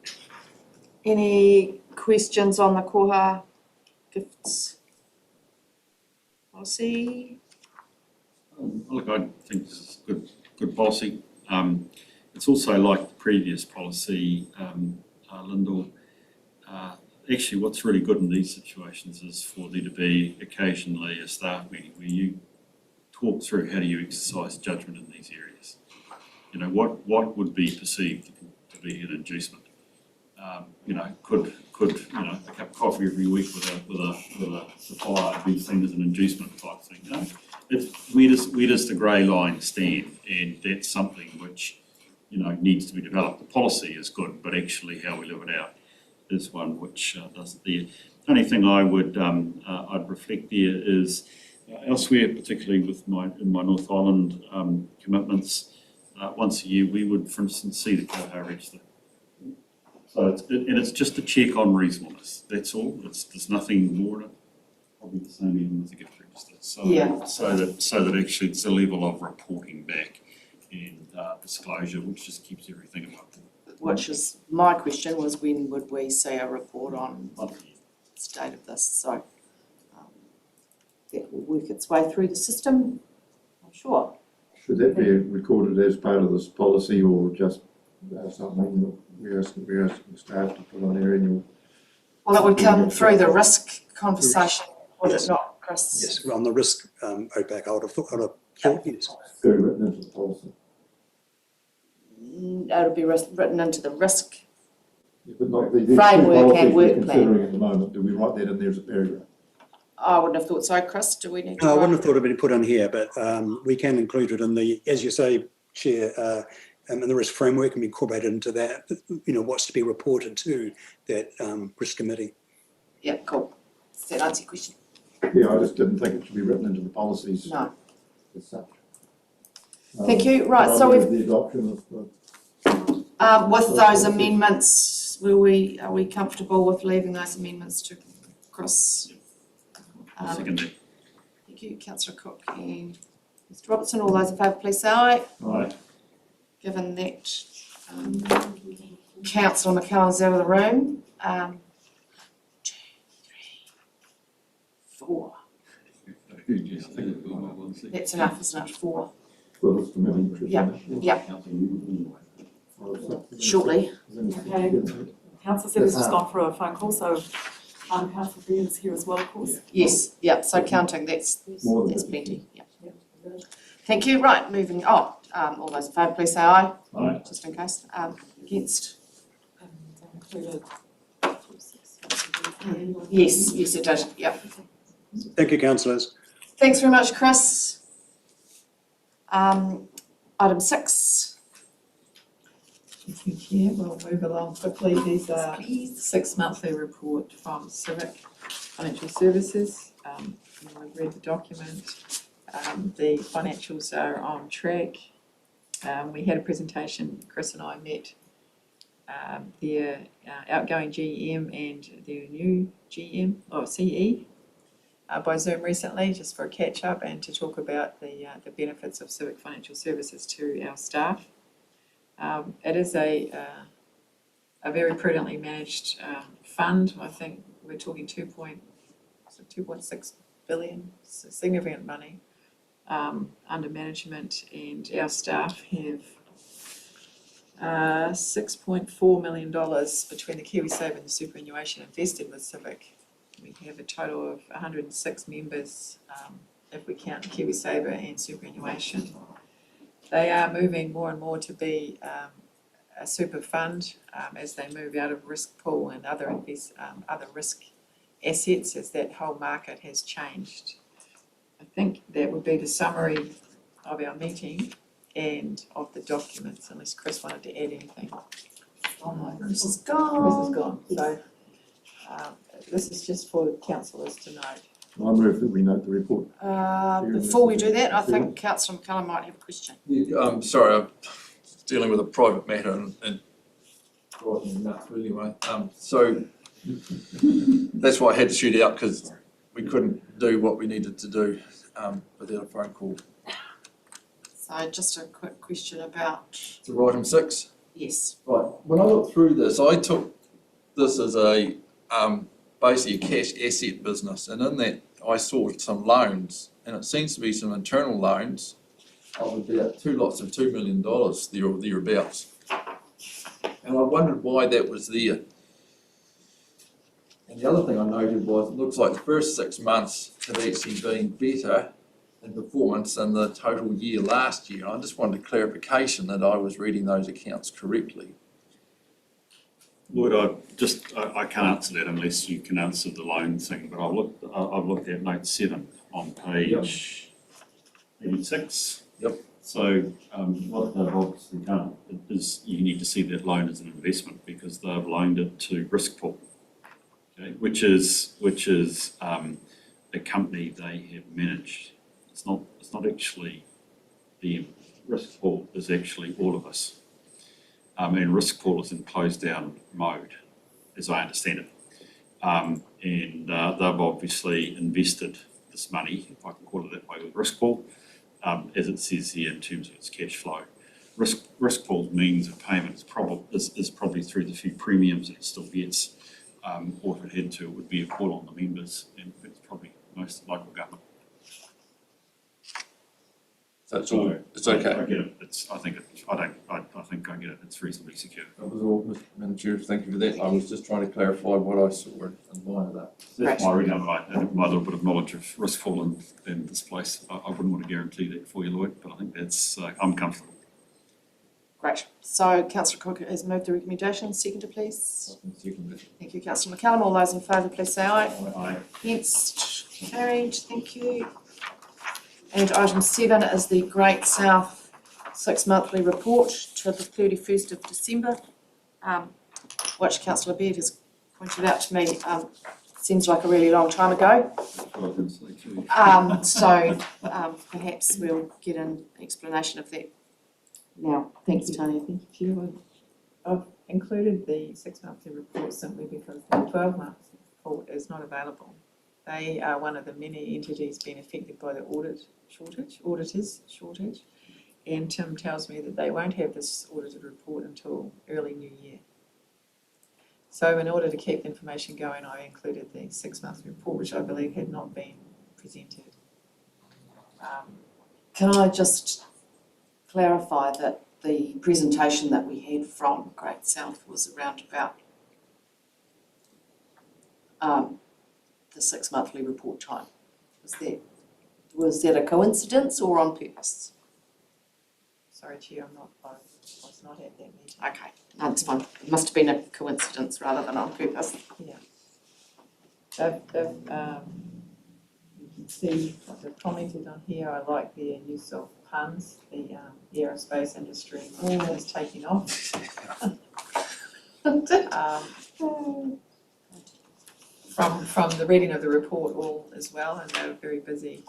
S1: Any questions on the koha gifts policy?
S7: Look, I think this is good policy. It's also like the previous policy, Lyndall. Actually, what's really good in these situations is for there to be occasionally a staff meeting where you talk through how do you exercise judgment in these areas. You know, what would be perceived to be an inducement? You know, could a cup of coffee every week with a supplier be seen as an inducement type thing? You know, where does the grey line stand? And that's something which, you know, needs to be developed. The policy is good, but actually how we live it out is one which doesn't. The only thing I would I'd reflect there is elsewhere, particularly with my North Island commitments, once a year we would, for instance, see the koha register. So it's just a check on reasonableness. That's all. There's nothing more in it. Probably the same even with the gift register. So
S1: Yeah.
S7: so that actually it's a level of reporting back and disclosure, which just keeps everything above board.
S1: which is my question, was when would we see a report on the state of this? So that will work its way through the system, I'm sure.
S11: Should that be recorded as part of this policy or just something that we're asking staff to put on their annual?
S1: Well, it would come through the risk conversation, would it
S14: Yes.
S1: not, Chris?
S14: Yes, on the risk, OPAC, I would have thought, yes.
S11: Be written into the policy.
S1: It'll be written into the risk.
S11: Yeah, but not the
S1: Framework and work plan.
S11: Considering at the moment, do we write that in there as a paragraph?
S1: I wouldn't have thought so, Chris. Do we need to?
S14: No, I
S1: write-
S14: wouldn't have thought it'd been put in here, but we can include it in the, as you say, Chair, in the risk framework and be incorporated into that, what's to be reported to that risk committee.
S1: Yeah, cool. Does that answer your question?
S11: Yeah, I just didn't think it should be written into the policies
S1: No.
S11: as such.
S1: Thank you. Right,
S11: I
S1: so
S11: move
S1: we've,
S11: the adoption of the
S1: with those amendments, are we comfortable with leaving those amendments to Chris?
S7: Second that.
S1: Thank you, councillor Cook and Mr Robertson. All those in favour, please say aye.
S7: Aye.
S1: Given that councillor McCallum's out of the room, 2, 3, 4. That's enough, isn't it? 4.
S11: for this committee.
S1: Yeah, yeah. Shortly.
S5: Okay. Councillor said he's just gone for a phone call, so Councillor Beard is here as well, of course.
S1: Yes, yeah, so counting, that's
S11: More than
S1: plenty, yeah. Thank you, right, moving on. All those in favour, please say aye.
S7: Aye.
S1: Just in case. Against?
S5: And included.
S1: Yes, yes it did, yeah.
S14: Thank you, councillors.
S1: Thanks very much, Chris. Item 6.
S4: Thank you, Chair. We'll move along quickly. These are
S1: Please.
S4: 6 monthly report from Civic Financial Services. We've read the document. The financials are on track. We had a presentation, Chris and I met their outgoing GM and their new GM, or CE, by Zoom recently, just for a catch up and to talk about the benefits of Civic Financial Services to our staff. It is a very prudently managed fund. I think we're talking 2.6 billion, so significant money under management, and our staff have $6.4 million between the KiwiSaver and the superannuation invested with Civic. We have a total of 106 members if we count KiwiSaver and superannuation. They are moving more and more to be a super fund as they move out of risk pool and other risk assets as that whole market has changed. I think that would be the summary of our meeting and of the documents, unless Chris wanted to add anything.
S1: Chris is gone.
S4: Chris is gone, so this is just for councillors to note.
S11: I move that we note the report.
S1: Before we do that, I think councillor McCullum might have a question.
S6: Yeah, sorry, I'm dealing with a private matter and driving me nuts anyway. So that's why I had to shoot out, because we couldn't do what we needed to do without a phone call.
S1: So just a quick question about,
S6: So item 6.
S1: yes,
S6: Right, when I looked through this, I took this as a basically a cash asset business, and in that I saw some loans, and it seems to be some internal loans of about 2 lots of $2 million thereabouts. And I wondered why that was there. And the other thing I noted was it looks like the first 6 months have actually been better in performance than the total year last year. I just wanted clarification that I was reading those accounts correctly.
S7: Lloyd, I can't answer that unless you can answer the loan thing, but I've looked at note 7 on page 86.
S6: Yep.
S7: So what they've obviously done is you need to see that loan as an investment because they've loaned it to Risk Pool, okay, which is a company they have managed. It's not actually them. Risk Pool is actually all of us. And Risk Pool is in closed down mode, as I understand it. And they've obviously invested this money, if I can call it that way, with Risk Pool, as it says here in terms of its cash flow. risk pool's means of payment is probably through the few premiums that it still gets. Or if it had to, it would be a call on the members, and it's probably most local government.
S12: So it's all, it's okay.
S7: I get it. I think I get it. It's reasonably secure.
S12: That was all, Mr. Manager, thank you for that. I was just trying to clarify what I saw in line of that.
S7: That's my reading. My little bit of knowledge of risk fall in this place. I wouldn't want to guarantee that for you, Lloyd, but I think that's, I'm comfortable.
S1: Great. So Councillor Cook has moved the recommendation. Seconder, please. Thank you, Councillor McCallum. All those in favour, please say aye.
S7: Aye.
S1: Against? Carried. Thank you. And item 7 is the Great South 6-monthly report to the 31st of December, which Councillor Beard has pointed out to me seems like a really long time ago. Perhaps we'll get an explanation of that now. Thanks, Tanya.
S4: Thank you. I've included the 6-monthly report simply because the 12-month report is not available. They are one of the many entities being affected by the auditors shortage, and Tim tells me that they won't have this audited report until early new year. So in order to keep the information going, I included the 6-month report, which I believe had not been presented.
S1: Can I just clarify that the presentation that we had from Great South was around about the 6-monthly report time? Was that a coincidence or on purpose?
S4: Sorry, Chair, I was not at that meeting.
S1: Okay, no, that's fine. It must have been a coincidence rather than on purpose.
S4: Yeah. You can see what they've commented on here. I like their use of puns. The aerospace industry is taking off. From the reading of the report all as well, and they're very busy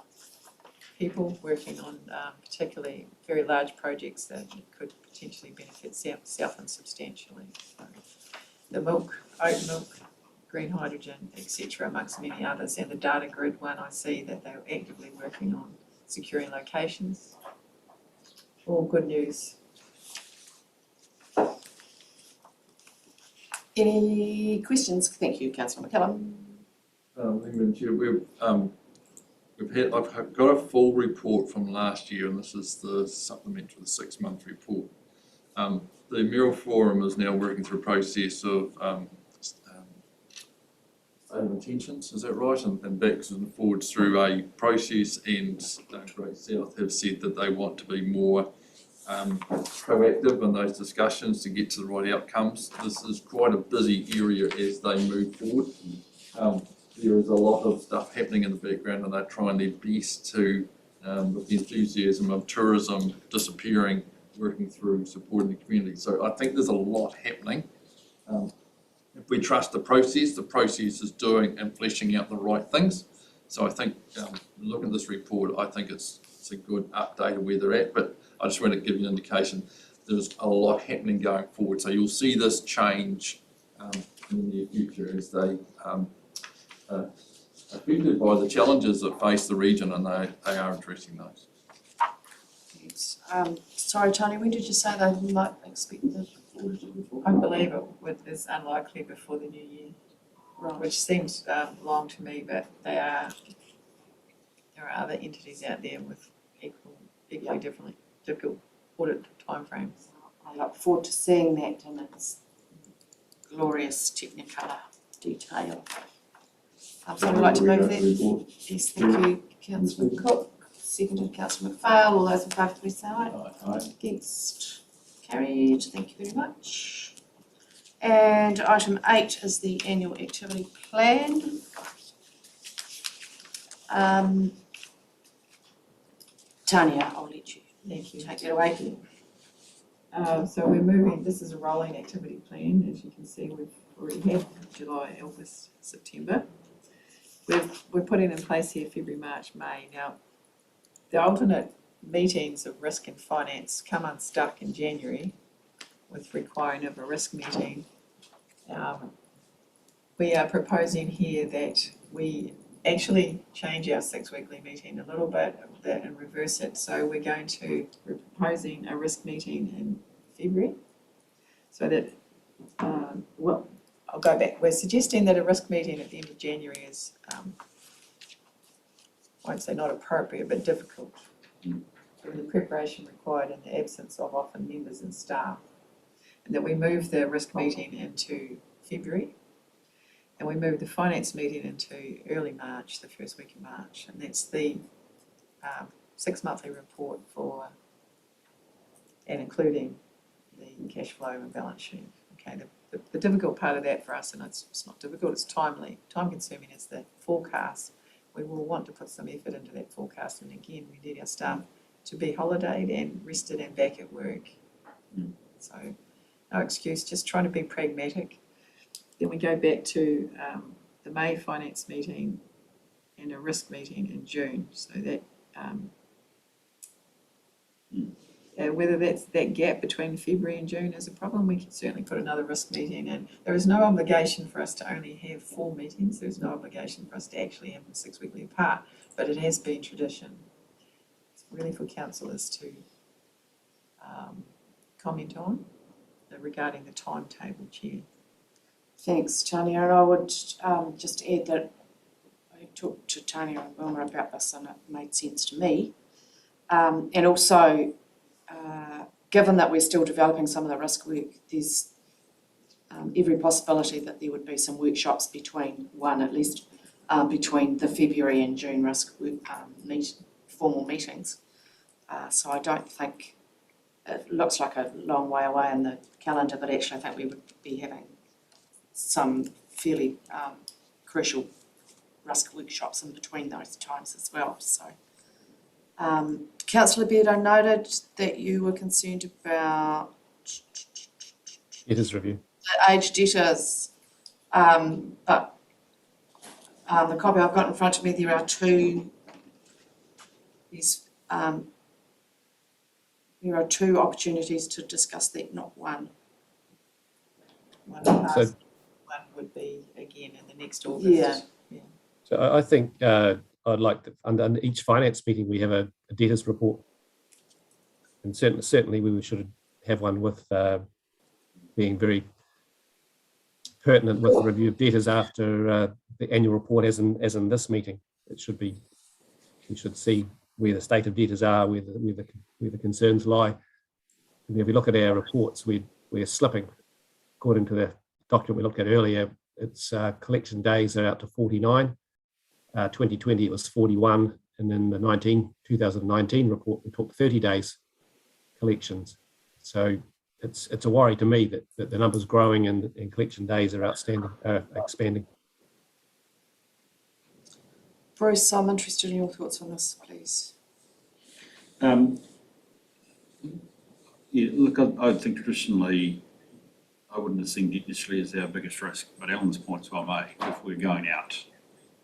S4: people working on particularly very large projects that could potentially benefit Southland substantially. So the milk, oat milk, green hydrogen, etc., amongst many others, and the data grid one, I see that they're actively working on securing locations. All good news.
S1: Any questions? Thank you, Councillor McCallum.
S12: I've got a full report from last year, and this is the supplement to the 6-month report. The Mural Forum is now working through a process of state of intentions, is that right? And backs and forwards through a process, and Great South have said that they want to be more proactive in those discussions to get to the right outcomes. This is quite a busy area as they move forward. There is a lot of stuff happening in the background, and they're trying their best to, with the enthusiasm of tourism disappearing, working through supporting the community. So I think there's a lot happening. If we trust the process is doing and fleshing out the right things. So I think, looking at this report, I think it's a good update of where they're at, but I just want to give you an indication there's a lot happening going forward. So you'll see this change in the near future as they affected by the challenges that face the region, and they are addressing those.
S1: Thanks. Sorry, Tony, when did you say they might expect the audited report?
S4: I believe it is unlikely before the new year,
S1: Right.
S4: which seems long to me, but there are other entities out there with equally difficult audit timeframes.
S1: I look forward to seeing that in its glorious technicolor detail. Someone would like to move that? Yes, thank you, Councillor Cook. Seconded, Councillor McPhail. All those in favour, please say aye.
S12: Aye. Against?
S1: Carried. Thank you very much. And item 8 is the annual activity plan. Tanya, I'll let you take it away.
S4: So we're moving, this is a rolling activity plan. As you can see, we've already had July, August, September. We're putting in place here February, March, May. Now, the alternate meetings of risk and finance come unstuck in January with requiring of a risk meeting. We are proposing here that we actually change our 6 weekly meeting a little bit and reverse it. So we're proposing a risk meeting in February. So that, well, I'll go back. We're suggesting that a risk meeting at the end of January is, I won't say not appropriate, but difficult. Given the preparation required in the absence of often members and staff. And that we move the risk meeting into February. And we move the finance meeting into early March, the first week of March. And that's the 6 monthly report and including the cash flow and balance sheet. Okay, the difficult part of that for us, and it's not difficult, it's time consuming, is the forecast. We will want to put some effort into that forecast, and again, we need our staff to be holidayed and rested and back at work. So no excuse, just trying to be pragmatic. Then we go back to the May finance meeting and a risk meeting in June. So that whether that gap between February and June is a problem, we can certainly put another risk meeting in. There is no obligation for us to only have 4 meetings. There's no obligation for us to actually have them 6 weekly apart, but it has been tradition. It's really for councillors to comment on regarding the timetable, Chair.
S1: Thanks, Tanya. And I would just add that I talked to Tanya and Wilma about this and it made sense to me. And also, given that we're still developing some of the risk work, there's every possibility that there would be some workshops between the February and June risk work, formal meetings. So I don't think, it looks like a long way away in the calendar, but actually I think we would be having some fairly crucial risk workshops in between those times as well. So, Councillor Beard, I noted that you were concerned about
S13: Debtors review.
S1: the aged debtors, but the copy I've got in front of me, there are two opportunities to discuss that, not one.
S13: So,
S4: One would be again in the next August.
S1: Yeah.
S13: so I think I'd like to, under each finance meeting, we have a debtors report. And certainly we should have one with being very pertinent with the review of debtors after the annual report, as in this meeting. It should be, we should see where the state of debtors are, where the concerns lie. And if we look at our reports, we're slipping. According to the document we looked at earlier, its collection days are out to 49. 2020 it was 41, and in the 2019 report we took 30 days collections. So it's a worry to me that the number's growing and collection days are expanding.
S1: Bruce, I'm interested in your thoughts on this, please.
S7: Yeah, look, I think traditionally I wouldn't have seen debt initially as our biggest risk, but Alan's point's well made. If we're going out,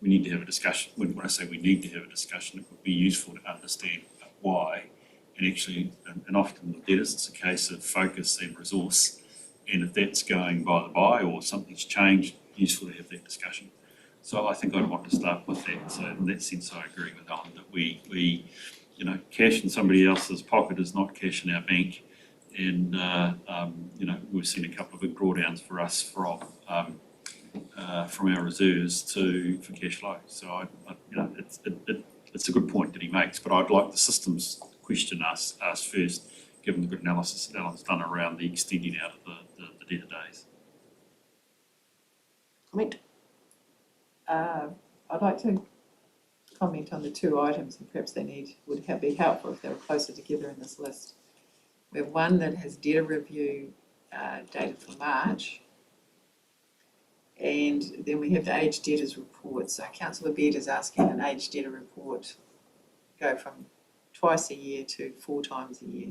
S7: we need to have a discussion. When I say we need to have a discussion, it would be useful to understand why. And actually, and often with debtors, it's a case of focus and resource. And if that's going by the by or something's changed, useful to have that discussion. So I think I'd want to start with that. So in that sense, I agree with Alan that we cash in somebody else's pocket is not cash in our bank. And, we've seen a couple of big drawdowns for us from our reserves for cash flow. So it's a good point that he makes, but I'd like the systems question asked first, given the good analysis that Alan's done around the extending out of the debtor days.
S1: Comment?
S4: I'd like to comment on the 2 items, and perhaps would be helpful if they were closer together in this list. We have one that has data review dated for March, and then we have the aged debtors report. So Councillor Beard is asking an aged debtor report go from twice a year to 4 times a year.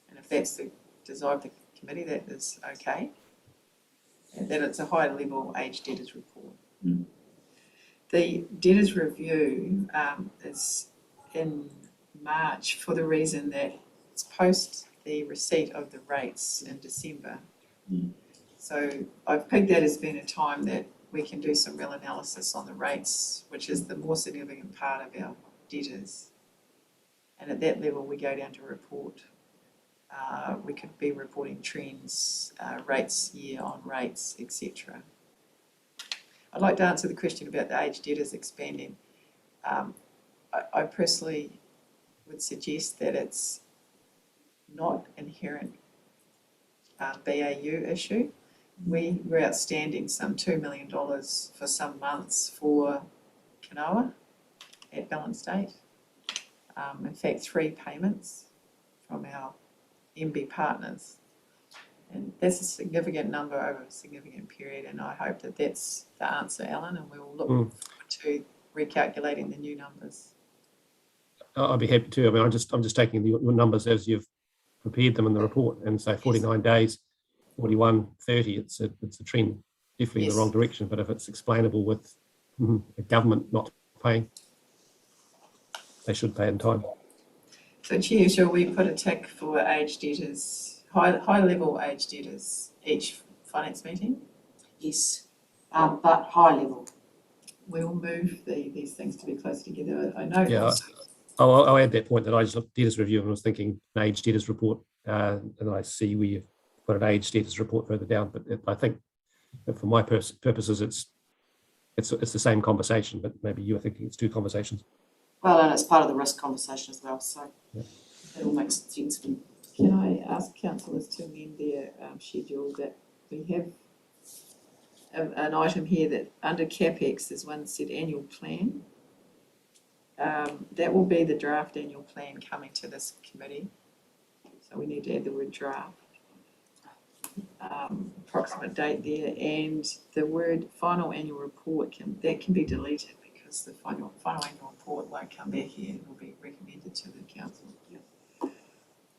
S4: And if that's the desire of the committee, that is okay. And that it's a high level aged debtors report.
S7: Mm.
S4: The debtors review is in March for the reason that it's post the receipt of the rates in December.
S7: Mm.
S4: So I've pegged that as being a time that we can do some real analysis on the rates, which is the more significant part of our debtors. And at that level, we go down to report. We could be reporting trends, rates, year on rates, etc. I'd like to answer the question about the aged debtors expanding. I personally would suggest that it's not inherent BAU issue. We were outstanding some $2 million for some months for Kanoa at balance date. In fact, 3 payments from our MB partners. And that's a significant number over a significant period, and I hope that that's the answer, Alan, and we will look forward to recalculating the new numbers.
S13: I'd be happy to. I mean, I'm just taking your numbers as you've prepared them in the report, and say 49 days, 41, 30. It's a trend, definitely in the wrong direction. But if it's explainable with the government not paying, they should pay in time.
S4: So, Chair, shall we put a tick for aged debtors, high level aged debtors each finance meeting?
S1: Yes, but high level.
S4: We will move these things to be closer together. I know.
S13: Yeah. I'll add that point that I just looked at debtors review and was thinking an aged debtors report, and then I see where you've put an aged debtors report further down. But I think that for my purposes, it's the same conversation, but maybe you are thinking it's 2 conversations.
S1: Well, and it's part of the risk conversation as well, so
S13: yeah.
S1: It all makes sense to me.
S4: Can I ask councillors to amend their schedule that we have an item here that under CapEx there's one said annual plan. That will be the draft annual plan coming to this committee. So we need to add the word draft. Approximate date there, and the word final annual report can be deleted because the final annual report won't come back here and will be recommended to the council. Yeah.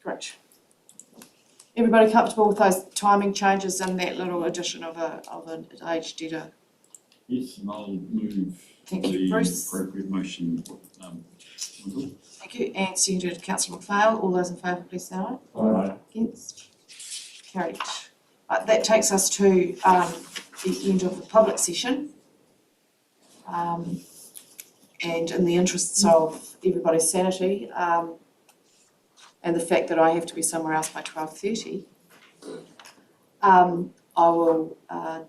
S1: Great. Everybody comfortable with those timing changes and that little addition of an aged debtor?
S7: Yes, and I'll move
S1: Thank you,
S7: the
S1: Bruce.
S7: appropriate motion.
S1: Thank you, and seconded Councillor McPhail. All those in favour, please say aye.
S7: Aye.
S1: Against? Carried. That takes us to the end of the public session. And in the interests of everybody's sanity, and the fact that I have to be somewhere else by 12:30, I will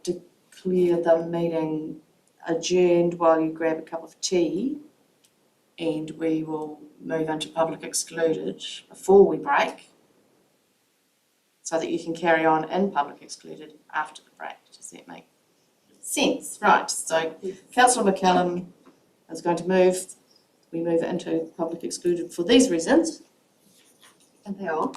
S1: declare the meeting adjourned while you grab a cup of tea, and we will move into public excluded before we break, so that you can carry on in public excluded after the break. Does that make sense? Right, so Councillor McCallum is going to move, we move into public excluded for these reasons.
S15: And they are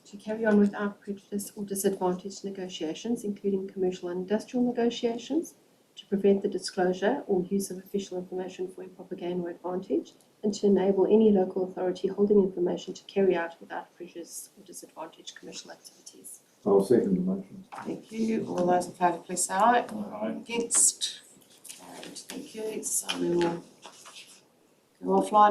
S15: to carry on without prejudice or disadvantage negotiations, including commercial and industrial negotiations, to prevent the disclosure or use of official information for improper gain or advantage, and to enable any local authority holding information to carry out without prejudice or disadvantage commercial activities.
S11: I'll second the motion.
S1: Thank you. All those in favour, please say aye.
S7: Aye.
S1: Against? Carried. Thank you. So we will go offline.